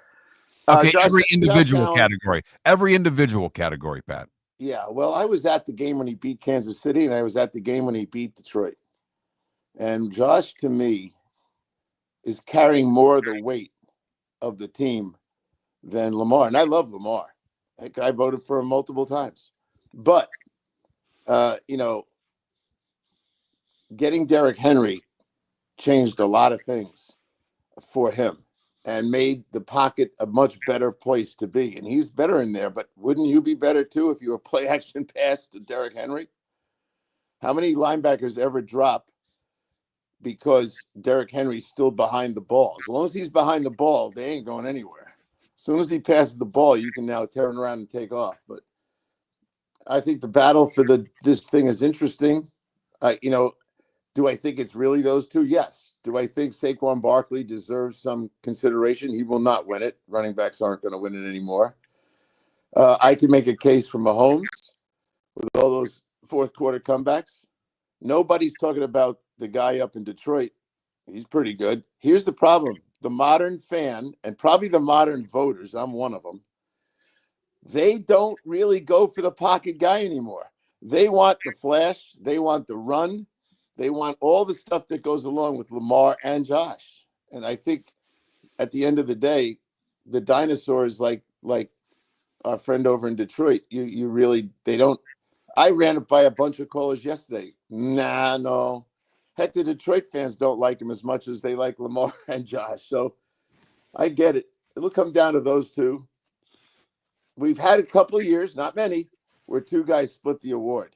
Okay, every individual category. Every individual category, Pat. Yeah, well, I was at the game when he beat Kansas City, and I was at the game when he beat Detroit. And Josh, to me, is carrying more of the weight of the team than Lamar. And I love Lamar. Heck, I voted for him multiple times. But, getting Derrick Henry changed a lot of things for him and made the pocket a much better place to be. And he's better in there, but wouldn't you be better too if you were play action pass to Derrick Henry? How many linebackers ever drop because Derrick Henry's still behind the ball? As long as he's behind the ball, they ain't going anywhere. As soon as he passes the ball, you can now turn around and take off. But I think the battle for this thing is interesting. Do I think it's really those two? Yes. Do I think Saquon Barkley deserves some consideration? He will not win it. Running backs aren't going to win it anymore. I can make a case for Mahomes with all those fourth quarter comebacks. Nobody's talking about the guy up in Detroit. He's pretty good. Here's the problem. The modern fan, and probably the modern voters, I'm one of them, they don't really go for the pocket guy anymore. They want the flash. They want the run. They want all the stuff that goes along with Lamar and Josh. And I think at the end of the day, the dinosaurs like our friend over in Detroit, they don't, I ran it by a bunch of callers yesterday. Nah, no. Heck, the Detroit fans don't like him as much as they like Lamar and Josh. So I get it. It'll come down to those two. We've had a couple of years, not many, where two guys split the award.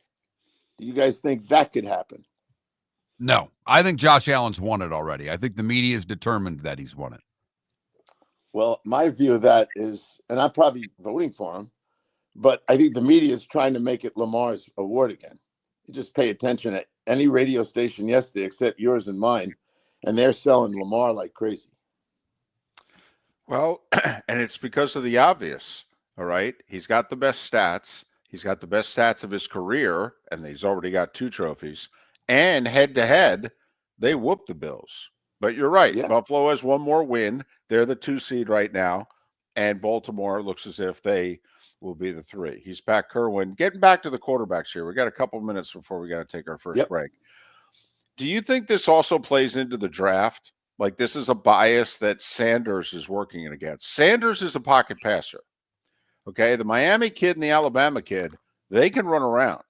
Do you guys think that could happen? No, I think Josh Allen's won it already. I think the media is determined that he's won it. Well, my view of that is, and I'm probably voting for him, but I think the media is trying to make it Lamar's award again. You just pay attention at any radio station yesterday, except yours and mine, and they're selling Lamar like crazy. Well, and it's because of the obvious. All right. He's got the best stats. He's got the best stats of his career, and he's already got 2 trophies. And head to head, they whooped the Bills. But you're right. Yeah. Buffalo has one more win. They're the 2 seed right now. And Baltimore looks as if they will be the 3. He's Pat Kirwan. Getting back to the quarterbacks here. We got a couple minutes before we got to take our first break. Do you think this also plays into the draft? Like this is a bias that Sanders is working against. Sanders is a pocket passer. Okay. The Miami kid and the Alabama kid, they can run around.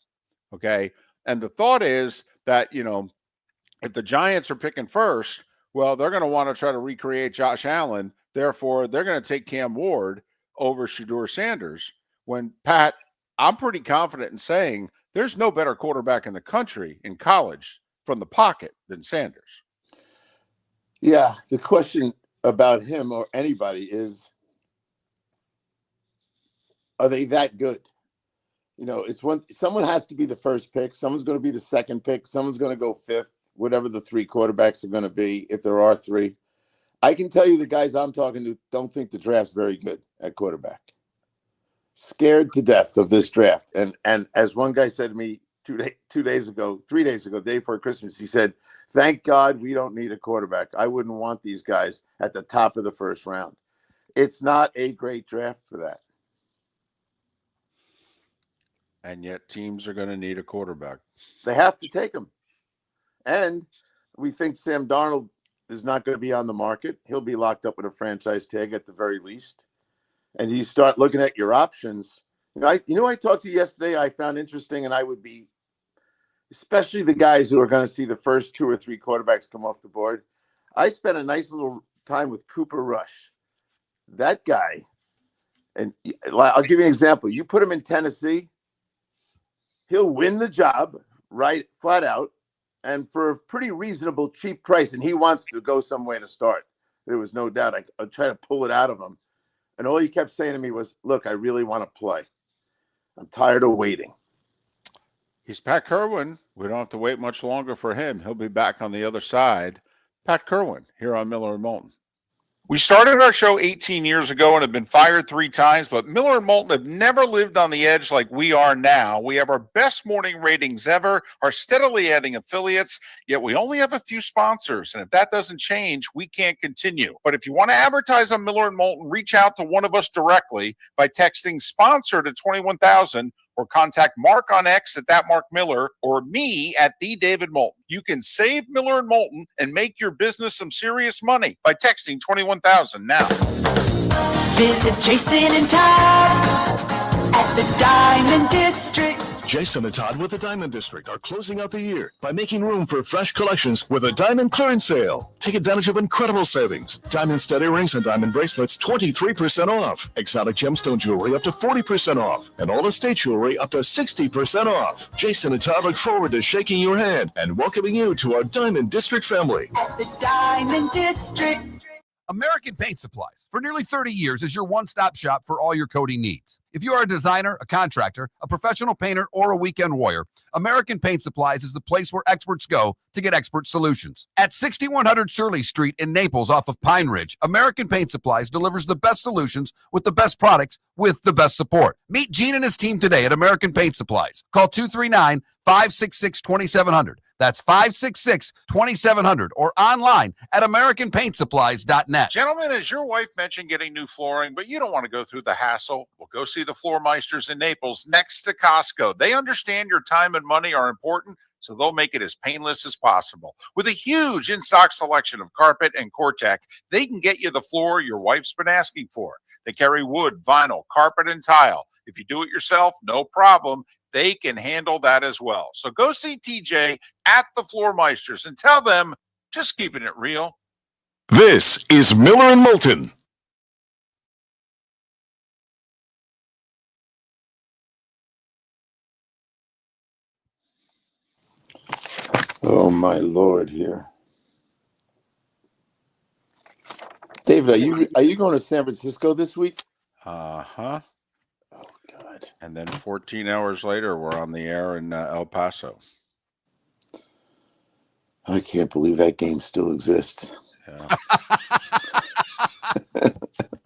Okay. And the thought is that, if the Giants are picking first, well, they're going to want to try to recreate Josh Allen. Therefore, they're going to take Cam Ward over Shadrick Sanders. When Pat, I'm pretty confident in saying there's no better quarterback in the country in college from the pocket than Sanders. Yeah, the question about him or anybody is, are they that good? It's someone has to be the first pick. Someone's going to be the second pick. Someone's going to go 5th, whatever the 3 quarterbacks are going to be, if there are 3. I can tell you the guys I'm talking to don't think the draft's very good at quarterback. Scared to death of this draft. And as one guy said to me 3 days ago, day before Christmas, he said, thank God we don't need a quarterback. I wouldn't want these guys at the top of the first round. It's not a great draft for that. And yet teams are going to need a quarterback. They have to take him. And we think Sam Darnold is not going to be on the market. He'll be locked up with a franchise tag at the very least. And you start looking at your options. I talked to you yesterday, I found interesting, and I would be, especially the guys who are going to see the first 2 or 3 quarterbacks come off the board. I spent a nice little time with Cooper Rush. That guy, and I'll give you an example. You put him in Tennessee, he'll win the job, right, flat out, and for a pretty reasonable, cheap price. And he wants to go somewhere to start. There was no doubt. I tried to pull it out of him. And all he kept saying to me was, look, I really want to play. I'm tired of waiting. He's Pat Kirwan. We don't have to wait much longer for him. He'll be back on the other side. Pat Kirwan here on Miller and Moulton. We started our show 18 years ago and have been fired 3 times, but Miller and Moulton have never lived on the edge like we are now. We have our best morning ratings ever, are steadily adding affiliates, yet we only have a few sponsors. And if that doesn't change, we can't continue. But if you want to advertise on Miller and Moulton, reach out to one of us directly by texting sponsor to 21,000 or contact Mark on X at that Mark Miller or me at the David Moulton. You can save Miller and Moulton and make your business some serious money by texting 21,000 now. Visit Jason and Todd at the Diamond District. Jason and Todd with the Diamond District are closing out the year by making room for fresh collections with a diamond clearance sale. Take advantage of incredible savings. Diamond studded rings and diamond bracelets 23% off. Exotic gemstone jewelry up to 40% off. And all estate jewelry up to 60% off. Jason and Todd look forward to shaking your hand and welcoming you to our Diamond District family. At the Diamond District. American Paint Supplies, for nearly 30 years, is your one-stop shop for all your coating needs. If you are a designer, a contractor, a professional painter, or a weekend warrior, American Paint Supplies is the place where experts go to get expert solutions. At 6100 Shirley Street in Naples off of Pine Ridge, American Paint Supplies delivers the best solutions with the best products with the best support. Meet Gene and his team today at American Paint Supplies. Call 239-566-2700. That's 566-2700 or online at AmericanPaintSupplies.net. Gentlemen, as your wife mentioned getting new flooring, but you don't want to go through the hassle, well, go see the Floor Meisters in Naples next to Costco. They understand your time and money are important, so they'll make it as painless as possible. With a huge in-stock selection of carpet and Cortec, they can get you the floor your wife's been asking for. They carry wood, vinyl, carpet, and tile. If you do it yourself, no problem. they can handle that as well. So go see TJ at the Floor Meisters and tell them, just keeping it real. This is Miller and Moulton. Oh my Lord! Here, David, are you going to San Francisco this week? Uh-huh. Oh God! And then 14 hours later, we're on the air in El Paso. I can't believe that game still exists. Yeah.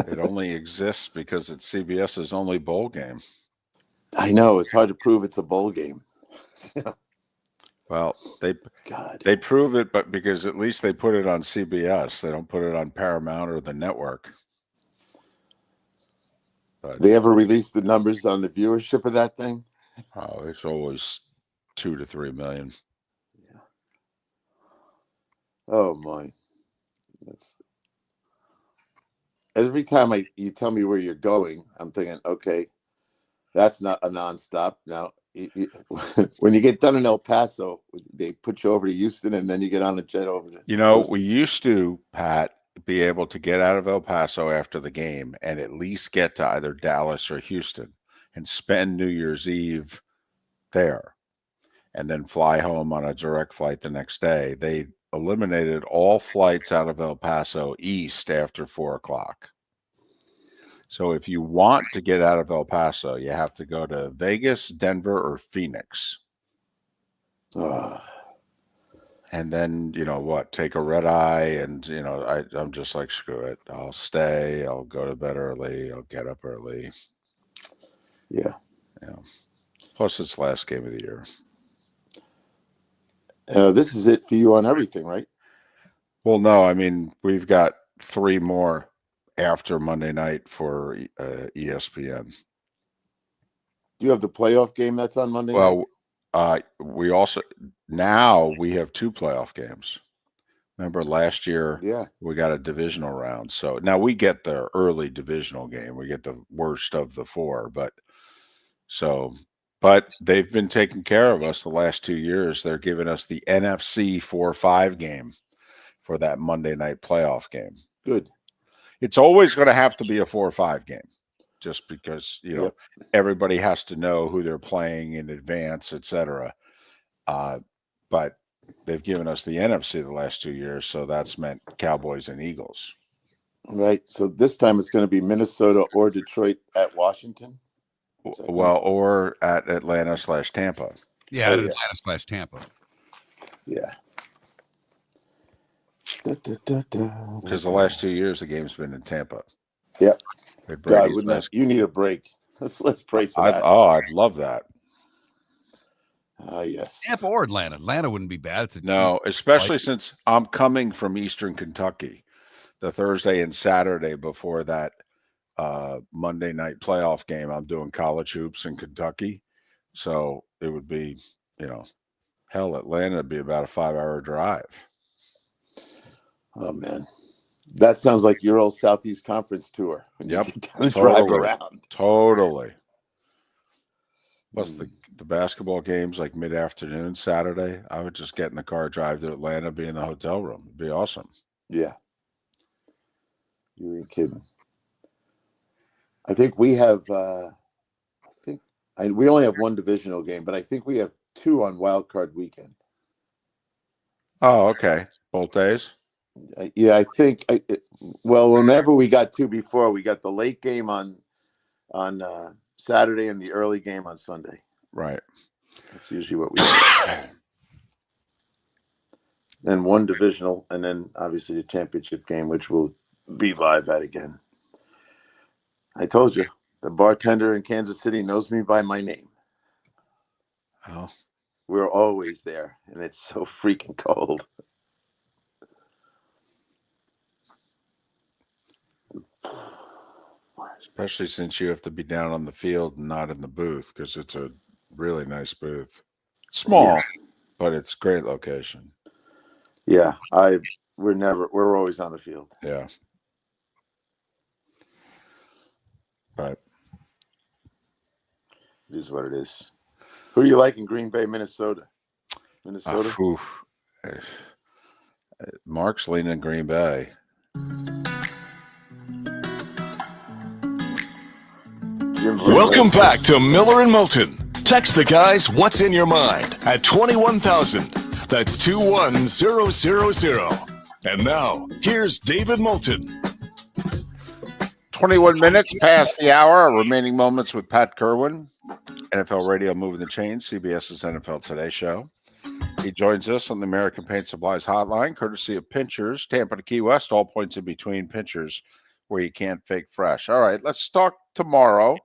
It only exists because it's CBS's only bowl game. I know it's hard to prove it's a bowl game. Well, God. they prove it, but because at least they put it on CBS. They don't put it on Paramount or the network. But They ever released the numbers on the viewership of that thing? oh, it's always 2 to 3 million. Yeah. Oh my. That's every time you tell me where you're going, I'm thinking, okay, that's not a nonstop. Now, when you get done in El Paso, they put you over to Houston, and then you get on a jet over to. You know, we used to, Pat, be able to get out of El Paso after the game and at least get to either Dallas or Houston and spend New Year's Eve there and then fly home on a direct flight the next day. They eliminated all flights out of El Paso east after 4 o'clock. So if you want to get out of El Paso, you have to go to Vegas, Denver, or Phoenix. And then, take a red eye. And, I'm just like, screw it. I'll stay. I'll go to bed early. I'll get up early. Yeah. Plus, it's last game of the year. This is it for you on everything, right? Well, no, I mean, we've got 3 more after Monday night for ESPN. Do you have the playoff game that's on Monday night? We also now we have 2 playoff games. Remember last year, we got a divisional round. So now we get the early divisional game. We get the worst of the 4, but they've been taking care of us the last 2 years. They're giving us the NFC 4-5 game for that Monday night playoff game. Good. It's always going to have to be a 4-5 game. Just because, everybody has to know who they're playing in advance, etc. But they've given us the NFC the last 2 years, so that's meant Cowboys and Eagles. Right. So this time it's going to be Minnesota or Detroit at Washington? Well, or at Atlanta/Tampa. Yeah, Atlanta/Tampa. Yeah. Because the last 2 years, the game's been in Tampa. Yep. God, you need a break. Let's pray for that. I'd love that. Yes. Tampa or Atlanta. Atlanta wouldn't be bad. No, especially since I'm coming from Eastern Kentucky the Thursday and Saturday before that Monday night playoff game. I'm doing college hoops in Kentucky. So it would be, Atlanta would be about a 5-hour drive. Oh, man. That sounds like your old Southeast Conference tour. Yep. Drive around. Totally. Plus the basketball games like mid-afternoon Saturday, I would just get in the car, drive to Atlanta, be in the hotel room. It'd be awesome. Yeah. You ain't kidding. I think we have we only have 1 divisional game, but I think we have 2 on Wild Card weekend. Oh, okay. Both days? Yeah, I think. Whenever we got 2 before, we got the late game on Saturday and the early game on Sunday. Right. That's usually what we do. And 1 divisional, and then obviously the championship game, which we'll be live at again. I told you, the bartender in Kansas City knows me by my name. Oh. We're always there, and it's so freaking cold. Especially since you have to be down on the field and not in the booth, because it's a really nice booth. Small, but it's great location. Yeah, we're always on the field. Yeah. But it is what it is. Who do you like in Green Bay, Minnesota? Minnesota? Mark's leaning Green Bay. Welcome back to Miller and Moulton. Text the guys what's in your mind at 21,000. That's 21000. And now, here's David Moulton. 21 minutes past the hour. Our remaining moments with Pat Kirwan, NFL Radio Moving the Chain, CBS's NFL Today show. He joins us on the American Paint Supplies hotline, courtesy of Pinchers, Tampa to Key West, all points in between. Pinchers, where you can't fake fresh. All right, let's talk tomorrow.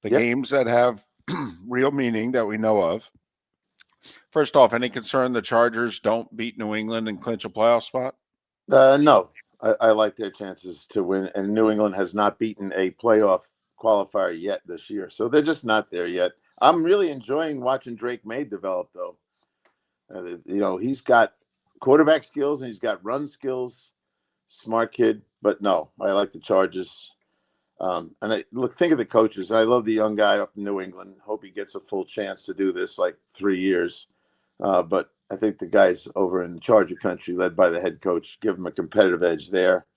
The games that have real meaning that we know of. First off, any concern the Chargers don't beat New England and clinch a playoff spot? No. I like their chances to win, and New England has not beaten a playoff qualifier yet this year, so they're just not there yet. I'm really enjoying watching Drake May develop, though. He's got quarterback skills and he's got run skills. Smart kid, but no, I like the Chargers. Think of the coaches. I love the young guy up in New England. Hope he gets a full chance to do this, like 3 years. But I think the guys over in Charger country, led by the head coach, give them a competitive edge there.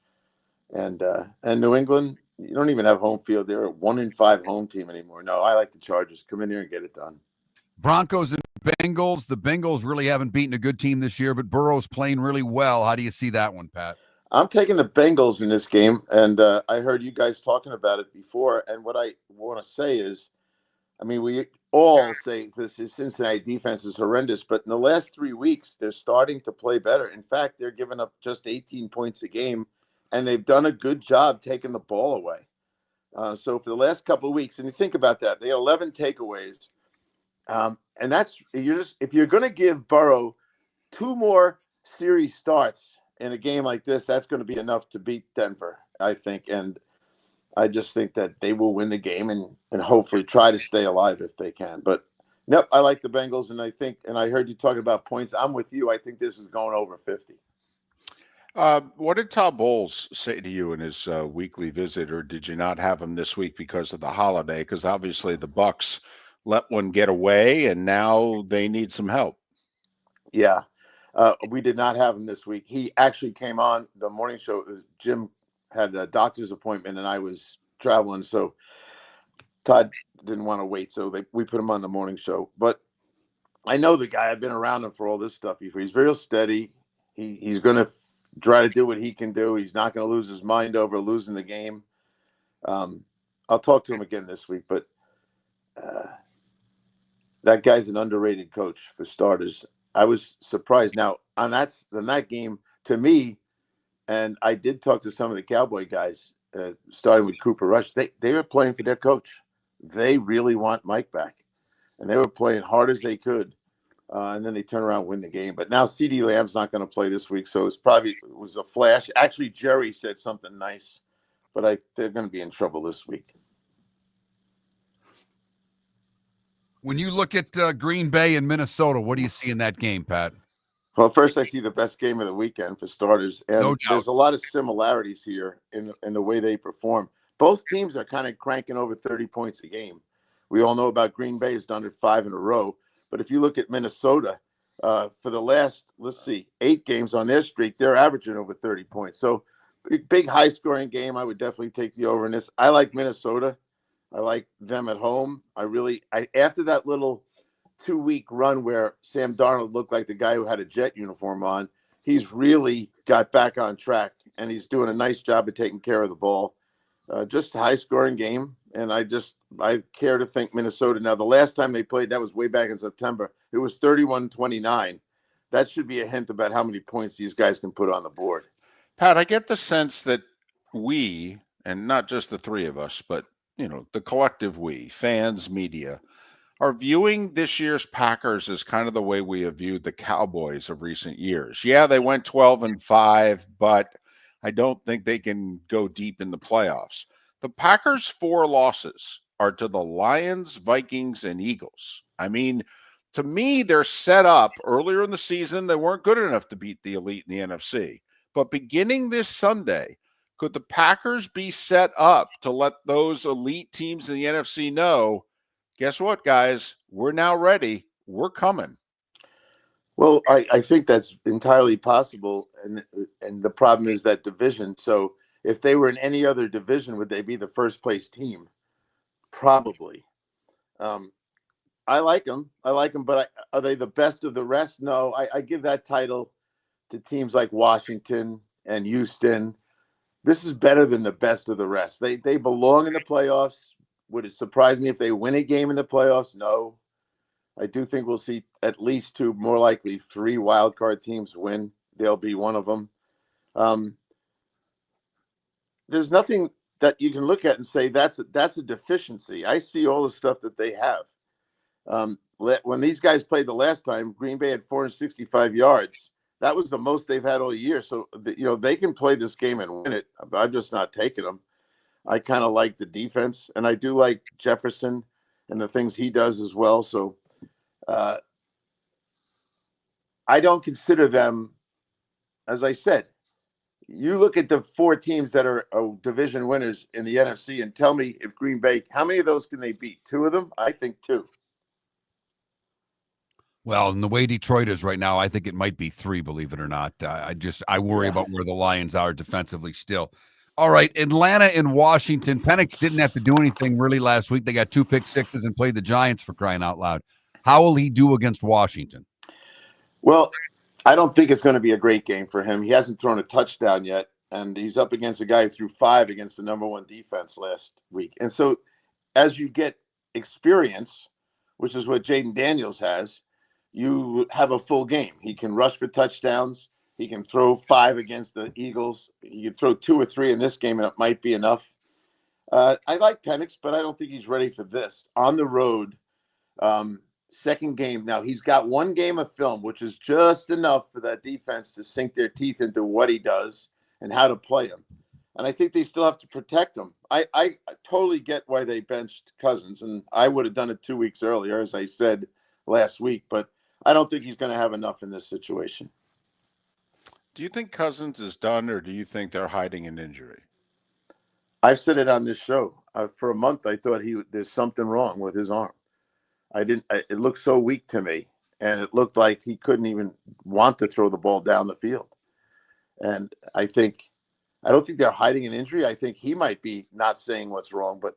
And New England, you don't even have home field. They're a 1-5 home team anymore. No, I like the Chargers. Come in here and get it done. Broncos and Bengals. The Bengals really haven't beaten a good team this year, but Burrow's playing really well. How do you see that one, Pat? I'm taking the Bengals in this game, and I heard you guys talking about it before. And what I want to say is, we all say this Cincinnati defense is horrendous, but in the last 3 weeks, they're starting to play better. In fact, they're giving up just 18 points a game, and they've done a good job taking the ball away. So for the last couple of weeks, and you think about that, they had 11 takeaways. And that's if you're going to give Burrow 2 more series starts in a game like this, that's going to be enough to beat Denver, I think. And I just think that they will win the game and hopefully try to stay alive if they can. But nope, I like the Bengals, and I heard you talking about points. I'm with you. I think this is going over 50. What did Todd Bowles say to you in his weekly visit, or did you not have him this week because of the holiday? Because obviously the Bucs let one get away, and now they need some help. Yeah. We did not have him this week. He actually came on the morning show. Jim had a doctor's appointment, and I was traveling, so Todd didn't want to wait, so we put him on the morning show. But I know the guy. I've been around him for all this stuff before. He's very steady. He's going to try to do what he can do. He's not going to lose his mind over losing the game. I'll talk to him again this week, but that guy's an underrated coach, for starters. I was surprised. Now, on that game, to me, and I did talk to some of the Cowboy guys, starting with Cooper Rush, they were playing for their coach. They really want Mike back, and they were playing hard as they could. And then they turn around and win the game. But now CeeDee Lamb's not going to play this week, so it was a flash. Actually, Jerry said something nice, but they're going to be in trouble this week. When you look at Green Bay and Minnesota, what do you see in that game, Pat? Well, first I see the best game of the weekend for starters, and No doubt. There's a lot of similarities here in the way they perform. Both teams are kind of cranking over 30 points a game. We all know about Green Bay has done it 5 in a row, but if you look at Minnesota, for the last 8 games on their streak, they're averaging over 30 points. So big high scoring game. I would definitely take the over in this. I like Minnesota. I like them at home. After that little 2-week run where Sam Darnold looked like the guy who had a Jet uniform on, he's really got back on track, and he's doing a nice job of taking care of the ball. Just a high-scoring game, and I care to think Minnesota. Now, the last time they played, that was way back in September. It was 31-29. That should be a hint about how many points these guys can put on the board. Pat, I get the sense that we, and not just the three of us, but the collective we, fans, media, are viewing this year's Packers as kind of the way we have viewed the Cowboys of recent years. Yeah, they went 12-5, but I don't think they can go deep in the playoffs. The Packers' 4 losses are to the Lions, Vikings, and Eagles. To me, they're set up earlier in the season. They weren't good enough to beat the elite in the NFC. But beginning this Sunday, could the Packers be set up to let those elite teams in the NFC know Guess what, guys? We're now ready. We're coming. Well, I think that's entirely possible, and the problem is that division. So if they were in any other division, would they be the first place team? Probably. I like them. But are they the best of the rest? No, I give that title to teams like Washington and Houston. This is better than the best of the rest. They belong in the playoffs. Would it surprise me if they win a game in the playoffs? No. I do think we'll see at least 2, more likely 3 wild card teams win. They'll be one of them. There's nothing that you can look at and say that's a deficiency. I see all the stuff that they have. When these guys played the last time, Green Bay had 465 yards. That was the most they've had all year. So they can play this game and win it. I'm just not taking them. I kind of like the defense, and I do like Jefferson and the things he does as well. So. I don't consider them, as I said, you look at the 4 teams that are division winners in the NFC and tell me if Green Bay, how many of those can they beat? 2 of them? I think 2. Well, in the way Detroit is right now, I think it might be 3, believe it or not. I worry about where the Lions are defensively still. All right, Atlanta and Washington. Penix didn't have to do anything really last week. They got 2 pick sixes and played the Giants, for crying out loud. How will he do against Washington? Well, I don't think it's going to be a great game for him. He hasn't thrown a touchdown yet, and he's up against a guy who threw 5 against the number 1 defense last week. And so as you get experience, which is what Jaden Daniels has, you have a full game. He can rush for touchdowns. He can throw 5 against the Eagles. He can throw 2 or 3 in this game, and it might be enough. I like Penix, but I don't think he's ready for this. On the road, second game. Now, he's got 1 game of film, which is just enough for that defense to sink their teeth into what he does and how to play him. And I think they still have to protect him. I totally get why they benched Cousins, and I would have done it 2 weeks earlier, as I said last week, but I don't think he's going to have enough in this situation. Do you think Cousins is done, or do you think they're hiding an injury? I've said it on this show. For a month, I thought there's something wrong with his arm. It looked so weak to me, and it looked like he couldn't even want to throw the ball down the field. And I don't think they're hiding an injury. I think he might be not saying what's wrong, but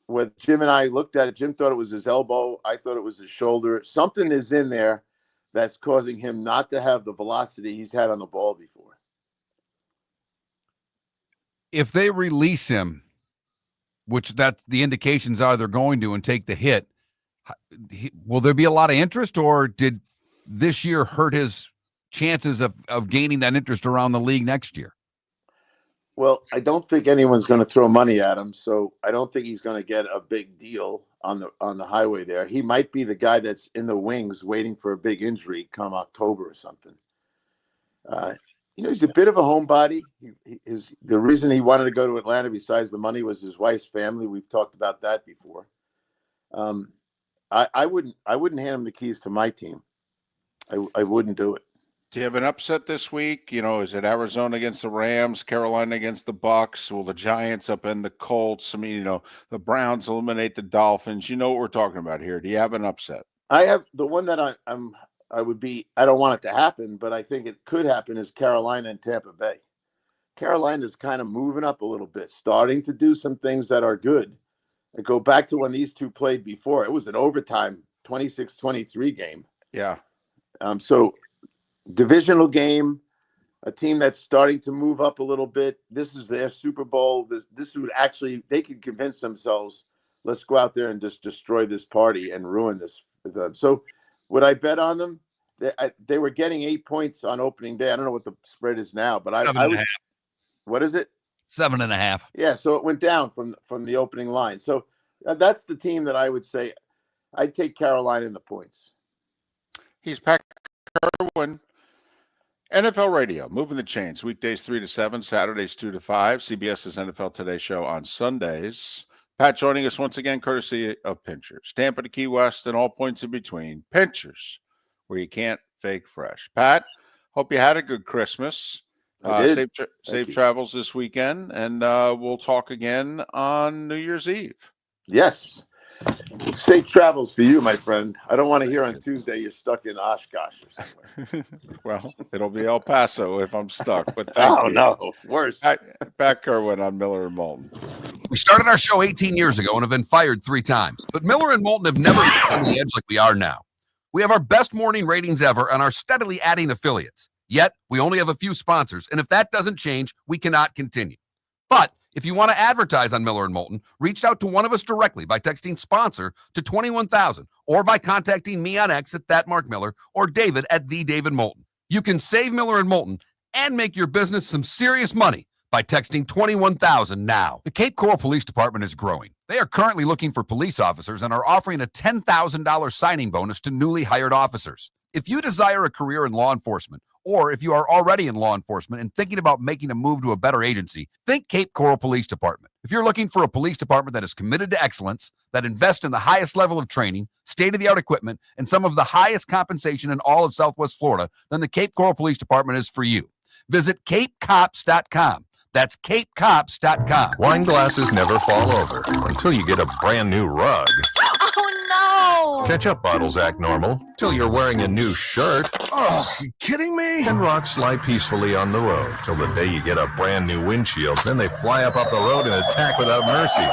when Jim and I looked at it, Jim thought it was his elbow. I thought it was his shoulder. Something is in there that's causing him not to have the velocity he's had on the ball before. If they release him, which that the indications are they're going to, and take the hit, will there be a lot of interest, or did this year hurt his chances of gaining that interest around the league next year? Well, I don't think anyone's going to throw money at him, so I don't think he's going to get a big deal on the highway there. He might be the guy that's in the wings waiting for a big injury come October or something. He's a bit of a homebody. The reason he wanted to go to Atlanta, besides the money, was his wife's family. We've talked about that before. I wouldn't hand him the keys to my team. I wouldn't do it. Do you have an upset this week? Is it Arizona against the Rams, Carolina against the Bucks? Will the Giants upend the Colts? I mean, the Browns eliminate the Dolphins. You know what we're talking about here. Do you have an upset? I have the one that I would be. I don't want it to happen, but I think it could happen is Carolina and Tampa Bay. Carolina is kind of moving up a little bit, starting to do some things that are good. I go back to when these two played before. It was an overtime 26-23 game. Yeah. So divisional game, a team that's starting to move up a little bit. This is their Super Bowl. This would actually, they could convince themselves, let's go out there and just destroy this party and ruin this for them. So would I bet on them? They were getting 8 points on opening day. I don't know what the spread is now, but I would. What is it? 7.5. Yeah, so it went down from the opening line. So that's the team that I would say I'd take Carolina in the points. He's Pat Kirwan, NFL Radio, moving the chains. Weekdays 3 to 7, Saturdays 2 to 5. CBS's NFL Today show on Sundays. Pat joining us once again, courtesy of Pinchers. Tampa to Key West and all points in between. Pinchers, where you can't fake fresh. Pat, hope you had a good Christmas. Safe travels this weekend, and we'll talk again on New Year's Eve. Yes. Safe travels for you, my friend. I don't want to hear on Tuesday you're stuck in Oshkosh or somewhere. Well, it'll be El Paso if I'm stuck, but thank you. No, worse. Back Kirwan on Miller and Moulton. We started our show 18 years ago and have been fired 3 times, but Miller and Moulton have never been on the edge like we are now. We have our best morning ratings ever and are steadily adding affiliates. Yet, we only have a few sponsors, and if that doesn't change, we cannot continue. But if you want to advertise on Miller and Moulton, reach out to one of us directly by texting sponsor to 21,000 or by contacting me on X at @MarkMiller or David at @TheDavidMoulton. You can save Miller and Moulton and make your business some serious money by texting 21,000 now. The Cape Coral Police Department is growing. They are currently looking for police officers and are offering a $10,000 signing bonus to newly hired officers. If you desire a career in law enforcement, or if you are already in law enforcement and thinking about making a move to a better agency, think Cape Coral Police Department. If you're looking for a police department that is committed to excellence, that invests in the highest level of training, state-of-the-art equipment, and some of the highest compensation in all of Southwest Florida, then the Cape Coral Police Department is for you. Visit capecops.com. That's capecops.com. Wine glasses never fall over until you get a brand new rug. Oh, no! Ketchup bottles act normal till you're wearing a new shirt. Oh, you kidding me? And rocks lie peacefully on the road till the day you get a brand new windshield. Then they fly up off the road and attack without mercy.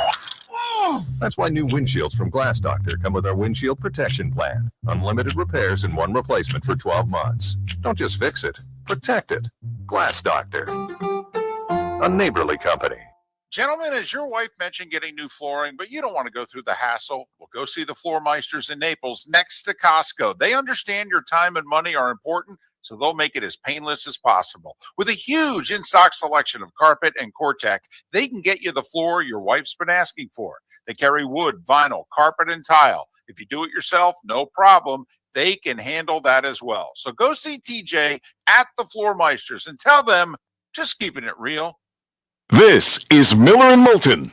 That's why new windshields from Glass Doctor come with our windshield protection plan. Unlimited repairs and 1 replacement for 12 months. Don't just fix it, protect it. Glass Doctor. A neighborly company. Gentlemen, as your wife mentioned getting new flooring, but you don't want to go through the hassle, well, go see the Floor Meisters in Naples next to Costco. They understand your time and money are important, so they'll make it as painless as possible. With a huge in-stock selection of carpet and Cortec, they can get you the floor your wife's been asking for. They carry wood, vinyl, carpet, and tile. If you do it yourself, no problem. They can handle that as well. So go see TJ at the Floor Meisters and tell them, just keeping it real. This is Miller and Moulton.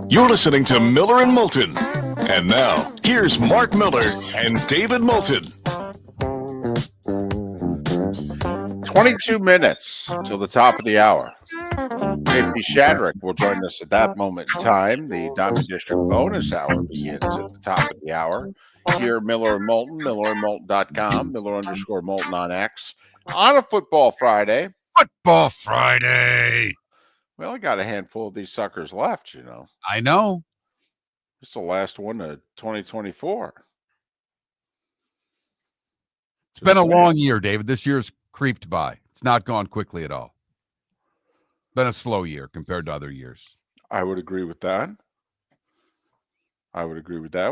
You're listening to Miller and Moulton. And now, here's Mark Miller and David Moulton. 22 minutes till the top of the hour. JP Shadrick will join us at that moment in time. The Diamond District bonus hour begins at the top of the hour. Here, Miller and Moulton, MillerandMoulton.com, Miller_Moulton on X. On a football Friday. Football Friday. We only got a handful of these suckers left, you know. I know. It's the last one of 2024. It's been a long year, David. This year's creeped by. It's not gone quickly at all. Been a slow year compared to other years. I would agree with that.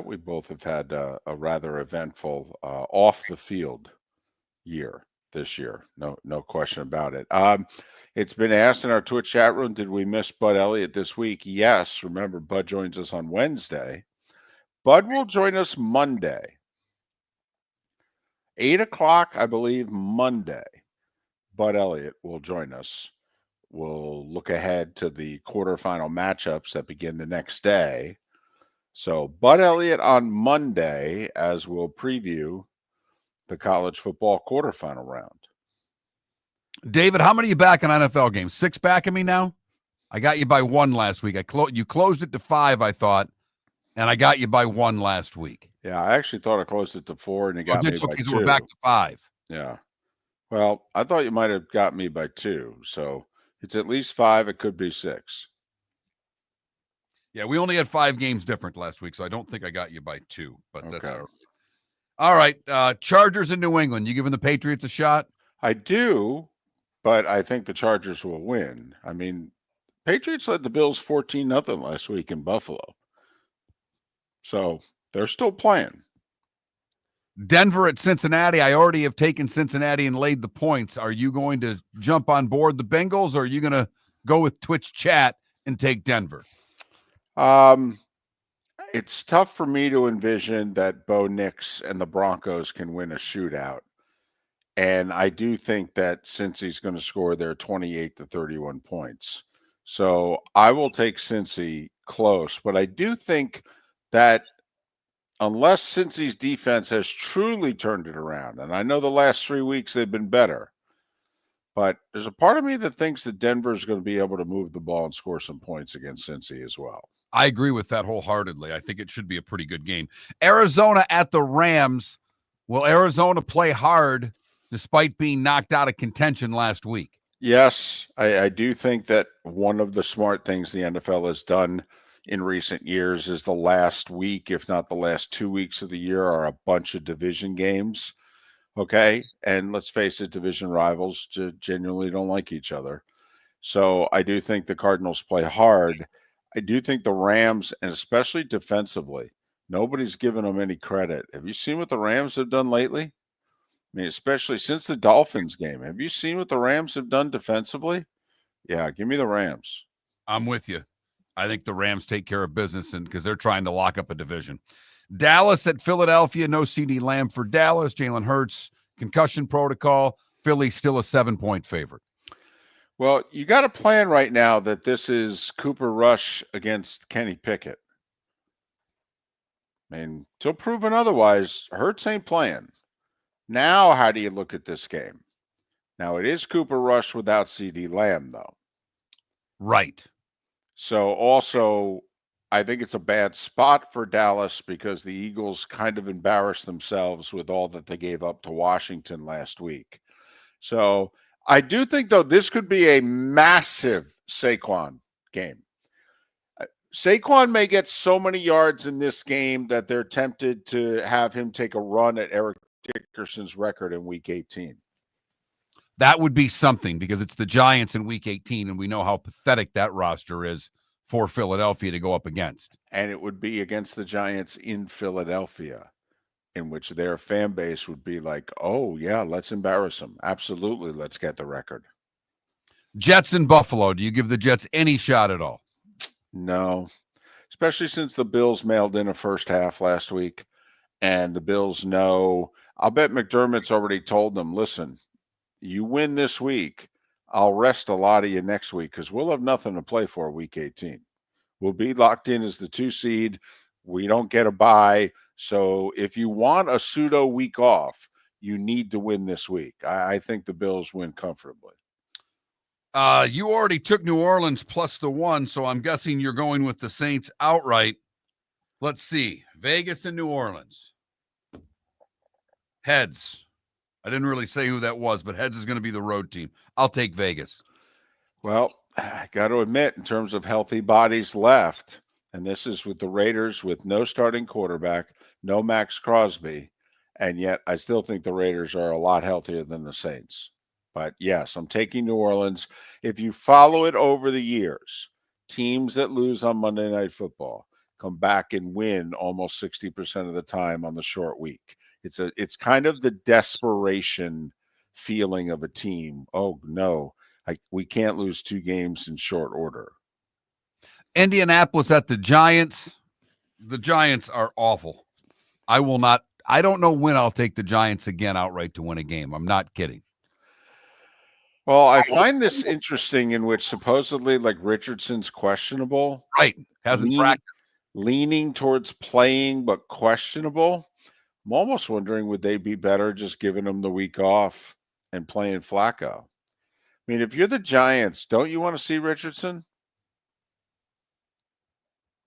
We both have had a rather eventful off-the-field year this year. No question about it. It's been asked in our Twitch chat room, did we miss Bud Elliott this week? Yes. Remember, Bud joins us on Wednesday. Bud will join us Monday. 8 o'clock, I believe, Monday. Bud Elliott will join us. We'll look ahead to the quarterfinal matchups that begin the next day. So Bud Elliott on Monday, as we'll preview the college football quarterfinal round. David, how many are you back in NFL games? 6 backing me now? I got you by 1 last week. You closed it to 5, I thought, and I got you by 1 last week. Yeah, I actually thought I closed it to 4, and you got me by 2. So we're back to 5. Yeah. Well, I thought you might have got me by 2, so it's at least 5. It could be 6. Yeah, we only had 5 games different last week, so I don't think I got you by 2, but that's Okay. all right. Chargers in New England. You giving the Patriots a shot? I do, but I think the Chargers will win. I mean, Patriots led the Bills 14-0 last week in Buffalo. So they're still playing. Denver at Cincinnati. I already have taken Cincinnati and laid the points. Are you going to jump on board the Bengals, or are you going to go with Twitch chat and take Denver? It's tough for me to envision that Bo Nix and the Broncos can win a shootout. And I do think that Cincy's going to score their 28-31 points. So I will take Cincy close. But I do think that unless Cincy's defense has truly turned it around, and I know the last 3 weeks they've been better, but there's a part of me that thinks that Denver is going to be able to move the ball and score some points against Cincy as well. I agree with that wholeheartedly. I think it should be a pretty good game. Arizona at the Rams. Will Arizona play hard despite being knocked out of contention last week? Yes, I do think that one of the smart things the NFL has done in recent years is the last week, if not the last 2 weeks of the year, are a bunch of division games. Okay. And let's face it, division rivals genuinely don't like each other. So I do think the Cardinals play hard. I do think the Rams, and especially defensively, nobody's given them any credit. Have you seen what the Rams have done lately? I mean, especially since the Dolphins game. Have you seen what the Rams have done defensively? Yeah, give me the Rams. I'm with you. I think the Rams take care of business because they're trying to lock up a division. Dallas at Philadelphia, no CeeDee Lamb for Dallas. Jalen Hurts, concussion protocol. Philly still a 7-point favorite. Well, you got a plan right now that this is Cooper Rush against Kenny Pickett. I mean, till proven otherwise, Hurts ain't playing. Now, how do you look at this game? Now, it is Cooper Rush without CeeDee Lamb, though. Right. So, also, I think it's a bad spot for Dallas because the Eagles kind of embarrassed themselves with all that they gave up to Washington last week. So, I do think, though, this could be a massive Saquon game. Saquon may get so many yards in this game that they're tempted to have him take a run at Eric Dickerson's record in Week 18. That would be something because it's the Giants in Week 18, and we know how pathetic that roster is for Philadelphia to go up against. And it would be against the Giants in Philadelphia, in which their fan base would be like, oh, yeah, let's embarrass them. Absolutely, let's get the record. Jets in Buffalo. Do you give the Jets any shot at all? No, especially since the Bills mailed in a first half last week, and the Bills know. I'll bet McDermott's already told them, listen, you win this week, I'll rest a lot of you next week because we'll have nothing to play for Week 18. We'll be locked in as the 2 seed. We don't get a bye. So if you want a pseudo week off, you need to win this week. I think the Bills win comfortably. You already took New Orleans plus the 1, so I'm guessing you're going with the Saints outright. Let's see. Vegas and New Orleans. Heads. I didn't really say who that was, but heads is going to be the road team. I'll take Vegas. Well, I got to admit, in terms of healthy bodies left, and this is with the Raiders with no starting quarterback, no Max Crosby, and yet I still think the Raiders are a lot healthier than the Saints. But yes, I'm taking New Orleans. If you follow it over the years, teams that lose on Monday Night Football come back and win almost 60% of the time on the short week. It's kind of the desperation feeling of a team. Oh, no, we can't lose 2 games in short order. Indianapolis at the Giants. The Giants are awful. I don't know when I'll take the Giants again outright to win a game. I'm not kidding. Well, I find this interesting in which supposedly like Richardson's questionable. Right. Hasn't practiced. Leaning towards playing, but questionable. I'm almost wondering, would they be better just giving him the week off and playing Flacco? I mean, if you're the Giants, don't you want to see Richardson?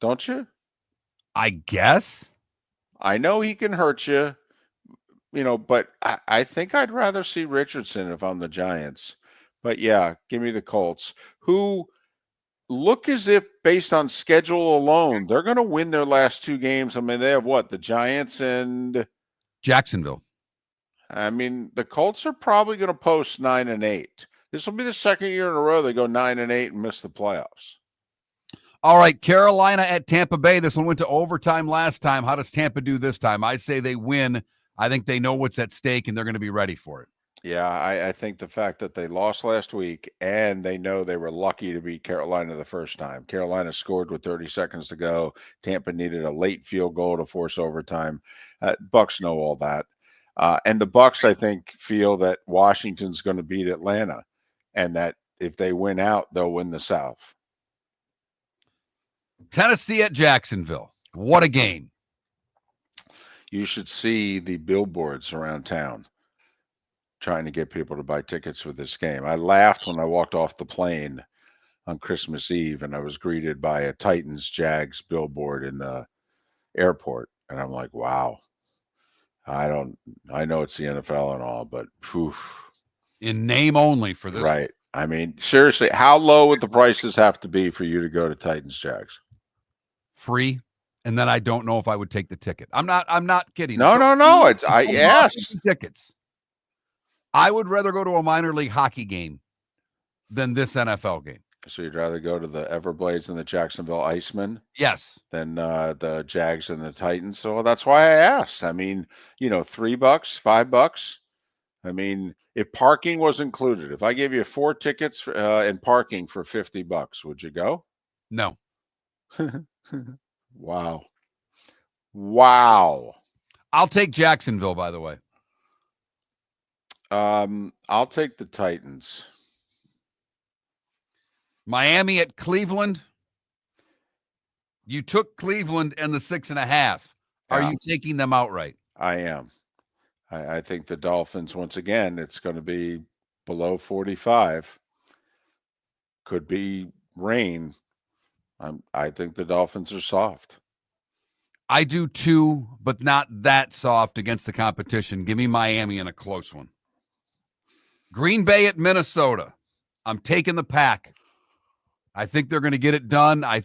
Don't you? I guess. I know he can hurt you, but I think I'd rather see Richardson if I'm the Giants. But yeah, give me the Colts, who look as if based on schedule alone, they're going to win their last 2 games. I mean, they have what? The Giants and Jacksonville. I mean, the Colts are probably going to post 9-8. This will be the second year in a row they go 9-8 and miss the playoffs. All right, Carolina at Tampa Bay. This one went to overtime last time. How does Tampa do this time? I say they win. I think they know what's at stake, and they're going to be ready for it. Yeah, I think the fact that they lost last week and they know they were lucky to beat Carolina the first time. Carolina scored with 30 seconds to go. Tampa needed a late field goal to force overtime. Bucks know all that. And the Bucks, I think, feel that Washington's going to beat Atlanta and that if they win out, they'll win the South. Tennessee at Jacksonville. What a game. You should see the billboards around town trying to get people to buy tickets for this game. I laughed when I walked off the plane on Christmas Eve and I was greeted by a Titans Jags billboard in the airport. And I'm like, wow, I know it's the NFL and all, but poof. In name only for this. Right. I mean, seriously, how low would the prices have to be for you to go to Titans Jags? Free. And then I don't know if I would take the ticket. I'm not kidding. No. Yes. Tickets. I would rather go to a minor league hockey game than this NFL game. So you'd rather go to the Everblades and the Jacksonville Icemen? Yes. Than the Jags and the Titans. So that's why I asked. I mean, $3, $5. I mean, if parking was included, if I gave you 4 tickets and parking for $50, would you go? No. Wow. Wow. I'll take Jacksonville, by the way. I'll take the Titans. Miami at Cleveland. You took Cleveland and the 6.5. Are Yeah. you taking them outright? I am. I think the Dolphins, once again, it's going to be below 45. Could be rain. I think the Dolphins are soft. I do too, but not that soft against the competition. Give me Miami in a close one. Green Bay at Minnesota. I'm taking the Pack. I think they're going to get it done. I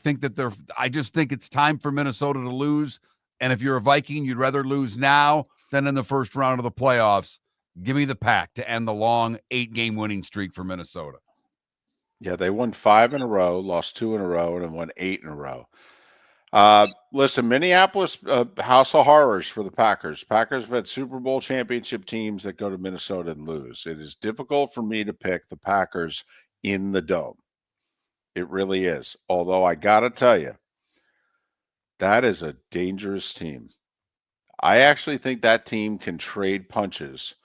just think it's time for Minnesota to lose. And if you're a Viking, you'd rather lose now than in the first round of the playoffs. Give me the Pack to end the long 8-game winning streak for Minnesota. Yeah, they won 5 in a row, lost 2 in a row, and then won 8 in a row. Listen, Minneapolis, house of horrors for the Packers. Packers have had Super Bowl championship teams that go to Minnesota and lose. It is difficult for me to pick the Packers in the Dome. It really is. Although I got to tell you, that is a dangerous team. I actually think that team can trade punches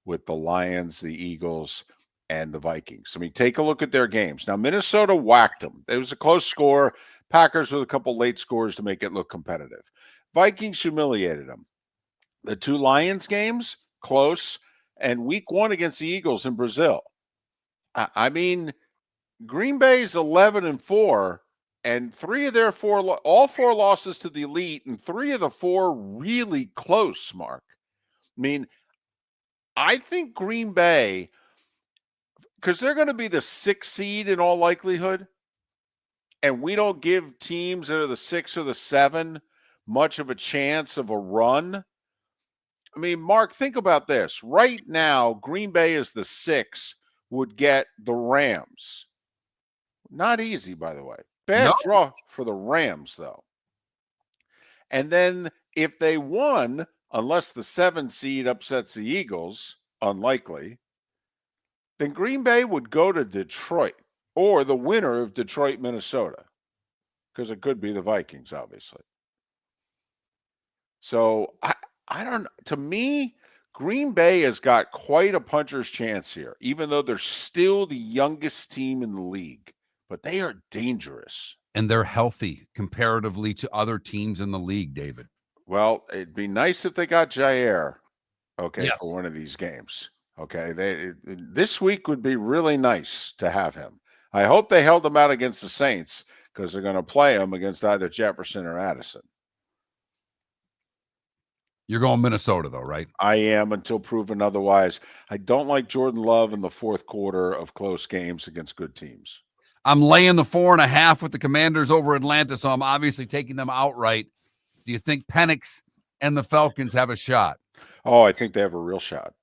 with the Lions, the Eagles, and the Vikings. I mean, take a look at their games. Now, Minnesota whacked them. It was a close score. Packers with a couple late scores to make it look competitive. Vikings humiliated them. The 2 Lions games, close, and week 1 against the Eagles in Brazil. I mean, Green Bay's 11-4, and 3 of their 4, all 4 losses to the elite, and 3 of the 4 really close, Mark. I mean, I think Green Bay, because they're going to be the 6th seed in all likelihood, and we don't give teams that are the 6 or the 7 much of a chance of a run. I mean, Mark, think about this. Right now, Green Bay is the 6, would get the Rams. Not easy, by the way. Bad draw for the Rams, though. And then if they won, unless the 7 seed upsets the Eagles, unlikely, then Green Bay would go to Detroit, or the winner of Detroit, Minnesota, because it could be the Vikings, obviously. So I don't know. To me, Green Bay has got quite a puncher's chance here, even though they're still the youngest team in the league. But they are dangerous. And they're healthy comparatively to other teams in the league, David. Well, it'd be nice if they got Jair, Yes. for one of these games. Okay, this week would be really nice to have him. I hope they held him out against the Saints, because they're going to play him against either Jefferson or Addison. You're going Minnesota, though, right? I am, until proven otherwise. I don't like Jordan Love in the fourth quarter of close games against good teams. I'm laying the 4.5 with the Commanders over Atlanta, so I'm obviously taking them outright. Do you think Penix and the Falcons have a shot? Oh, I think they have a real shot.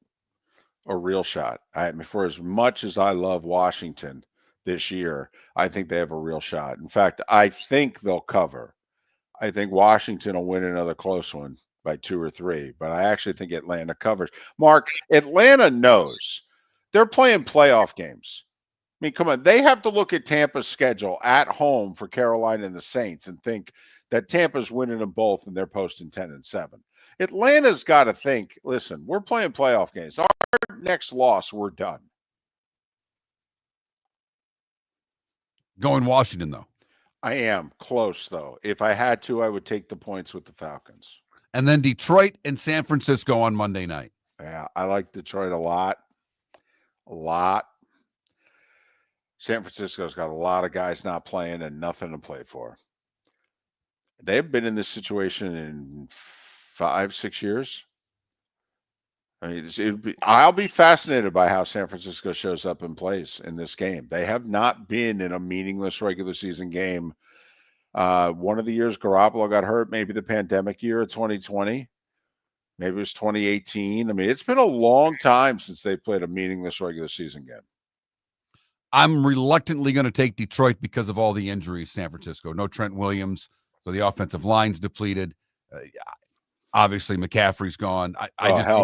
A real shot. I mean, for as much as I love Washington this year, I think they have a real shot. In fact, I think they'll cover. I think Washington will win another close one by 2 or 3, but I actually think Atlanta covers. Mark, Atlanta knows they're playing playoff games. I mean, come on. They have to look at Tampa's schedule at home for Carolina and the Saints and think that Tampa's winning them both and they're posting 10-7. Atlanta's got to think, listen, we're playing playoff games. Our next loss, we're done. Going Washington, though. I am close, though. If I had to, I would take the points with the Falcons. And then Detroit and San Francisco on Monday night. Yeah, I like Detroit a lot. A lot. San Francisco's got a lot of guys not playing and nothing to play for. They've been in this situation in 5-6 years. I mean, I'll be fascinated by how San Francisco shows up and plays in this game. They have not been in a meaningless regular season game. One of the years Garoppolo got hurt, maybe the pandemic year of 2020. Maybe it was 2018. I mean, it's been a long time since they played a meaningless regular season game. I'm reluctantly going to take Detroit because of all the injuries, San Francisco. No Trent Williams, so the offensive line's depleted. Obviously, McCaffrey's gone.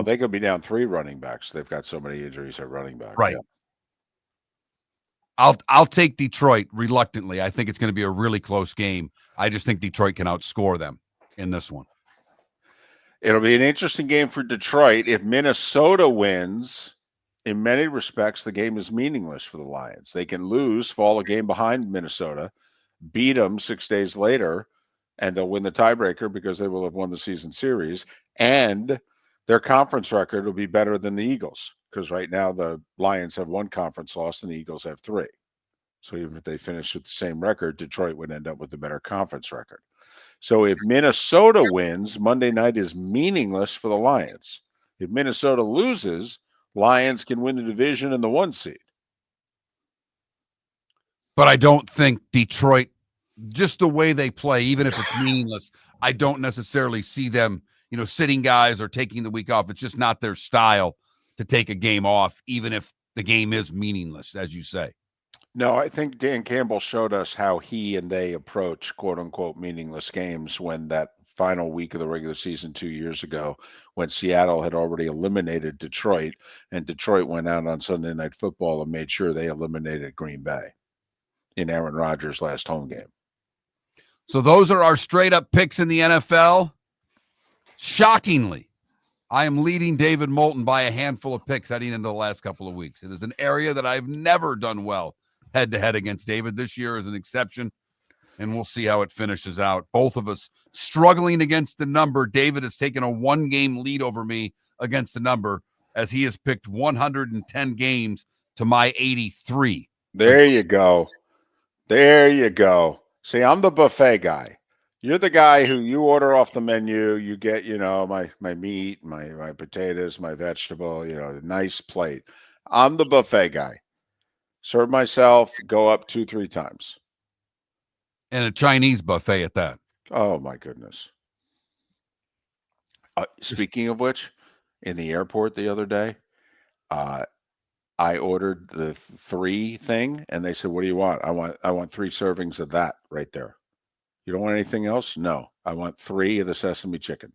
They could be down 3 running backs. They've got so many injuries at running back. Right. I'll take Detroit reluctantly. I think it's going to be a really close game. I just think Detroit can outscore them in this one. It'll be an interesting game for Detroit. If Minnesota wins, in many respects, the game is meaningless for the Lions. They can lose, fall a game behind Minnesota, beat them 6 days later, and they'll win the tiebreaker because they will have won the season series. And their conference record will be better than the Eagles, because right now the Lions have 1 conference loss and the Eagles have 3. So even if they finish with the same record, Detroit would end up with a better conference record. So if Minnesota wins, Monday night is meaningless for the Lions. If Minnesota loses, Lions can win the division and the 1 seed. But I don't think Detroit, just the way they play, even if it's meaningless, I don't necessarily see them, sitting guys or taking the week off. It's just not their style to take a game off, even if the game is meaningless, as you say. No, I think Dan Campbell showed us how he and they approach quote-unquote meaningless games when that final week of the regular season 2 years ago, when Seattle had already eliminated Detroit, and Detroit went out on Sunday Night Football and made sure they eliminated Green Bay in Aaron Rodgers' last home game. So those are our straight-up picks in the NFL. Shockingly, I am leading David Moulton by a handful of picks heading into the last couple of weeks. It is an area that I've never done well head-to-head against David. This year is an exception, and we'll see how it finishes out. Both of us struggling against the number. David has taken a 1-game lead over me against the number, as he has picked 110 games to my 83. There you go. There you go. See, I'm the buffet guy. You're the guy who you order off the menu. You get, my meat, my potatoes, my vegetable, the nice plate. I'm the buffet guy. Serve myself, go up 2-3 times. And a Chinese buffet at that. Oh, my goodness. Speaking of which, in the airport the other day, I ordered the 3 thing, and they said, "What do you want?" I want 3 servings of that right there. You don't want anything else? No. I want 3 of the sesame chicken.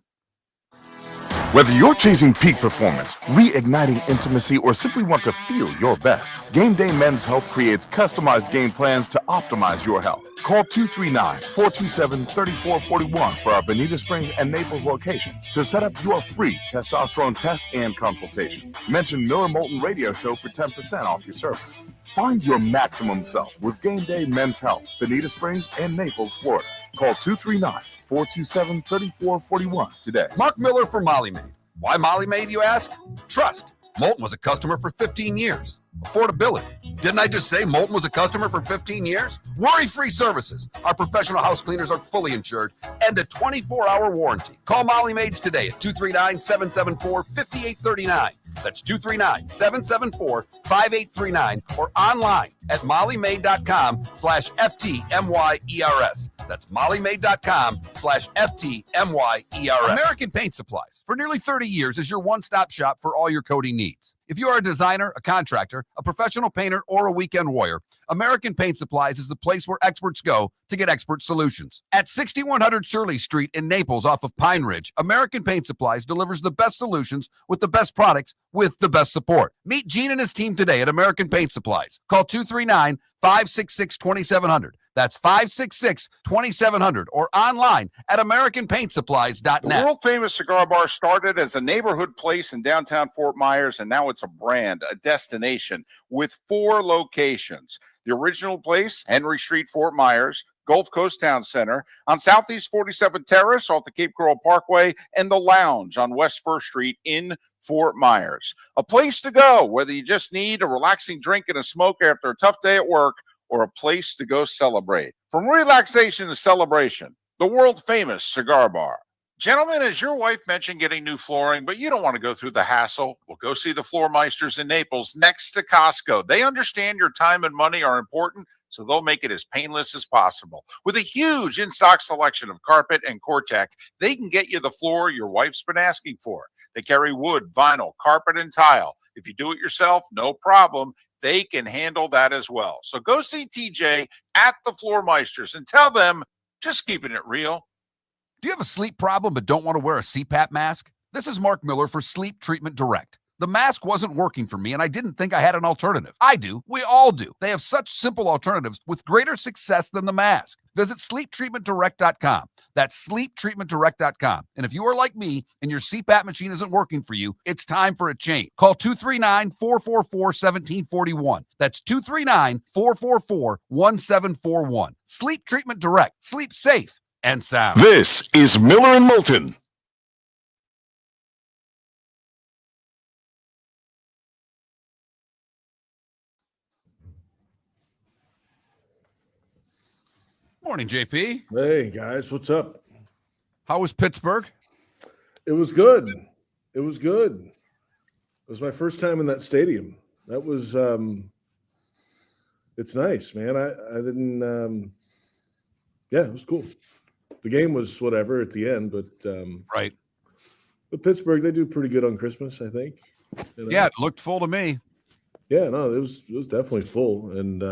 Whether you're chasing peak performance, reigniting intimacy, or simply want to feel your best, Game Day Men's Health creates customized game plans to optimize your health. Call 239-427-3441 for our Bonita Springs and Naples location to set up your free testosterone test and consultation. Mention Miller Moulton Radio Show for 10% off your service. Find your maximum self with Game Day Men's Health, Bonita Springs and Naples, Florida. Call 239-427-3441 today. Mark Miller for Molly Maid. Why Molly Maid, you ask? Trust. Moulton was a customer for 15 years. Affordability. Didn't I just say Moulton was a customer for 15 years? Worry-free services. Our professional house cleaners are fully insured and a 24-hour warranty. Call Molly Maids today at 239-774-5839. That's 239-774-5839 or online at mollymaid.com/FTMYERS. That's mollymaid.com/FTMYERS. American Paint Supplies, for nearly 30 years, is your one-stop shop for all your coating needs. If you are a designer, a contractor, a professional painter, or a weekend warrior, American Paint Supplies is the place where experts go to get expert solutions. At 6100 Shirley Street in Naples off of Pine Ridge, American Paint Supplies delivers the best solutions with the best products with the best support. Meet Gene and his team today at American Paint Supplies. Call 239-566-2700. That's 566-2700 or online at AmericanPaintSupplies.net. The world-famous cigar bar started as a neighborhood place in downtown Fort Myers, and now it's a brand, a destination with 4 locations. The original place, Henry Street, Fort Myers, Gulf Coast Town Center, on Southeast 47th Terrace off the Cape Coral Parkway, and the Lounge on West 1st Street in Fort Myers. A place to go, whether you just need a relaxing drink and a smoke after a tough day at work, or a place to go celebrate. From relaxation to celebration, the world-famous cigar bar. Gentlemen, as your wife mentioned getting new flooring, but you don't want to go through the hassle, well, go see the Floor Meisters in Naples next to Costco. They understand your time and money are important, so they'll make it as painless as possible. With a huge in-stock selection of carpet and Cortec, they can get you the floor your wife's been asking for. They carry wood, vinyl, carpet, and tile. If you do it yourself, no problem. They can handle that as well. So go see TJ at the Floor Meisters and tell them, just keeping it real. Do you have a sleep problem but don't want to wear a CPAP mask? This is Mark Miller for Sleep Treatment Direct. The mask wasn't working for me, and I didn't think I had an alternative. I do. We all do. They have such simple alternatives with greater success than the mask. Visit sleeptreatmentdirect.com. That's sleeptreatmentdirect.com. And if you are like me and your CPAP machine isn't working for you, it's time for a change. Call 239-444-1741. That's 239-444-1741. Sleep Treatment Direct. Sleep safe and sound. This is Miller and Moulton. Morning, JP. Hey guys, what's up? How was Pittsburgh? It was good. It was good. It was my first time in that stadium. That was it's nice, man. I didn't yeah, it was cool. The game was whatever at the end, but Right. But Pittsburgh, they do pretty good on Christmas, I think. You know? Yeah, it looked full to me. Yeah, no, it was definitely full, and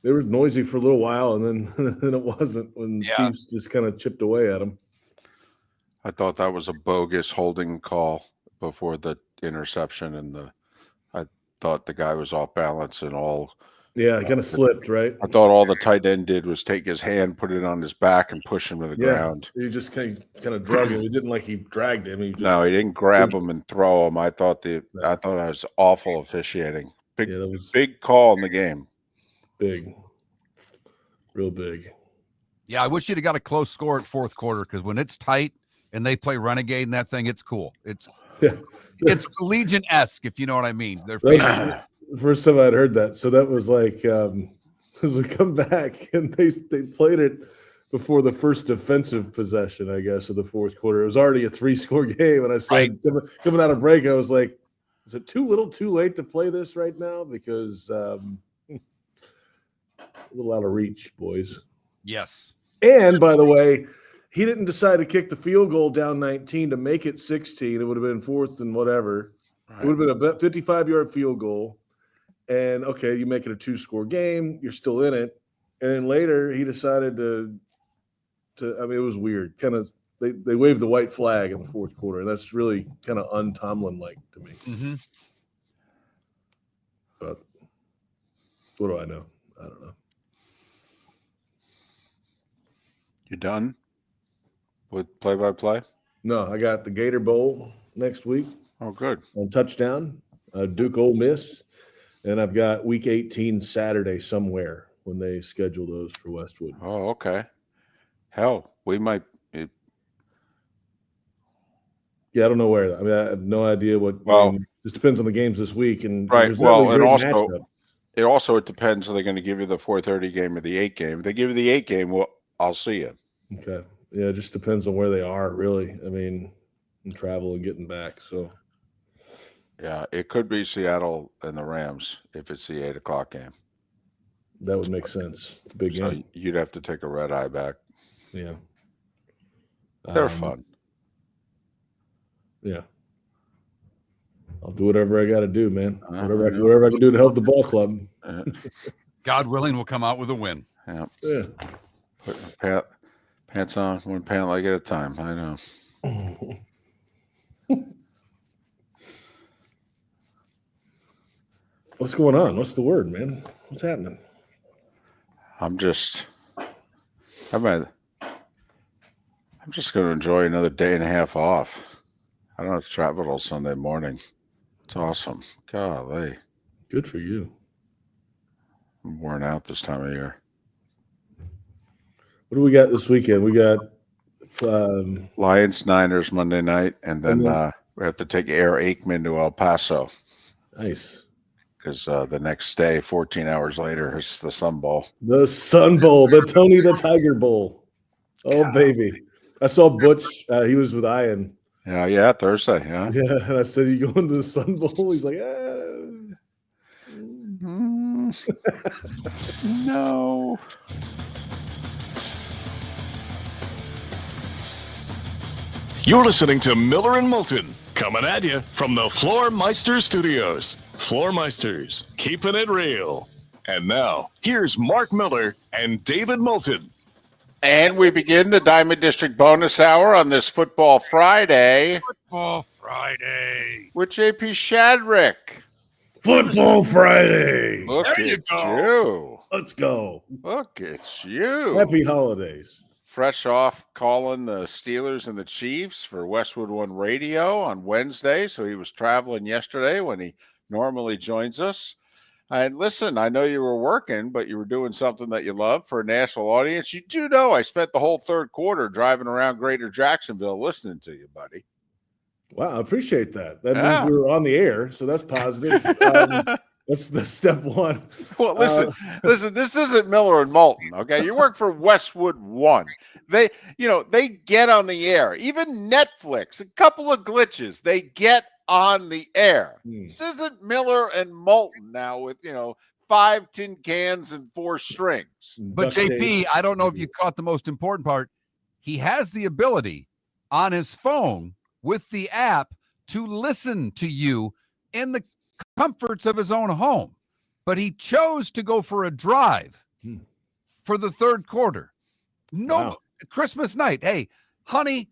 it was noisy for a little while, and then then it wasn't when the Chiefs just kind of chipped away at them. I thought that was a bogus holding call before the interception, and I thought the guy was off balance and all. Yeah, it kind of slipped, right? I thought all the tight end did was take his hand, put it on his back, and push him to the ground. He just kind of drug him. He didn't like he dragged him. He didn't grab him and throw him. I thought that was awful officiating. Big call in the game. Big, real big. Yeah, I wish you'd have got a close score at fourth quarter, because when it's tight and they play Renegade in that thing, it's cool. It's Legion-esque, if you know what I mean. They're the first time I'd heard that. So that was like because we come back and they played it before the first defensive possession, I guess, of the fourth quarter. It was already a 3-score game, and I said, coming out of break, I was like, is it too late to play this right now? Because a little out of reach, boys. Yes. And by the way, he didn't decide to kick the field goal down 19 to make it 16. It would have been fourth and whatever. Right. It would have been a 55-yard field goal. And, okay, you make it a 2-score game. You're still in it. And then later he decided to I mean, it was weird. Kind of they waved the white flag in the fourth quarter. And that's really kind of un-Tomlin-like to me. Mm-hmm. But what do I know? I don't know. You done with play-by-play? No, I got the Gator Bowl next week. Oh, good. On Touchdown, Duke Ole Miss. And I've got Week 18 Saturday somewhere when they schedule those for Westwood. Oh, okay. Hell, we might. Yeah, I don't know where. I mean, I have no idea what. Well, this depends on the games this week, and right. Well, and also it depends. Are they going to give you the 4:30 game or the 8 game? If they give you the 8 game, well, I'll see you. Okay. Yeah, it just depends on where they are, really. I mean, and travel and getting back. So. Yeah, it could be Seattle and the Rams if it's the 8 o'clock game. That would make sense. It's a big game. You'd have to take a red eye back. Yeah. They're fun. Yeah. I'll do whatever I got to do, man. Whatever I can do to help the ball club. God willing, we'll come out with a win. Yeah. Yeah. Put pants on, one pant leg at a time. I know. What's going on? What's the word, man? What's happening? I'm just going to enjoy another day and a half off. I don't have to travel till Sunday morning. It's awesome. Golly. Good for you. I'm worn out this time of year. What do we got this weekend? We got Lions Niners Monday night, and then we have to take Air Aikman to El Paso. Nice. Because the next day, 14 hours later, is the Sun Bowl. The Sun Bowl, the Tony the Tiger Bowl. Oh, God. Baby. I saw Butch. He was with Ian. Yeah, Thursday. Yeah. Yeah, and I said, "You going to the Sun Bowl?" He's like, No. You're listening to Miller and Moulton, coming at you from the Floor Meister Studios. Floor Meisters, keeping it real. And now, here's Mark Miller and David Moulton. And we begin the Diamond District bonus hour on this Football Friday. Football Friday. with JP Shadrick. Football Friday. Look There you at go. you. Let's go. Look at you. Happy holidays. Fresh off calling the Steelers and the Chiefs for Westwood One Radio on Wednesday. So he was traveling yesterday when he normally joins us. And listen, I know you were working, but you were doing something that you love for a national audience. You do know I spent the whole third quarter driving around Greater Jacksonville listening to you, buddy. Wow, I appreciate that. That Yeah. means we were on the air, so that's positive. That's step one. Well, listen, this isn't Miller and Moulton, okay? You work for Westwood One. They get on the air. Even Netflix, a couple of glitches, they get on the air. This isn't Miller and Moulton now with, 5 tin cans and 4 strings. But JP, I don't know if you caught the most important part. He has the ability on his phone with the app to listen to you in the comforts of his own home, but he chose to go for a drive for the third quarter. Christmas night. Hey, honey,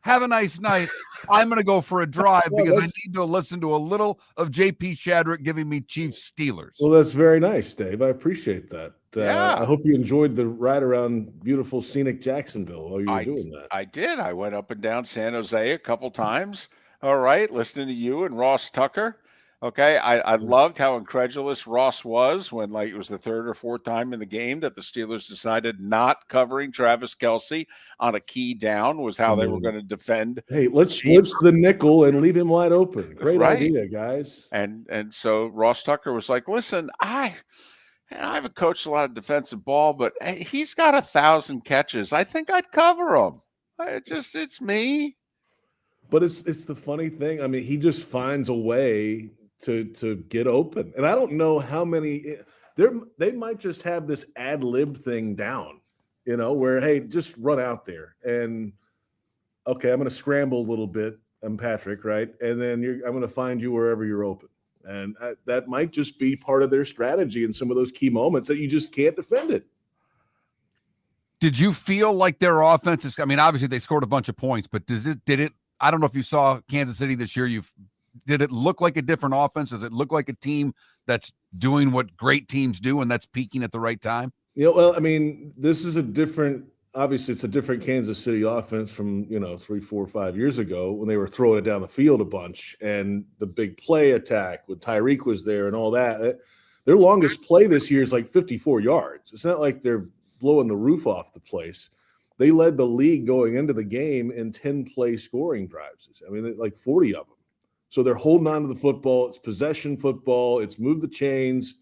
have a nice night. I'm going to go for a drive because I need to listen to a little of JP Shadrick giving me Chiefs Steelers. Well, that's very nice, Dave. I appreciate that. Yeah. I hope you enjoyed the ride around beautiful scenic Jacksonville while you were doing that. I did. I went up and down San Jose a couple times. All right, listening to you and Ross Tucker. Okay, I loved how incredulous Ross was when it was the third or fourth time in the game that the Steelers decided not covering Travis Kelce on a key down was how they were going to defend. Hey, let's blitz the nickel and leave him wide open. Great idea, guys. And so Ross Tucker was like, listen, I haven't coached a lot of defensive ball, but hey, he's got 1,000 catches. I think I'd cover him. It's me. But it's the funny thing. I mean, he just finds a way to get open. And I don't know how many they might just have this ad lib thing down, where, hey, just run out there and okay, I'm going to scramble a little bit. I'm Patrick, right? And then I'm going to find you wherever you're open. And that might just be part of their strategy in some of those key moments that you just can't defend it. Did you feel like their offense is, obviously they scored a bunch of points, but did it, I don't know if you saw Kansas City this year, did it look like a different offense? Does it look like a team that's doing what great teams do and that's peaking at the right time? This is obviously it's a different Kansas City offense from, 3, 4, 5 years ago when they were throwing it down the field a bunch and the big play attack when Tyreek was there and all that. Their longest play this year is like 54 yards. It's not like they're blowing the roof off the place. They led the league going into the game in 10-play scoring drives. Like 40 of them. So they're holding on to the football. It's possession football. It's move the chains.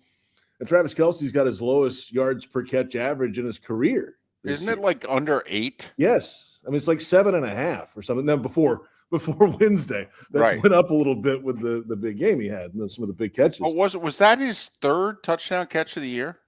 And Travis Kelce's got his lowest yards per catch average in his career. Isn't it like under 8? Yes. It's like 7.5 or something. Now before Wednesday, that went up a little bit with the big game he had and some of the big catches. Oh, was that his third touchdown catch of the year?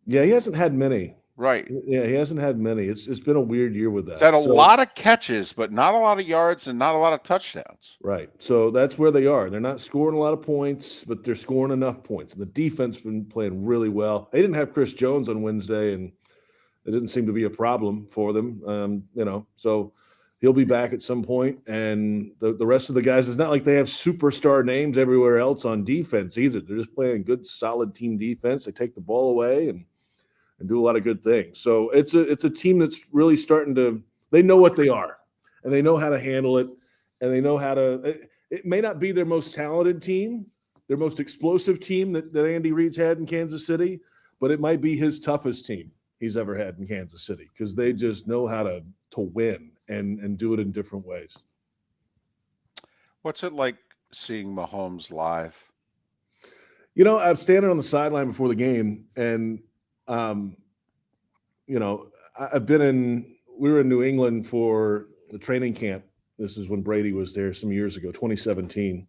Yeah, he hasn't had many. Right. Yeah, he hasn't had many. It's been a weird year with that. He's had a lot of catches, but not a lot of yards and not a lot of touchdowns. Right. So that's where they are. They're not scoring a lot of points, but they're scoring enough points. And the defense has been playing really well. They didn't have Chris Jones on Wednesday, and it didn't seem to be a problem for them. So he'll be back at some point. And the rest of the guys, it's not like they have superstar names everywhere else on defense either. They're just playing good, solid team defense. They take the ball away and do a lot of good things. So it's a team that's really starting to – they know what they are, and they know how to handle it, and they know how to – it may not be their most talented team, their most explosive team that Andy Reid's had in Kansas City, but it might be his toughest team he's ever had in Kansas City because they just know how to win and do it in different ways. What's it like seeing Mahomes live? I'm standing on the sideline before the game, and we were in New England for the training camp. This is when Brady was there some years ago, 2017.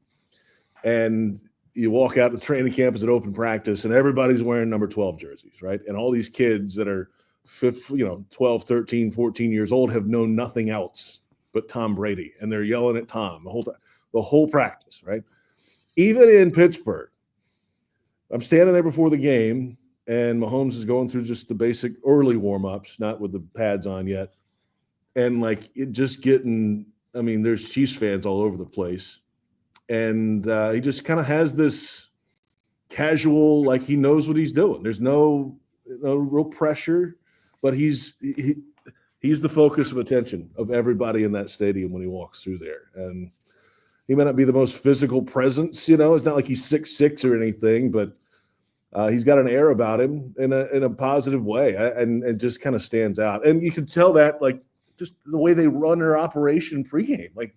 And you walk out to the training camp as an open practice and everybody's wearing number 12 jerseys, right? And all these kids that are 12, 13, 14 years old have known nothing else but Tom Brady. And they're yelling at Tom the whole time, the whole practice, right? Even in Pittsburgh, I'm standing there before the game, and Mahomes is going through just the basic early warm-ups, not with the pads on yet, and it just getting I mean, there's Chiefs fans all over the place. And he just kind of has this casual, like he knows what he's doing. There's no real pressure, but he's the focus of attention of everybody in that stadium when he walks through there. And he may not be the most physical presence, it's not like he's 6'6" or anything, but he's got an air about him in a positive way, and it just kind of stands out. And you can tell that, like, just the way they run their operation pregame, like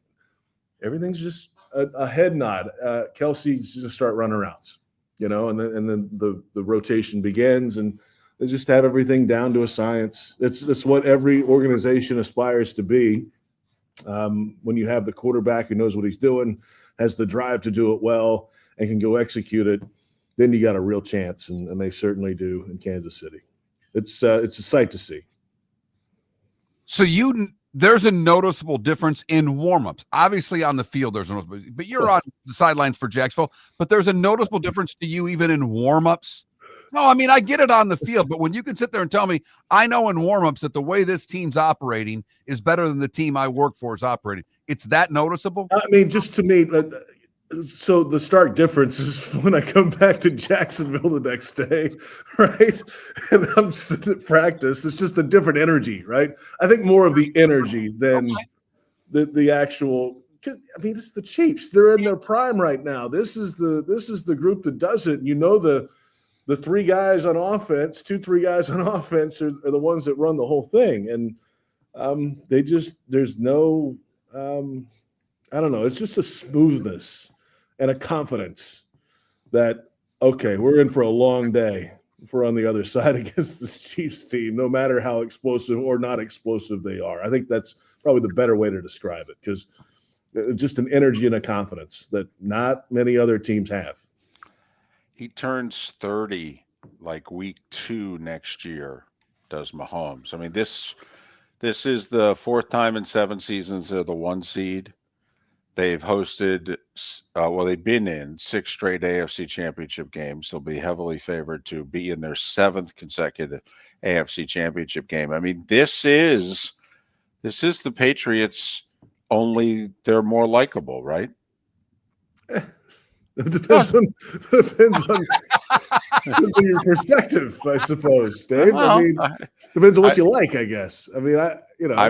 everything's just a head nod. Kelsey's just start running routes, and then the rotation begins, and they just have everything down to a science. It's what every organization aspires to be. When you have the quarterback who knows what he's doing, has the drive to do it well, and can go execute it, then you got a real chance, and they certainly do in Kansas City. It's a sight to see. So there's a noticeable difference in warmups. Obviously, on the field, there's a noticeable, but you're on the sidelines for Jacksonville. But there's a noticeable difference to you even in warmups. No, I mean, I get it on the field, but when you can sit there and tell me, I know in warmups that the way this team's operating is better than the team I work for is operating, it's that noticeable? I mean, just to me, so the stark difference is when I come back to Jacksonville the next day, right? And I'm sitting at practice, it's just a different energy, right? I think more of the energy than the actual. I mean, it's the Chiefs. They're in their prime right now. This is the group that does it. The three guys on offense, 2-3 guys on offense are the ones that run the whole thing. And there's no, I don't know, it's just a smoothness and a confidence that, okay, we're in for a long day if we're on the other side against this Chiefs team, no matter how explosive or not explosive they are. I think that's probably the better way to describe it, because it's just an energy and a confidence that not many other teams have. He turns 30 like week 2 next year, does Mahomes. I mean, this is the 4th time in 7 seasons they're the 1 seed. They've hosted, they've been in 6 straight AFC championship games. They'll be heavily favored to be in their 7th consecutive AFC championship game. I mean, this is the Patriots, only they're more likable, right? It depends on your perspective, I suppose, Dave. Well, I mean, depends on what you like, I guess. I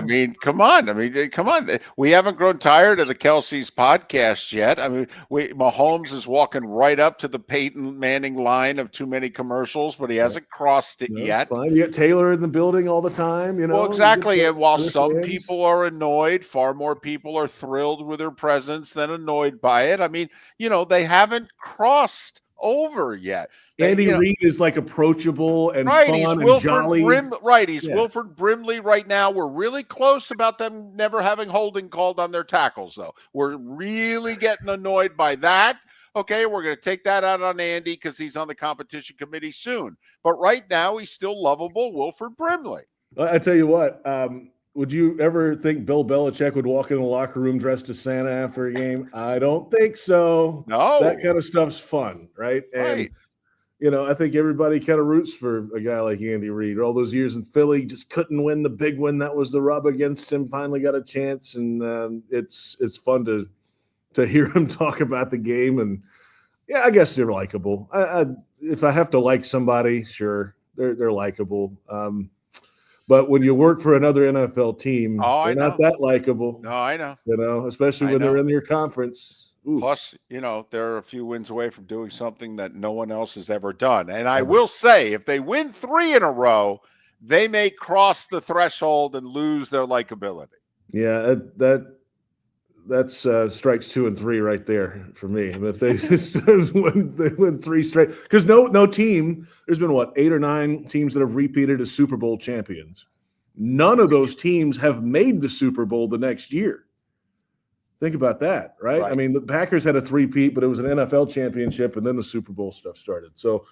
mean, come on. We haven't grown tired of the Kelsey's podcast yet. I mean, Mahomes is walking right up to the Peyton Manning line of too many commercials, but he hasn't crossed it yet. Fine. You get Taylor in the building all the time, Well, exactly. And while some people are annoyed, far more people are thrilled with their presence than annoyed by it. I mean, they haven't crossed over yet. Andy Reid is like approachable and right, fun he's and Wilford jolly. He's Wilford Brimley right now. We're really close about them never having holding called on their tackles, though. We're really getting annoyed by that. Okay, we're going to take that out on Andy because he's on the competition committee soon. But right now, he's still lovable Wilford Brimley. I tell you what, would you ever think Bill Belichick would walk in the locker room dressed as Santa after a game? I don't think so. No. That kind of stuff's fun, right? And, I think everybody kind of roots for a guy like Andy Reid. All those years in Philly, just couldn't win the big one. That was the rub against him. Finally got a chance, and it's fun to hear him talk about the game. And, yeah, I guess they're likable. If I have to like somebody, sure, they're likable. But when you work for another NFL team, they're not that likable. No, I know. Especially when they're in your conference. Ooh. Plus, they're a few wins away from doing something that no one else has ever done. And I will say, if they win 3 in a row, they may cross the threshold and lose their likability. Yeah, that's strikes 2 and 3 right there for me. I mean, if they win 3 straight, because no team, there's been 8 or 9 teams that have repeated as Super Bowl champions. None of those teams have made the Super Bowl the next year. Think about that, right? I mean, the Packers had a 3-peat, but it was an NFL championship, and then the Super Bowl stuff started. So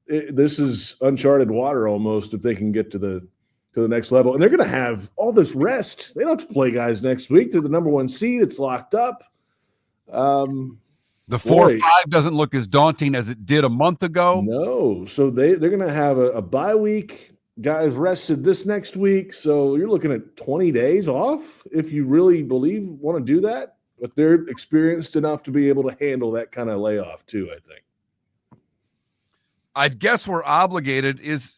this is uncharted water almost if they can get to the next level. And they're going to have all this rest. They don't have to play guys next week. They're the number 1 seed. It's locked up. The 4-5 doesn't look as daunting as it did a month ago. No. So they're going to have a bye week guys rested this next week, so you're looking at 20 days off if you really want to do that. But they're experienced enough to be able to handle that kind of layoff too, I think. I guess we're obligated. Is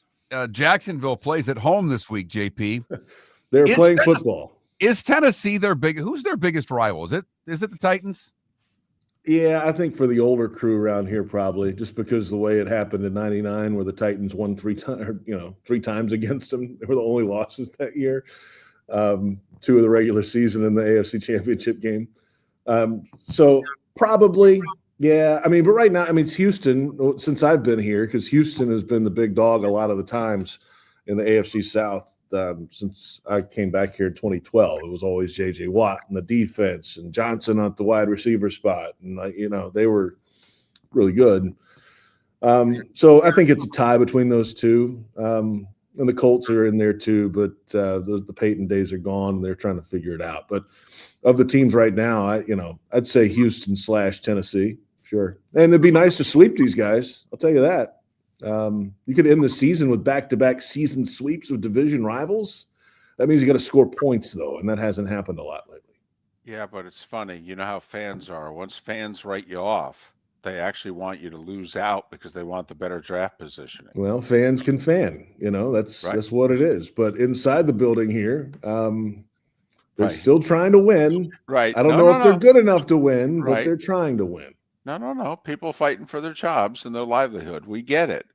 Jacksonville plays at home this week, JP? They're playing football. Is Tennessee who's their biggest rival? Is it the Titans? Yeah, I think for the older crew around here, probably just because the way it happened in '99, where the Titans won three times against them. They were the only losses that year. 2 of the regular season in the AFC Championship game. So probably, yeah. I mean, but right now, I mean, it's Houston since I've been here, because Houston has been the big dog a lot of the times in the AFC South. Since I came back here in 2012, it was always J.J. Watt in the defense and Johnson at the wide receiver spot. And, they were really good. So I think it's a tie between those two. And the Colts are in there too, but the Peyton days are gone, and they're trying to figure it out. But of the teams right now, I'd say Houston / Tennessee, sure. And it'd be nice to sweep these guys. I'll tell you that. You could end the season with back-to-back season sweeps with division rivals. That means you got to score points, though, and that hasn't happened a lot lately. Yeah, but it's funny. You know how fans are. Once fans write you off, they actually want you to lose out because they want the better draft positioning. Well, fans can fan. That's what it is. But inside the building here, they're still trying to win. Right. I don't know if they're good enough to win, but they're trying to win. No. People fighting for their jobs and their livelihood. We get it.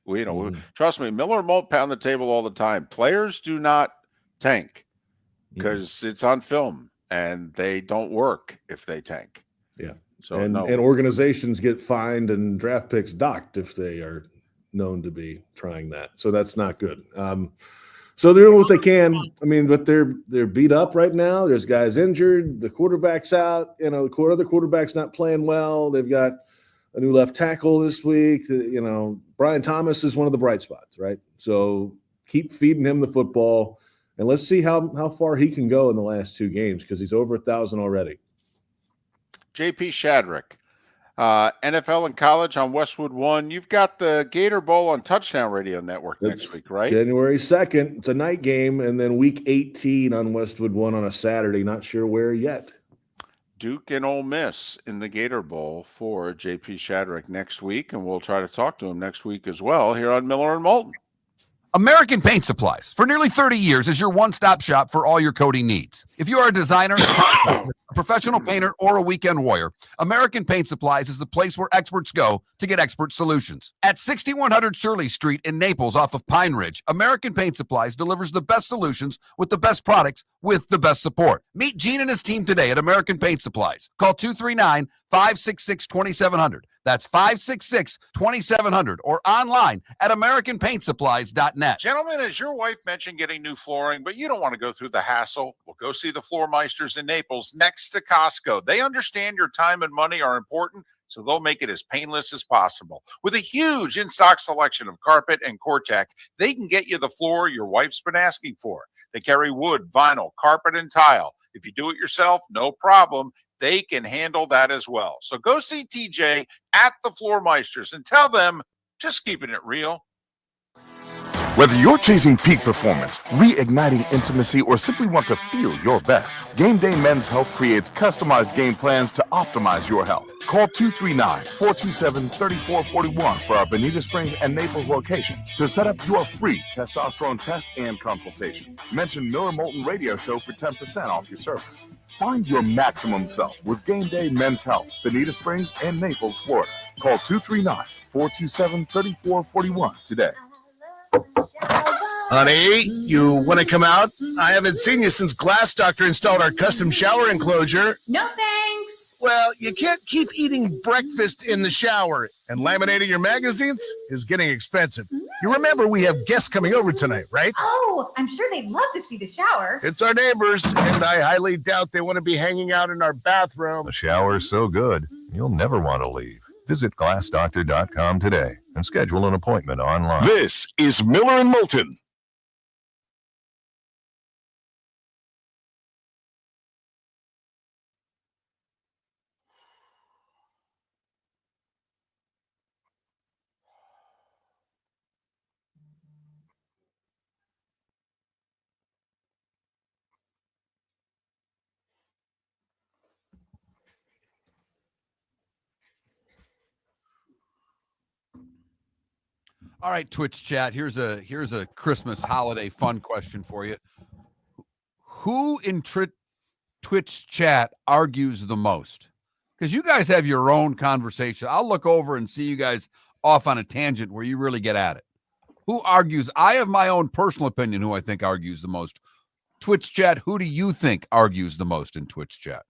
Trust me, Miller and Moulton pound the table all the time. Players do not tank because it's on film, and they don't work if they tank. Yeah. So and organizations get fined and draft picks docked if they are known to be trying that. So that's not good. So they're doing what they can. I mean, but they're beat up right now. There's guys injured. The quarterback's out. The other quarterback's not playing well. They've got a new left tackle this week. Brian Thomas is one of the bright spots, right? So keep feeding him the football, and let's see how far he can go in the last 2 games, because he's over 1,000 already. JP Shadrick. NFL and college on Westwood One. You've got the Gator Bowl on Touchdown Radio Network next week, right? January 2nd. It's a night game, and then week 18 on Westwood One on a Saturday. Not sure where yet. Duke and Ole Miss in the Gator Bowl for JP Shadrick next week, and we'll try to talk to him next week as well here on Miller and Moulton. American Paint Supplies, for nearly 30 years, is your one-stop shop for all your coating needs. If you are a designer, a professional painter, or a weekend warrior, American Paint Supplies is the place where experts go to get expert solutions. At 6100 Shirley Street in Naples off of Pine Ridge, American Paint Supplies delivers the best solutions with the best products with the best support. Meet Gene and his team today at American Paint Supplies. Call 239-566-2700. That's 566-2700, or online at AmericanPaintSupplies.net. Gentlemen, as your wife mentioned getting new flooring, but you don't want to go through the hassle, well, go see the Floor Meisters in Naples next to Costco. They understand your time and money are important, so they'll make it as painless as possible. With a huge in-stock selection of carpet and Cortec, they can get you the floor your wife's been asking for. They carry wood, vinyl, carpet, and tile. If you do it yourself, no problem. They can handle that as well. So go see TJ at the Floor Meisters and tell them, just keeping it real. Whether you're chasing peak performance, reigniting intimacy, or simply want to feel your best, Game Day Men's Health creates customized game plans to optimize your health. Call 239-427-3441 for our Bonita Springs and Naples location to set up your free testosterone test and consultation. Mention Miller Moulton Radio Show for 10% off your service. Find your maximum self with Game Day Men's Health, Bonita Springs and Naples, Florida. Call 239-427-3441 today. Honey, you want to come out? I haven't seen you since Glass Doctor installed our custom shower enclosure. No thanks. Well, you can't keep eating breakfast in the shower, and laminating your magazines is getting expensive. You remember we have guests coming over tonight, right? Oh, I'm sure they'd love to see the shower. It's our neighbors, and I highly doubt they want to be hanging out in our bathroom. The shower's so good, you'll never want to leave. Visit glassdoctor.com today and schedule an appointment online. This is Miller and Moulton. All right, Twitch chat. Here's a Christmas holiday fun question for you. Who in Twitch chat argues the most? Because you guys have your own conversation. I'll look over and see you guys off on a tangent where you really get at it. Who argues? I have my own personal opinion who I think argues the most. Twitch chat, who do you think argues the most in Twitch chat?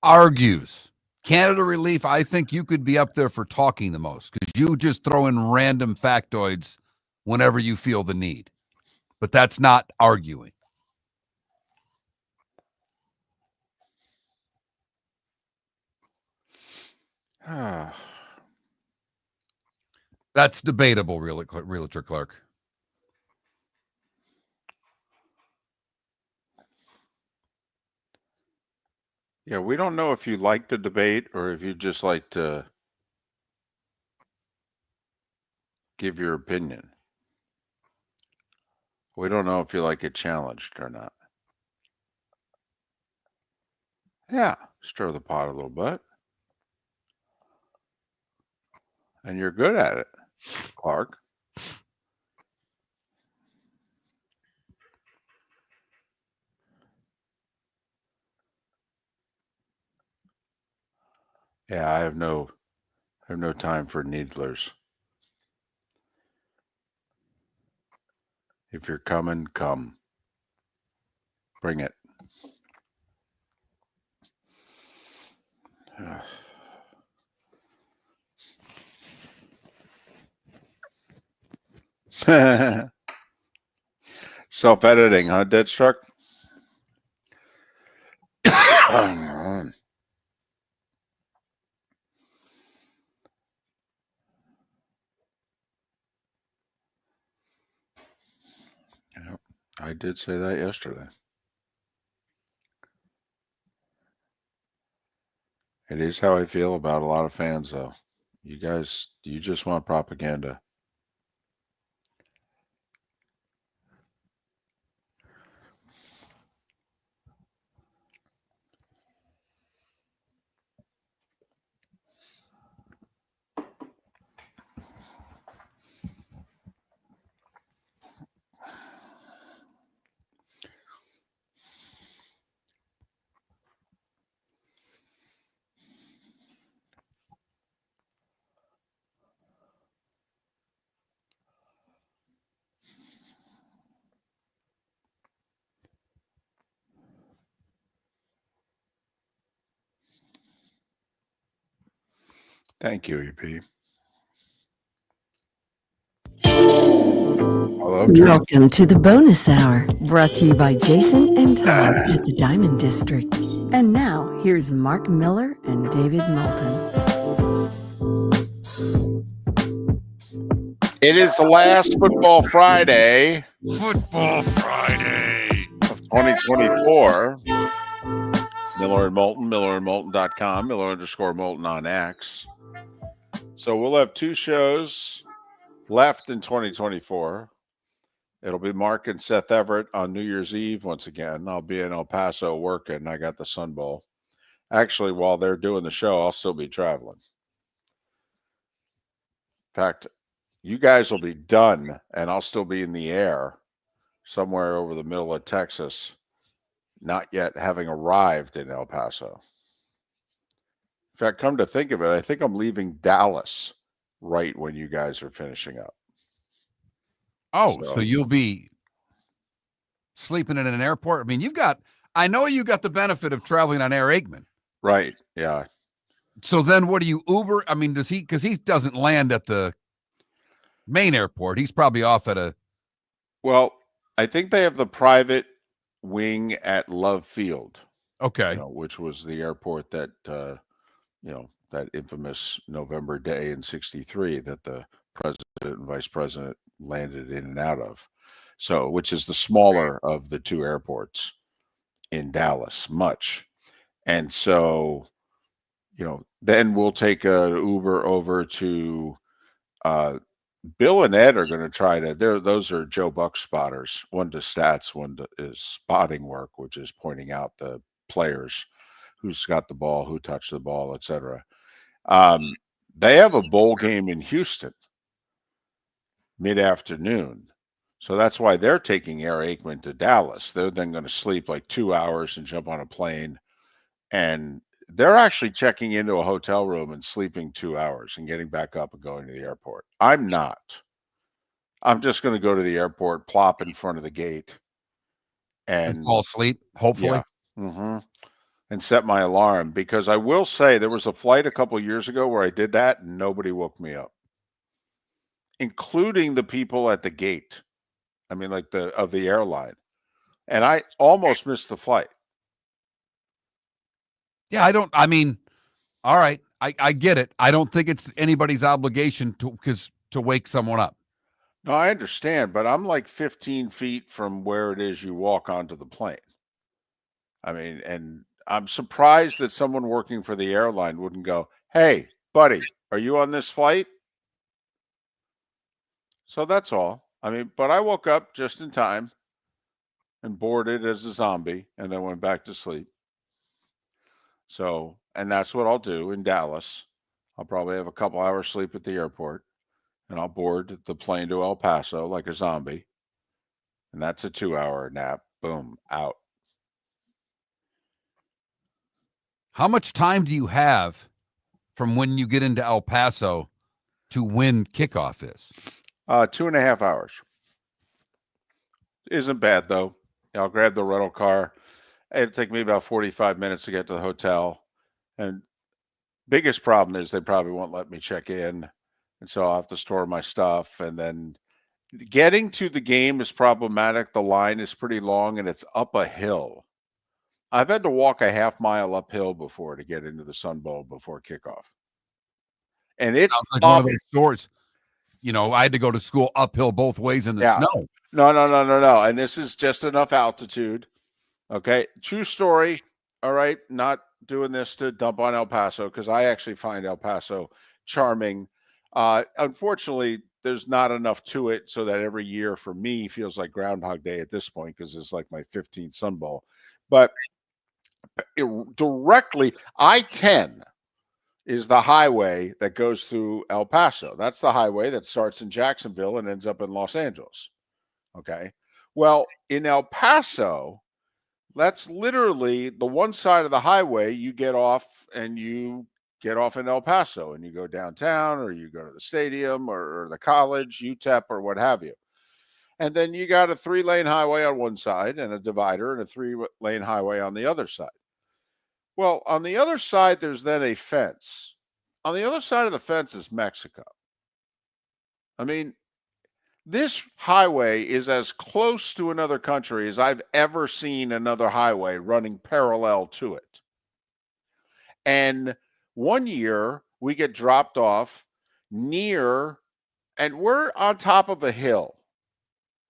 Argues. Canada Relief, I think you could be up there for talking the most because you just throw in random factoids whenever you feel the need. But that's not arguing. That's debatable, Realtor Clark. Yeah, we don't know if you like the debate or if you just like to give your opinion. We don't know if you like it challenged or not. Yeah, stir the pot a little bit. And you're good at it, Clark. Yeah, I have no time for needlers. If you're coming, come. Bring it. Self-editing, huh, Deadstruck? Yep, I did say that yesterday. It is how I feel about a lot of fans, though. You guys, you just want propaganda. Thank you, EP. Welcome to the bonus hour, brought to you by Jason and Todd at the Diamond District. And now, here's Mark Miller and David Moulton. It is the last Football Friday. Football Friday of 2024. Miller and Moulton, millerandmoulton.com, Miller_Moulton on X. So we'll have two shows left in 2024. It'll be Mark and Seth Everett on New Year's Eve once again. I'll be in El Paso working. I got the Sun Bowl. Actually, while they're doing the show, I'll still be traveling. In fact, you guys will be done, and I'll still be in the air somewhere over the middle of Texas, not yet having arrived in El Paso. In fact, come to think of it, I think I'm leaving Dallas right when you guys are finishing up. Oh, so you'll be sleeping in an airport? I mean, I know you got the benefit of traveling on Air Aikman. Right, yeah. So then what do you Uber? I mean, because he doesn't land at the main airport. He's probably off at a... Well, I think they have the private wing at Love Field. Okay. Which was the airport that, that infamous November day in '63 that the president and vice president landed in and out of. So, which is the smaller of the two airports in Dallas, much. And so, then we'll take a Uber over to Bill and Ed are going to try to, those are Joe Buck spotters. One does stats, one is spotting work, which is pointing out the players, who's got the ball, who touched the ball, etc. They have a bowl game in Houston mid-afternoon. So that's why they're taking Air Aikman to Dallas. They're then going to sleep like 2 hours and jump on a plane. And they're actually checking into a hotel room and sleeping 2 hours and getting back up and going to the airport. I'm not. I'm just going to go to the airport, plop in front of the gate, and fall asleep, hopefully. Yeah. And set my alarm, because I will say there was a flight a couple of years ago where I did that and nobody woke me up, including the people at the gate. I mean, like of the airline. And I almost missed the flight. Yeah, all right. I get it. I don't think it's anybody's obligation to wake someone up. No, I understand, but I'm like 15 feet from where it is you walk onto the plane. I mean, and I'm surprised that someone working for the airline wouldn't go, "Hey, buddy, are you on this flight?" So that's all. I mean, but I woke up just in time and boarded as a zombie and then went back to sleep. So, and that's what I'll do in Dallas. I'll probably have a couple hours sleep at the airport, and I'll board the plane to El Paso like a zombie. And that's a 2-hour nap. Boom, out. How much time do you have from when you get into El Paso to when kickoff is? 2.5 hours. Isn't bad, though. I'll grab the rental car. It'll take me about 45 minutes to get to the hotel. And biggest problem is they probably won't let me check in. And so I'll have to store my stuff. And then getting to the game is problematic. The line is pretty long and it's up a hill. I've had to walk a half mile uphill before to get into the Sun Bowl before kickoff. And it's sounds like one of those stories. I had to go to school uphill both ways in the snow. No. And this is just enough altitude. Okay. True story. All right. Not doing this to dump on El Paso, because I actually find El Paso charming. Unfortunately, there's not enough to it so that every year for me feels like Groundhog Day at this point, because it's like my 15th Sun Bowl. But directly, I-10 is the highway that goes through El Paso. That's the highway that starts in Jacksonville and ends up in Los Angeles. Okay. Well, in El Paso, that's literally the one side of the highway you get off, and you get off in El Paso and you go downtown, or you go to the stadium or the college, UTEP, or what have you. And then you got a 3-lane highway on one side and a divider, and a 3-lane highway on the other side. Well, on the other side, there's then a fence. On the other side of the fence is Mexico. I mean, this highway is as close to another country as I've ever seen another highway running parallel to it. And one year we get dropped off near, and we're on top of a hill,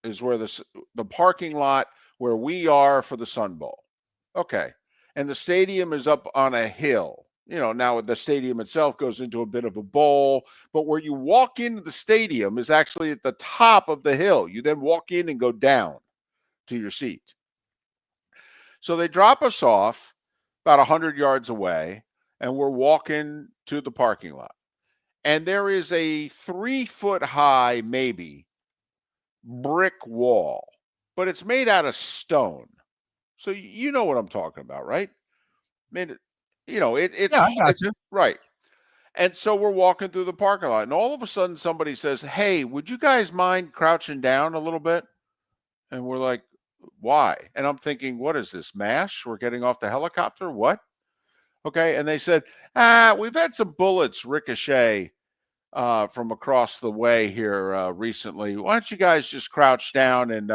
is where the parking lot where we are for the Sun Bowl. Okay. And the stadium is up on a hill. now the stadium itself goes into a bit of a bowl, but where you walk into the stadium is actually at the top of the hill. You then walk in and go down to your seat. So they drop us off about 100 yards away, and we're walking to the parking lot. And there is a 3-foot high, maybe, brick wall, but it's made out of stone. So you know what I'm talking about, right? It's Yeah, I got you. Right. And so we're walking through the parking lot, and all of a sudden somebody says, "Hey, would you guys mind crouching down a little bit?" And we're like, "Why?" And I'm thinking, what is this, MASH? We're getting off the helicopter? What? Okay. And they said, we've had some bullets ricochet from across the way here recently. Why don't you guys just crouch down and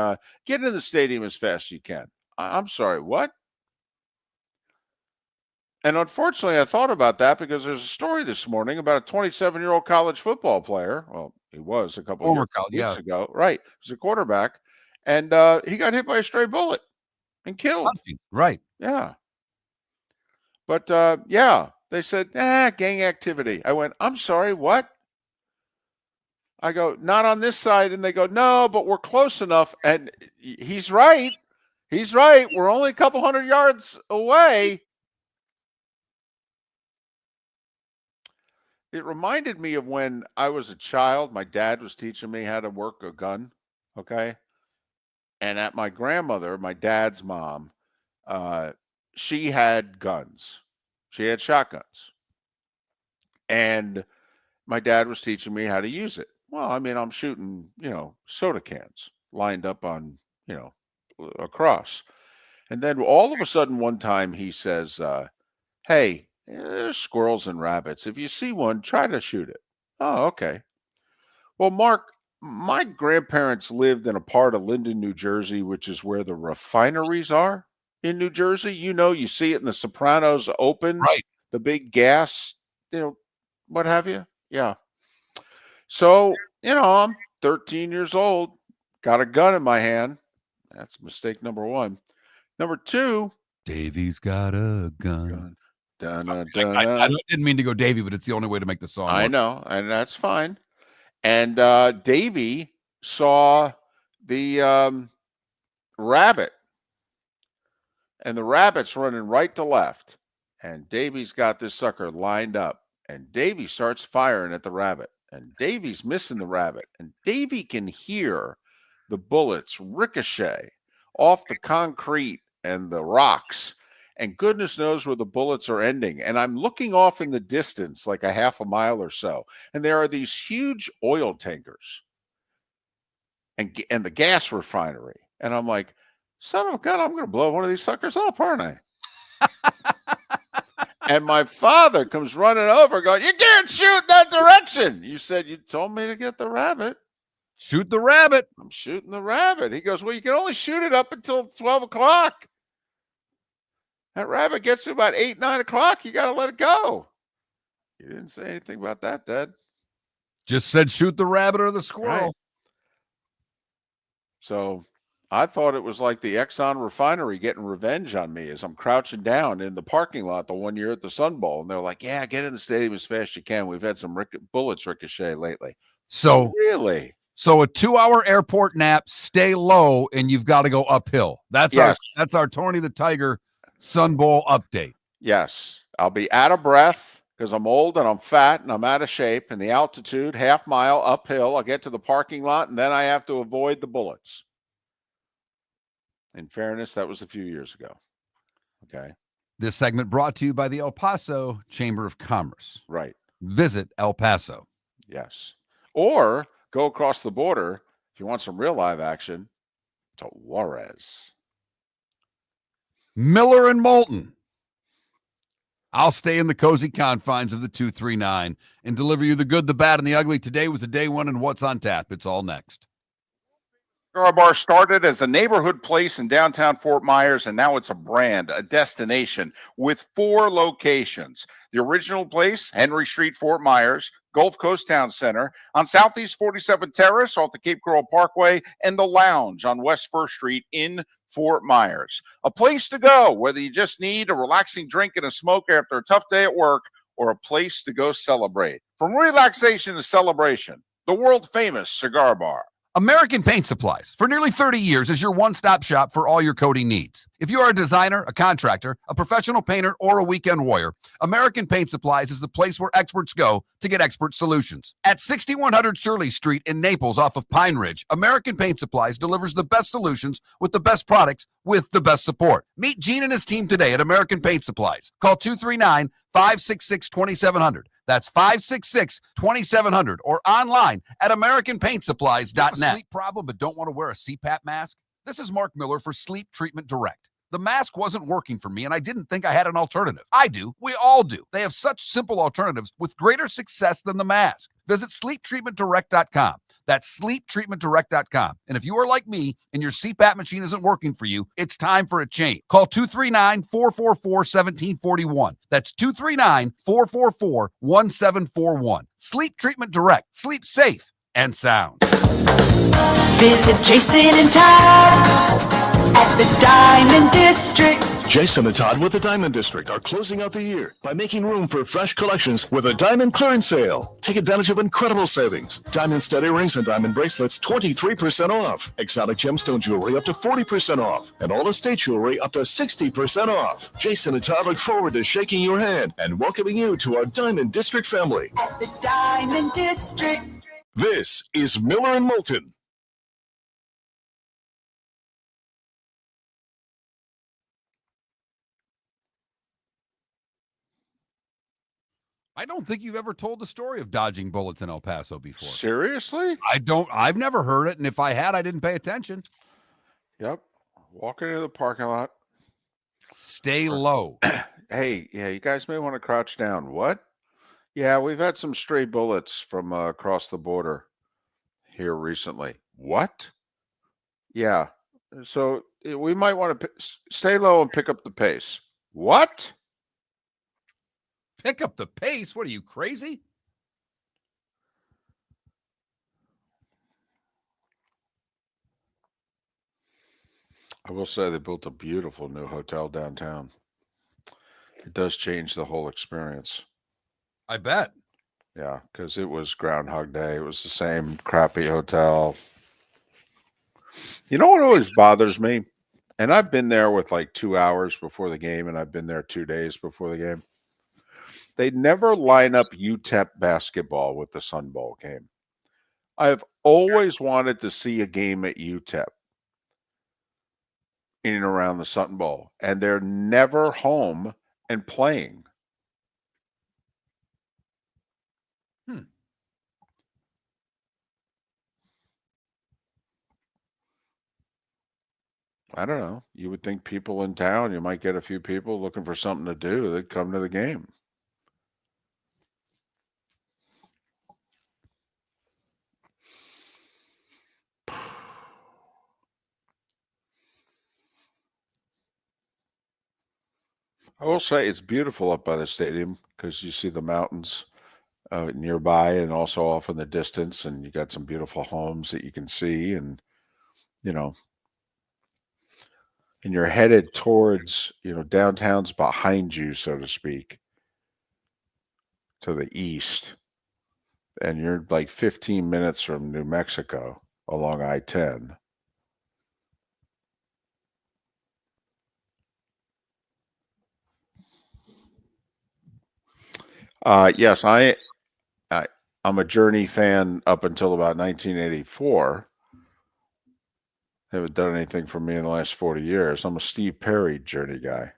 get into the stadium as fast as you can? I'm sorry, what? And unfortunately, I thought about that because there's a story this morning about a 27-year-old college football player. Well, he was a couple of weeks ago. Right. He was a quarterback. And he got hit by a stray bullet and killed. Right. Yeah. But they said, gang activity. I went, I'm sorry, what? I go, not on this side. And they go, no, but we're close enough. And he's right. He's right. We're only a couple hundred yards away. It reminded me of when I was a child. My dad was teaching me how to work a gun. Okay. And at my grandmother, my dad's mom, she had guns. She had shotguns. And my dad was teaching me how to use it. Well, I mean, I'm shooting, soda cans lined up on, across. And then all of a sudden one time he says, hey, there's squirrels and rabbits. If you see one, try to shoot it. Oh, okay. Well, Mark, my grandparents lived in a part of Linden, New Jersey, which is where the refineries are in New Jersey. You see it in The Sopranos open, right? The big gas, what have you. Yeah. So, I'm 13 years old, got a gun in my hand. That's mistake number one. Number two, Davy's got a gun. I didn't mean to go Davy, but it's the only way to make the song. I know, and that's fine. And Davy saw the rabbit, and the rabbit's running right to left. And Davy's got this sucker lined up, and Davy starts firing at the rabbit, and Davy's missing the rabbit, and Davy can hear the bullets ricochet off the concrete and the rocks, and goodness knows where the bullets are ending. And I'm looking off in the distance, like a half a mile or so, and there are these huge oil tankers and the gas refinery. And I'm like, son of a gun, I'm going to blow one of these suckers up, aren't I? And my father comes running over going, you can't shoot that direction. You said you told me to get the rabbit. Shoot the rabbit. I'm shooting the rabbit. He goes, well, you can only shoot it up until 12 o'clock. That rabbit gets to about 8, 9 o'clock. You got to let it go. You didn't say anything about that, Dad. Just said shoot the rabbit or the squirrel. Right. So I thought it was like the Exxon refinery getting revenge on me as I'm crouching down in the parking lot the one year at the Sun Bowl. And they're like, yeah, get in the stadium as fast as you can. We've had some bullets ricochet lately. So really? So a 2-hour airport nap, stay low, and you've got to go uphill. That's our Tony the Tiger Sun Bowl update. Yes. I'll be out of breath because I'm old and I'm fat and I'm out of shape. And the altitude, half mile uphill, I'll get to the parking lot, and then I have to avoid the bullets. In fairness, that was a few years ago. Okay. This segment brought to you by the El Paso Chamber of Commerce. Right. Visit El Paso. Yes. Or go across the border if you want some real live action to Juarez. Miller and Moulton. I'll stay in the cozy confines of the 239 and deliver you the good, the bad, and the ugly. Today was a day one, and what's on tap? It's all next. Cigar Bar started as a neighborhood place in downtown Fort Myers, and now it's a brand, a destination with 4 locations. The original place, Henry Street, Fort Myers, Gulf Coast Town Center, on Southeast 47th Terrace off the Cape Coral Parkway, and the Lounge on West 1st Street in Fort Myers. A place to go, whether you just need a relaxing drink and a smoke after a tough day at work, or a place to go celebrate. From relaxation to celebration, the world-famous Cigar Bar. American Paint Supplies, for nearly 30 years, is your one-stop shop for all your coating needs. If you are a designer, a contractor, a professional painter, or a weekend warrior, American Paint Supplies is the place where experts go to get expert solutions. At 6100 Shirley Street in Naples off of Pine Ridge, American Paint Supplies delivers the best solutions with the best products with the best support. Meet Gene and his team today at American Paint Supplies. Call 239-566-2700. That's 566-2700 or online at AmericanPaintSupplies.net. Sleep problem but don't want to wear a CPAP mask? This is Mark Miller for Sleep Treatment Direct. The mask wasn't working for me and I didn't think I had an alternative. I do. We all do. They have such simple alternatives with greater success than the mask. Visit SleepTreatmentDirect.com. That's SleepTreatmentDirect.com. And if you are like me and your CPAP machine isn't working for you, it's time for a change. Call 239-444-1741. That's 239-444-1741. Sleep Treatment Direct. Sleep safe and sound. Visit Jason and Todd at the Diamond District. Jason and Todd with the Diamond District are closing out the year by making room for fresh collections with a diamond clearance sale. Take advantage of incredible savings. Diamond stud earrings and diamond bracelets 23% off. Exotic gemstone jewelry up to 40% off. And all estate jewelry up to 60% off. Jason and Todd look forward to shaking your hand and welcoming you to our Diamond District family. At the Diamond District. This is Miller and Moulton. I don't think you've ever told the story of dodging bullets in El Paso before. Seriously? I've never heard it, and if I had, I didn't pay attention. Yep. Walking into the parking lot. Stay low. Hey, yeah, you guys may want to crouch down. What? Yeah, we've had some stray bullets from across the border here recently. What? Yeah. So we might want to stay low and pick up the pace. What? Pick up the pace? What are you, crazy? I will say they built a beautiful new hotel downtown. It does change the whole experience. I bet. Yeah, because it was Groundhog Day. It was the same crappy hotel. You know what always bothers me? And I've been there with like 2 hours before the game, and I've been there 2 days before the game. They never line up UTEP basketball with the Sun Bowl game. I've always wanted to see a game at UTEP in and around the Sun Bowl, and they're never home and playing. I don't know. You would think people in town, you might get a few people looking for something to do that come to the game. I will say it's beautiful up by the stadium because you see the mountains nearby and also off in the distance, and you got some beautiful homes that you can see, and you know, and you're headed towards, downtown's behind you, so to speak, to the east, and you're like 15 minutes from New Mexico along I-10. Yes, I'm a Journey fan up until about 1984. They haven't done anything for me in the last 40 years. I'm a Steve Perry Journey guy.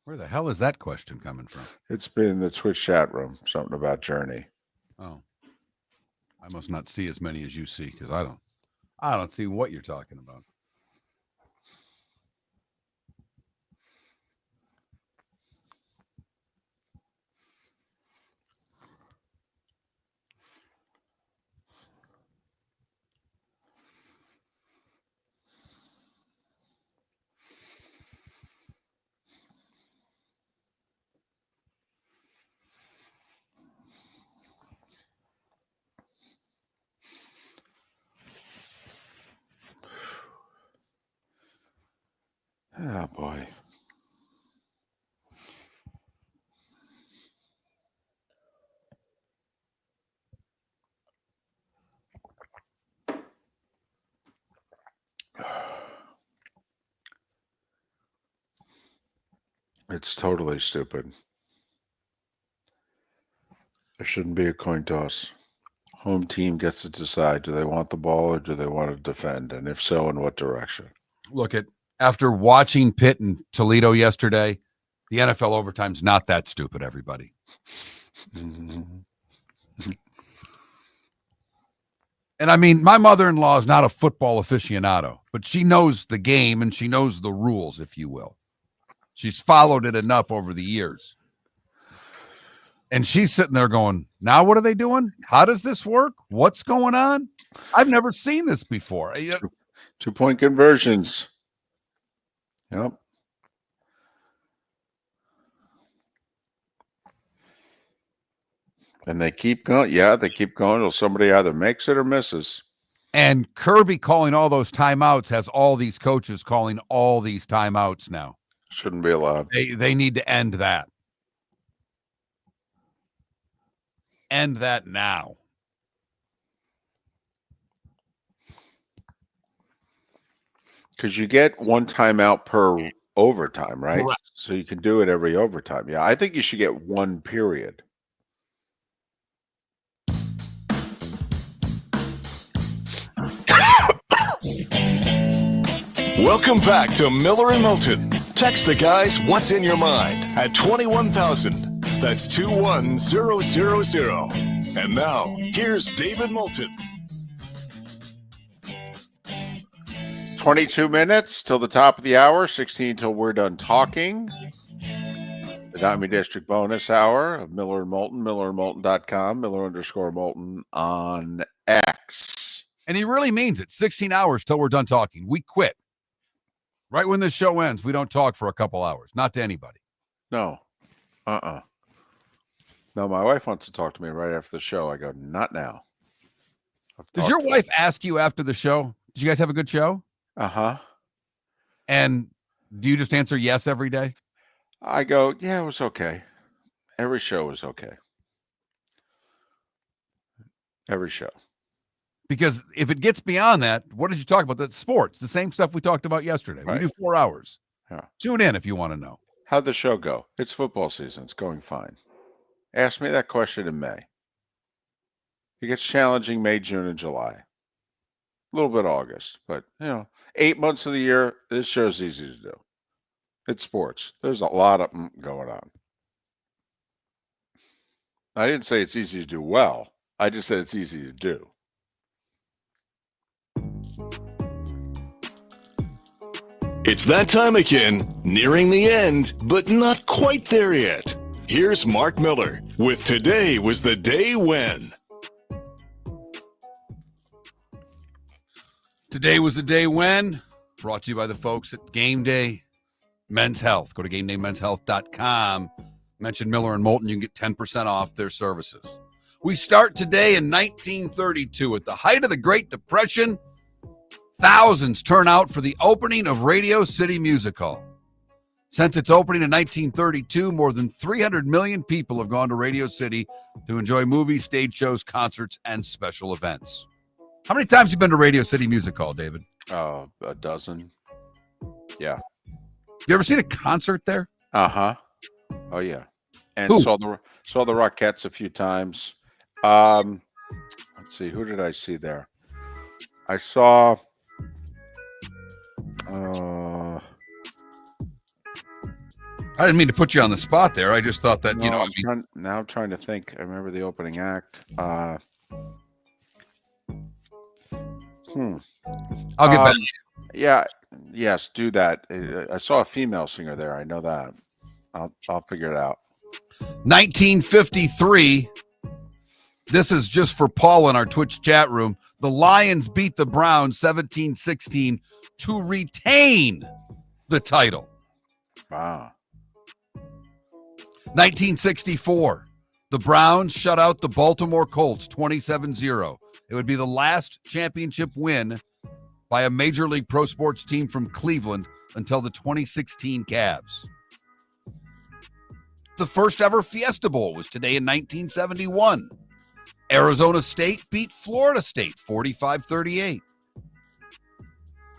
Where the hell is that question coming from? It's been in the Twitch chat room, something about Journey. Oh, I must not see as many as you see because I don't see what you're talking about. Oh, boy. It's totally stupid. There shouldn't be a coin toss. Home team gets to decide, do they want the ball or do they want to defend? And if so, in what direction? Look, after watching Pitt and Toledo yesterday, the NFL overtime's not that stupid, everybody. And I mean, my mother-in-law is not a football aficionado, but she knows the game and she knows the rules, if you will. She's followed it enough over the years. And she's sitting there going, now what are they doing? How does this work? What's going on? I've never seen this before. 2-point conversions. Yep. And they keep going. Yeah, they keep going until somebody either makes it or misses. And Kirby calling all those timeouts has all these coaches calling all these timeouts now. Shouldn't be allowed. They need to end that. End that now. Because you get one timeout per overtime, right? Correct. So you can do it every overtime. Yeah, I think you should get one period. Welcome back to Miller and Moulton. Text the guys what's in your mind at 21,000. That's 21000. And now, here's David Moulton. 22 minutes till the top of the hour, 16 till we're done talking. The Diamond District bonus hour of Miller and Moulton, millerandmoulton.com, Miller_Moulton on X. And he really means it. 16 hours till we're done talking. We quit. Right when this show ends, we don't talk for a couple hours. Not to anybody. No. No, my wife wants to talk to me right after the show. I go, not now. Does your wife ask you after the show, did you guys have a good show? Uh-huh. And do you just answer yes every day? I go, yeah, it was okay. Every show was okay. Every show. Because if it gets beyond that, what did you talk about? That's sports. The same stuff we talked about yesterday. Right. We do 4 hours. Yeah. Tune in if you want to know. How'd the show go? It's football season. It's going fine. Ask me that question in May. It gets challenging May, June, and July. A little bit August. But, 8 months of the year, this show's easy to do. It's sports. There's a lot of going on. I didn't say it's easy to do well. I just said it's easy to do. It's that time again, nearing the end, but not quite there yet. Here's Mark Miller with Today Was the Day When. Today was the day when, brought to you by the folks at Game Day Men's Health. Go to GameDayMen'sHealth.com. Mention Miller and Moulton. You can get 10% off their services. We start today in 1932. At the height of the Great Depression, thousands turn out for the opening of Radio City Music Hall. Since its opening in 1932, more than 300 million people have gone to Radio City to enjoy movies, stage shows, concerts, and special events. How many times have you been to Radio City Music Hall, David? Oh, a dozen. Yeah. You ever seen a concert there? Uh-huh. Oh, yeah. And Who? saw the Rockettes a few times. Let's see. Who did I see there? I saw... I didn't mean to put you on the spot there. I just thought that, now I'm trying to think. I remember the opening act. I'll get back to you. Yeah. Yes, do that. I saw a female singer there. I know that. I'll figure it out. 1953. This is just for Paul in our Twitch chat room. The Lions beat the Browns 17-16 to retain the title. Wow. 1964. The Browns shut out the Baltimore Colts 27-0. It would be the last championship win by a Major League Pro Sports team from Cleveland until the 2016 Cavs. The first ever Fiesta Bowl was today in 1971. Arizona State beat Florida State 45-38.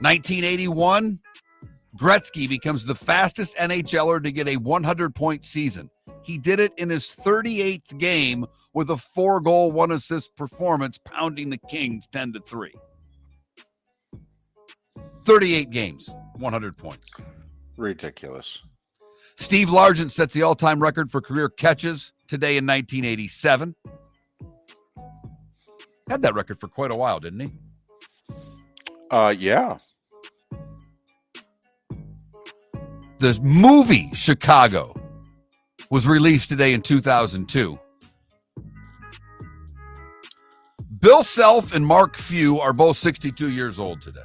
1981, Gretzky becomes the fastest NHLer to get a 100-point season. He did it in his 38th game with a 4-goal, 1-assist performance, pounding the Kings 10-3. 38 games, 100 points. Ridiculous. Steve Largent sets the all-time record for career catches today in 1987. Had that record for quite a while, didn't he? Yeah. The movie Chicago was released today in 2002. Bill Self and Mark Few are both 62 years old today.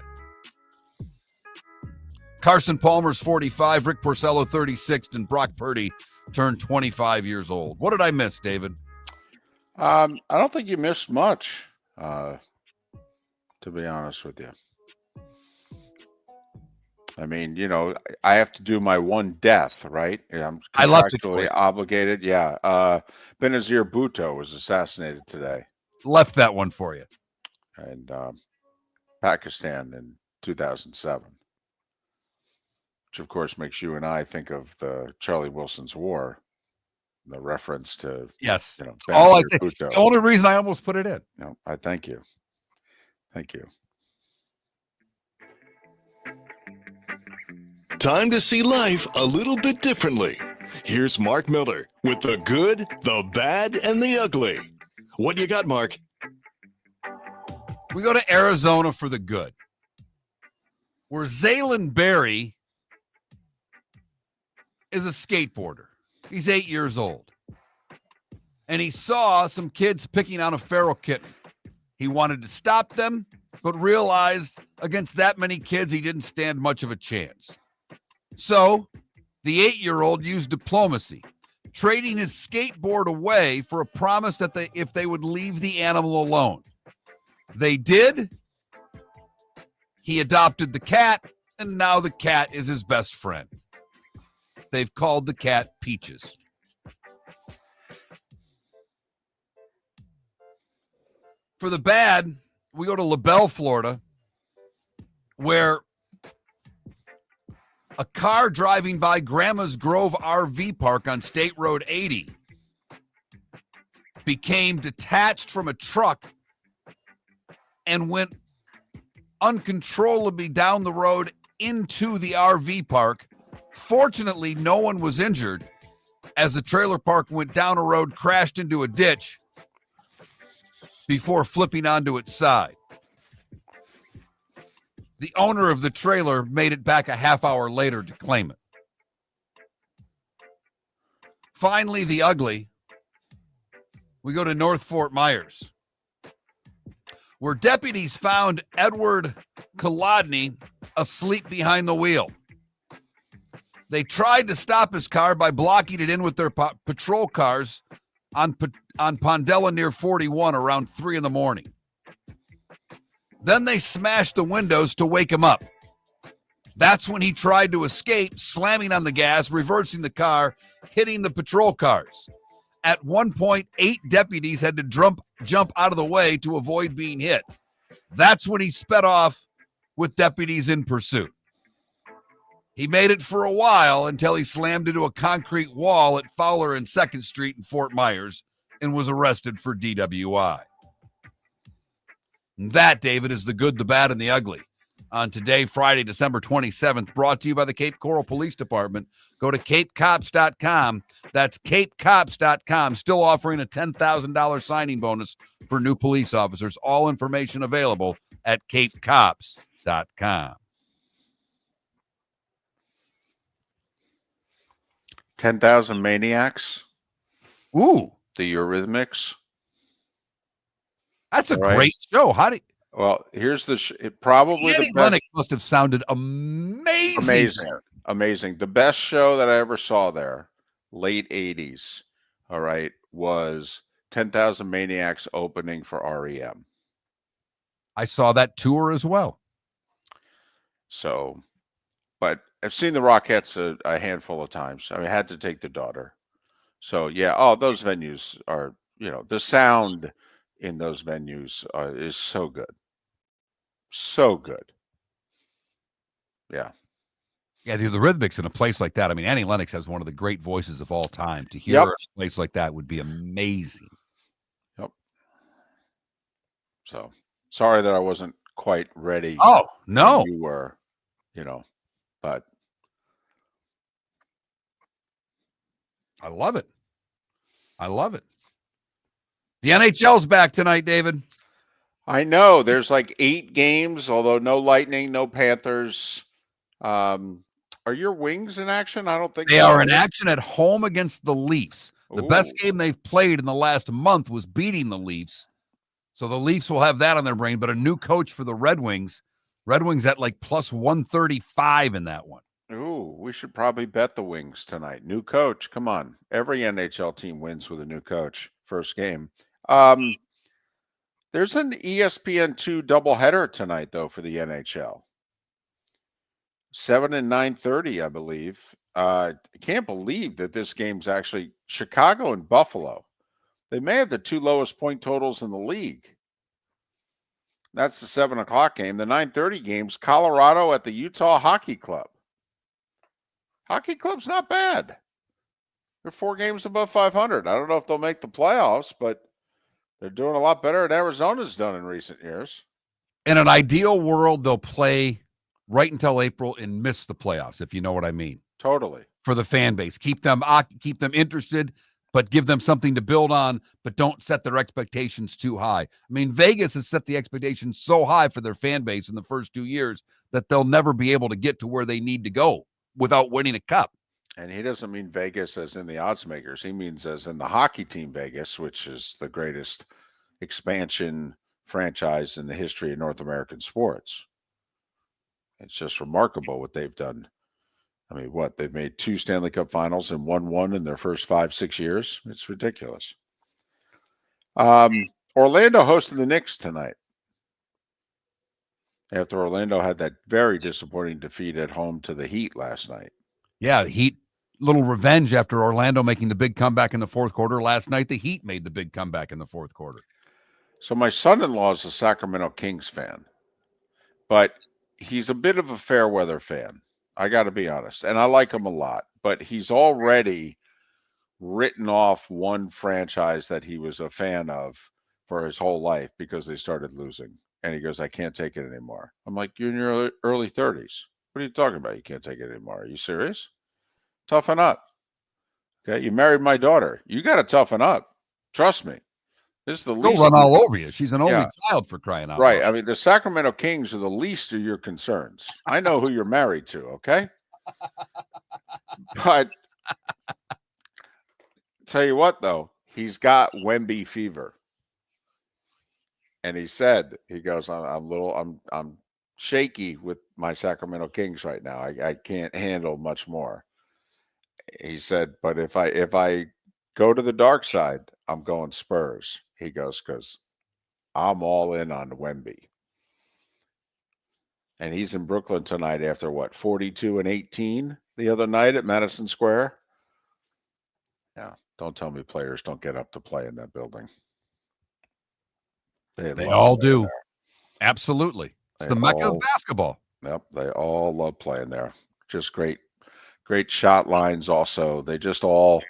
Carson Palmer's 45, Rick Porcello 36, and Brock Purdy turned 25 years old. What did I miss, David? I don't think you missed much, to be honest with you. I mean, you know, I have to do my one death, right? I'm I left it for contractually you. obligated. Yeah. Benazir Bhutto was assassinated today. Left that one for you. And Pakistan in 2007. Which, of course, makes you and I think of the Charlie Wilson's War, the reference to, Yes. you know, All I Benazir think, Bhutto. the only reason I almost put it in. No, I thank you. Thank you. Time to see life a little bit differently. Here's Mark Miller with the good, the bad, and the ugly. What you got, Mark? We go to Arizona for the good, where Zaylin Berry is a skateboarder. He's 8 years old. And he saw some kids picking on a feral kitten. He wanted to stop them, but realized against that many kids, he didn't stand much of a chance. So the 8-year-old used diplomacy, trading his skateboard away for a promise that if they would leave the animal alone. They did. He adopted the cat, and now the cat is his best friend. They've called the cat Peaches. For the bad, we go to LaBelle, Florida, where a car driving by Grandma's Grove RV Park on State Road 80 became detached from a truck and went uncontrollably down the road into the RV park. Fortunately, no one was injured as the trailer park went down a road, crashed into a ditch before flipping onto its side. The owner of the trailer made it back a half hour later to claim it. Finally, the ugly. We go to North Fort Myers, where deputies found Edward Kolodny asleep behind the wheel. They tried to stop his car by blocking it in with their patrol cars on Pondella near 41 around 3 in the morning. Then they smashed the windows to wake him up. That's when he tried to escape, slamming on the gas, reversing the car, hitting the patrol cars. At one point, 8 deputies had to jump out of the way to avoid being hit. That's when he sped off with deputies in pursuit. He made it for a while until he slammed into a concrete wall at Fowler and 2nd Street in Fort Myers and was arrested for DWI. And that, David, is the good, the bad, and the ugly. On today, Friday, December 27th, brought to you by the Cape Coral Police Department. Go to capecops.com. That's capecops.com. Still offering a $10,000 signing bonus for new police officers. All information available at capecops.com. 10,000 Maniacs. Ooh. The Eurythmics. That's a great show. Well, here's the probably Annie the best. Lennox must have sounded amazing. Amazing. The best show that I ever saw there, late 80s, all right, was 10,000 Maniacs opening for REM. I saw that tour as well. So, but I've seen the Rockettes a handful of times. I mean, I had to take the daughter. So yeah, those venues are, the sound in those venues is so good. So good. Yeah. Yeah, dude, the rhythmics in a place like that. I mean, Annie Lennox has one of the great voices of all time. To hear her in a place like that would be amazing. Yep. So sorry that I wasn't quite ready. Oh, no. when you were, but I love it. I love it. The NHL's back tonight, David. I know there's like 8 games, although no Lightning, no Panthers. Are your Wings in action? I don't think They so. are in action at home against the Leafs. The best Ooh. game they've played in the last month was beating the Leafs. So the Leafs will have that on their brain, but a new coach for the Red Wings. Red Wings at like plus 135 in that one. Ooh, we should probably bet the Wings tonight. New coach. Come on. Every NHL team wins with a new coach. First game. There's an ESPN2 doubleheader tonight, though, for the NHL. 7 and 9:30, I believe. I can't believe that this game's actually Chicago and Buffalo. They may have the 2 lowest point totals in the league. That's the 7 o'clock game. The 9:30 game's Colorado at the Utah Hockey Club. Hockey Club's not bad. They're 4 games above 500. I don't know if they'll make the playoffs, but they're doing a lot better than Arizona's done in recent years. In an ideal world, they'll play right until April and miss the playoffs, if you know what I mean. Totally. For the fan base. Keep them interested, but give them something to build on, but don't set their expectations too high. I mean, Vegas has set the expectations so high for their fan base in the first 2 years that they'll never be able to get to where they need to go without winning a cup. And he doesn't mean Vegas as in the odds makers. He means as in the hockey team Vegas, which is the greatest expansion franchise in the history of North American sports. It's just remarkable what they've done. I mean, they've made 2 Stanley Cup finals and won 1 in their first 5-6 years. It's ridiculous. Orlando hosted the Knicks tonight after Orlando had that very disappointing defeat at home to the Heat last night. Yeah, the Heat, little revenge after Orlando making the big comeback in the fourth quarter. Last night, the Heat made the big comeback in the fourth quarter. So my son-in-law is a Sacramento Kings fan, but he's a bit of a fair weather fan. I got to be honest. And I like him a lot, but he's already written off one franchise that he was a fan of for his whole life because they started losing. And he goes, I can't take it anymore. I'm like, you're in your early 30s. What are you talking about? You can't take it anymore. Are you serious? Toughen up. Okay. You married my daughter. You got to toughen up. Trust me. This is the She'll least. run all over you. She's an only child, for crying out loud. Right. I mean, the Sacramento Kings are the least of your concerns. I know who you're married to. Okay. But tell you what, though, he's got Wemby fever. And he said, he goes, I'm shaky with my Sacramento Kings right now. I can't handle much more. He said, but if I go to the dark side, I'm going Spurs. He goes, because I'm all in on Wemby. And he's in Brooklyn tonight after 42 and 18 the other night at Madison Square. Yeah, don't tell me players don't get up to play in that building. They all do. There. Absolutely. It's the mecca of basketball. Yep, they all love playing there. Just great shot lines also. They just all,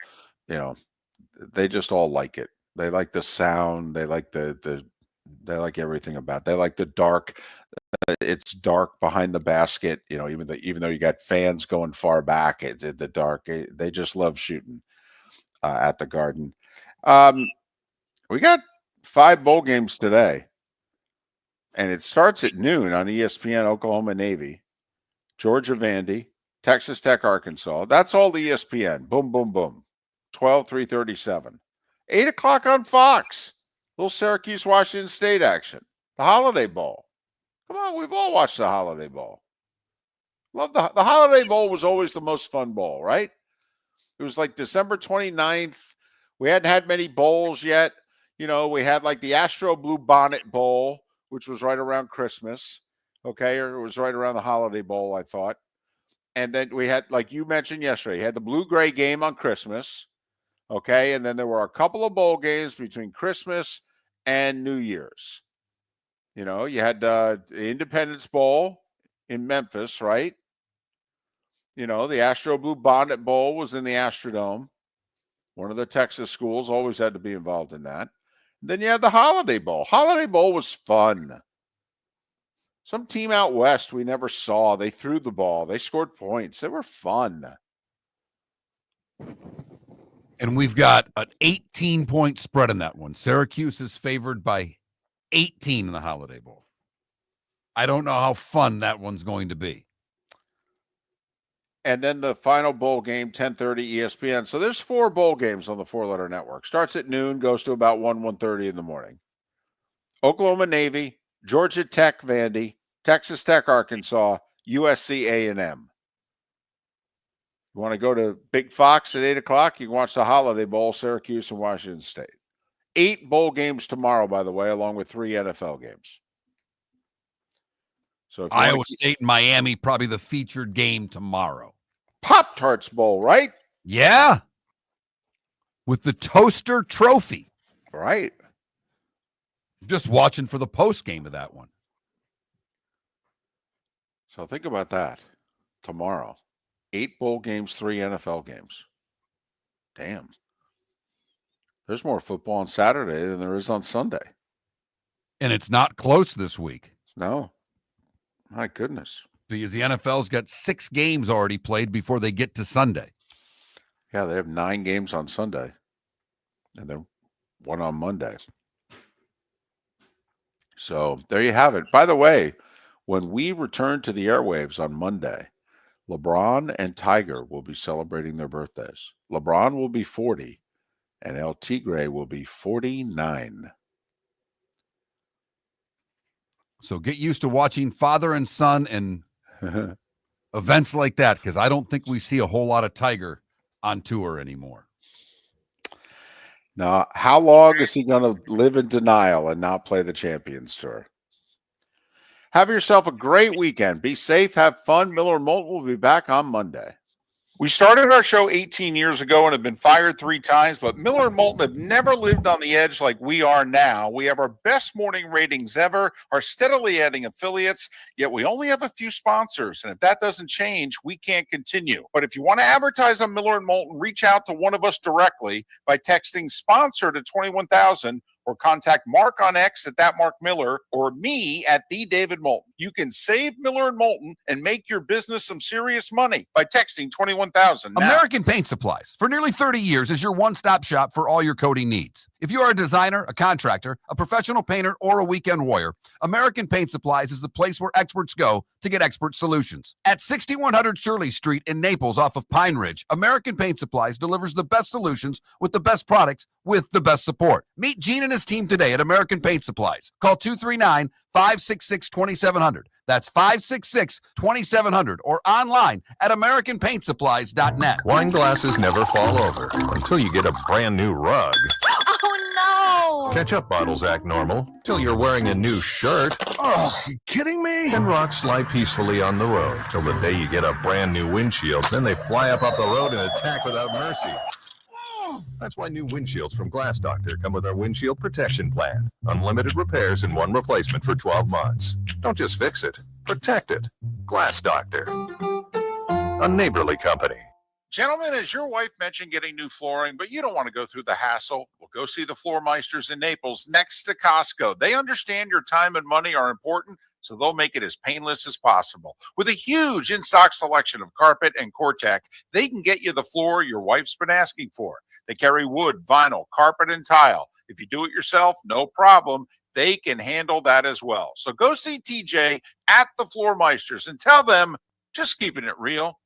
they just all like it. They like the sound. They like they like everything about it. They like the dark. It's dark behind the basket, even though you got fans going far back, the dark. They just love shooting at the Garden. We got 5 bowl games today, and it starts at noon on ESPN. Oklahoma Navy, Georgia Vandy, Texas Tech Arkansas. That's all the ESPN. Boom, boom, boom. 3:37. 8 o'clock on Fox. Little Syracuse Washington State action. The Holiday Bowl. Come on, we've all watched the Holiday Bowl. Love the Holiday Bowl was always the most fun bowl, right? It was like December 29th. We hadn't had many bowls yet. We had like the Astro Blue Bonnet Bowl, which was right around Christmas. Okay, or it was right around the Holiday Bowl, I thought. And then we had, like you mentioned yesterday, you had the blue-gray game on Christmas. Okay. And then there were a couple of bowl games between Christmas and New Year's. You know, you had the Independence Bowl in Memphis, right? You know, the Astro Blue Bonnet Bowl was in the Astrodome. One of the Texas schools always had to be involved in that. Then you had the Holiday Bowl. Holiday Bowl was fun. Some team out west we never saw. They threw the ball. They scored points. They were fun. And we've got an 18-point spread in that one. Syracuse is favored by 18 in the Holiday Bowl. I don't know how fun that one's going to be. And then the final bowl game, 10:30 ESPN. So there's 4 bowl games on the 4-letter network. Starts at noon, goes to about 1:30 in the morning. Oklahoma Navy, Georgia Tech Vandy, Texas Tech Arkansas, USC A&M. You want to go to Big Fox at 8 o'clock? You can watch the Holiday Bowl, Syracuse and Washington State. 8 bowl games tomorrow, by the way, along with 3 NFL games. So if Iowa State and Miami, probably the featured game tomorrow. Pop-Tarts Bowl, right? Yeah. With the Toaster Trophy. Right. Just watching for the post game of that one. So think about that. Tomorrow. 8 bowl games, 3 NFL games. Damn. There's more football on Saturday than there is on Sunday. And it's not close this week. No. My goodness. Because the NFL's got 6 games already played before they get to Sunday. Yeah, they have 9 games on Sunday. And then 1 on Monday. So there you have it. By the way, when we return to the airwaves on Monday, LeBron and Tiger will be celebrating their birthdays. LeBron will be 40, and El Tigre will be 49. So get used to watching father and son and events like that, because I don't think we see a whole lot of Tiger on tour anymore. Now, how long is he going to live in denial and not play the Champions Tour? Have yourself a great weekend. Be safe. Have fun. Miller and Moulton will be back on Monday. We started our show 18 years ago and have been fired 3 times, but Miller and Moulton have never lived on the edge like we are now. We have our best morning ratings ever, are steadily adding affiliates, yet we only have a few sponsors. And if that doesn't change, we can't continue. But if you want to advertise on Miller and Moulton, reach out to one of us directly by texting sponsor to 21,000 or contact Mark on X at that Mark Miller or me at the David Moulton. You can save Miller and Moulton and make your business some serious money by texting 21,000. American Paint Supplies, for nearly 30 years, is your one-stop shop for all your coating needs. If you are a designer, a contractor, a professional painter, or a weekend warrior, American Paint Supplies is the place where experts go to get expert solutions. At 6100 Shirley Street in Naples off of Pine Ridge, American Paint Supplies delivers the best solutions with the best products with the best support. Meet Gene and his team today at American Paint Supplies. Call 239-566-2700. That's 566-2700 or online at AmericanPaintSupplies.net. Wine glasses never fall over until you get a brand new rug. Oh, no! Ketchup bottles act normal till you're wearing a new shirt. Oh, you kidding me? And rocks slide peacefully on the road till the day you get a brand new windshield. Then they fly up off the road and attack without mercy. That's why new windshields from Glass Doctor come with our windshield protection plan. Unlimited repairs and 1 replacement for 12 months. Don't just fix it, protect it. Glass Doctor. A neighborly company. Gentlemen, as your wife mentioned getting new flooring, but you don't want to go through the hassle, well, go see the Floor Meisters in Naples next to Costco. They understand your time and money are important, so they'll make it as painless as possible. With a huge in-stock selection of carpet and Cortec, they can get you the floor your wife's been asking for. They carry wood, vinyl, carpet, and tile. If you do it yourself, no problem. They can handle that as well. So go see TJ at the Floor Meisters and tell them, just keeping it real.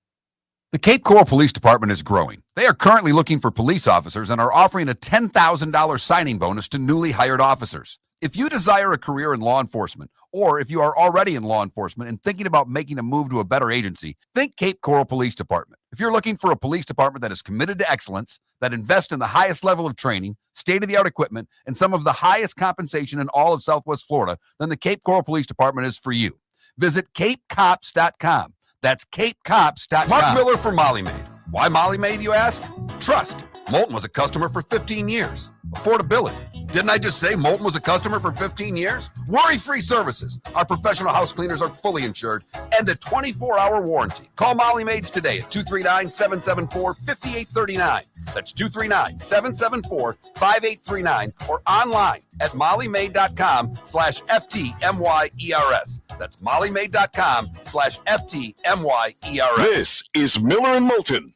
The Cape Coral Police Department is growing. They are currently looking for police officers and are offering a $10,000 signing bonus to newly hired officers. If you desire a career in law enforcement, or if you are already in law enforcement and thinking about making a move to a better agency, think Cape Coral Police Department. If you're looking for a police department that is committed to excellence, that invests in the highest level of training, state-of-the-art equipment, and some of the highest compensation in all of Southwest Florida, then the Cape Coral Police Department is for you. Visit capecops.com. That's capecops.com. Mark Miller for Molly Maid. Why Molly Maid, you ask? Trust. Moulton was a customer for 15 years. Affordability. Didn't I just say Moulton was a customer for 15 years? Worry-free services. Our professional house cleaners are fully insured and a 24-hour warranty. Call Molly Maids today at 239-774-5839. That's 239-774-5839 or online at mollymaid.com/FTMYERS. That's mollymaid.com/FTMYERS. This is Miller and Moulton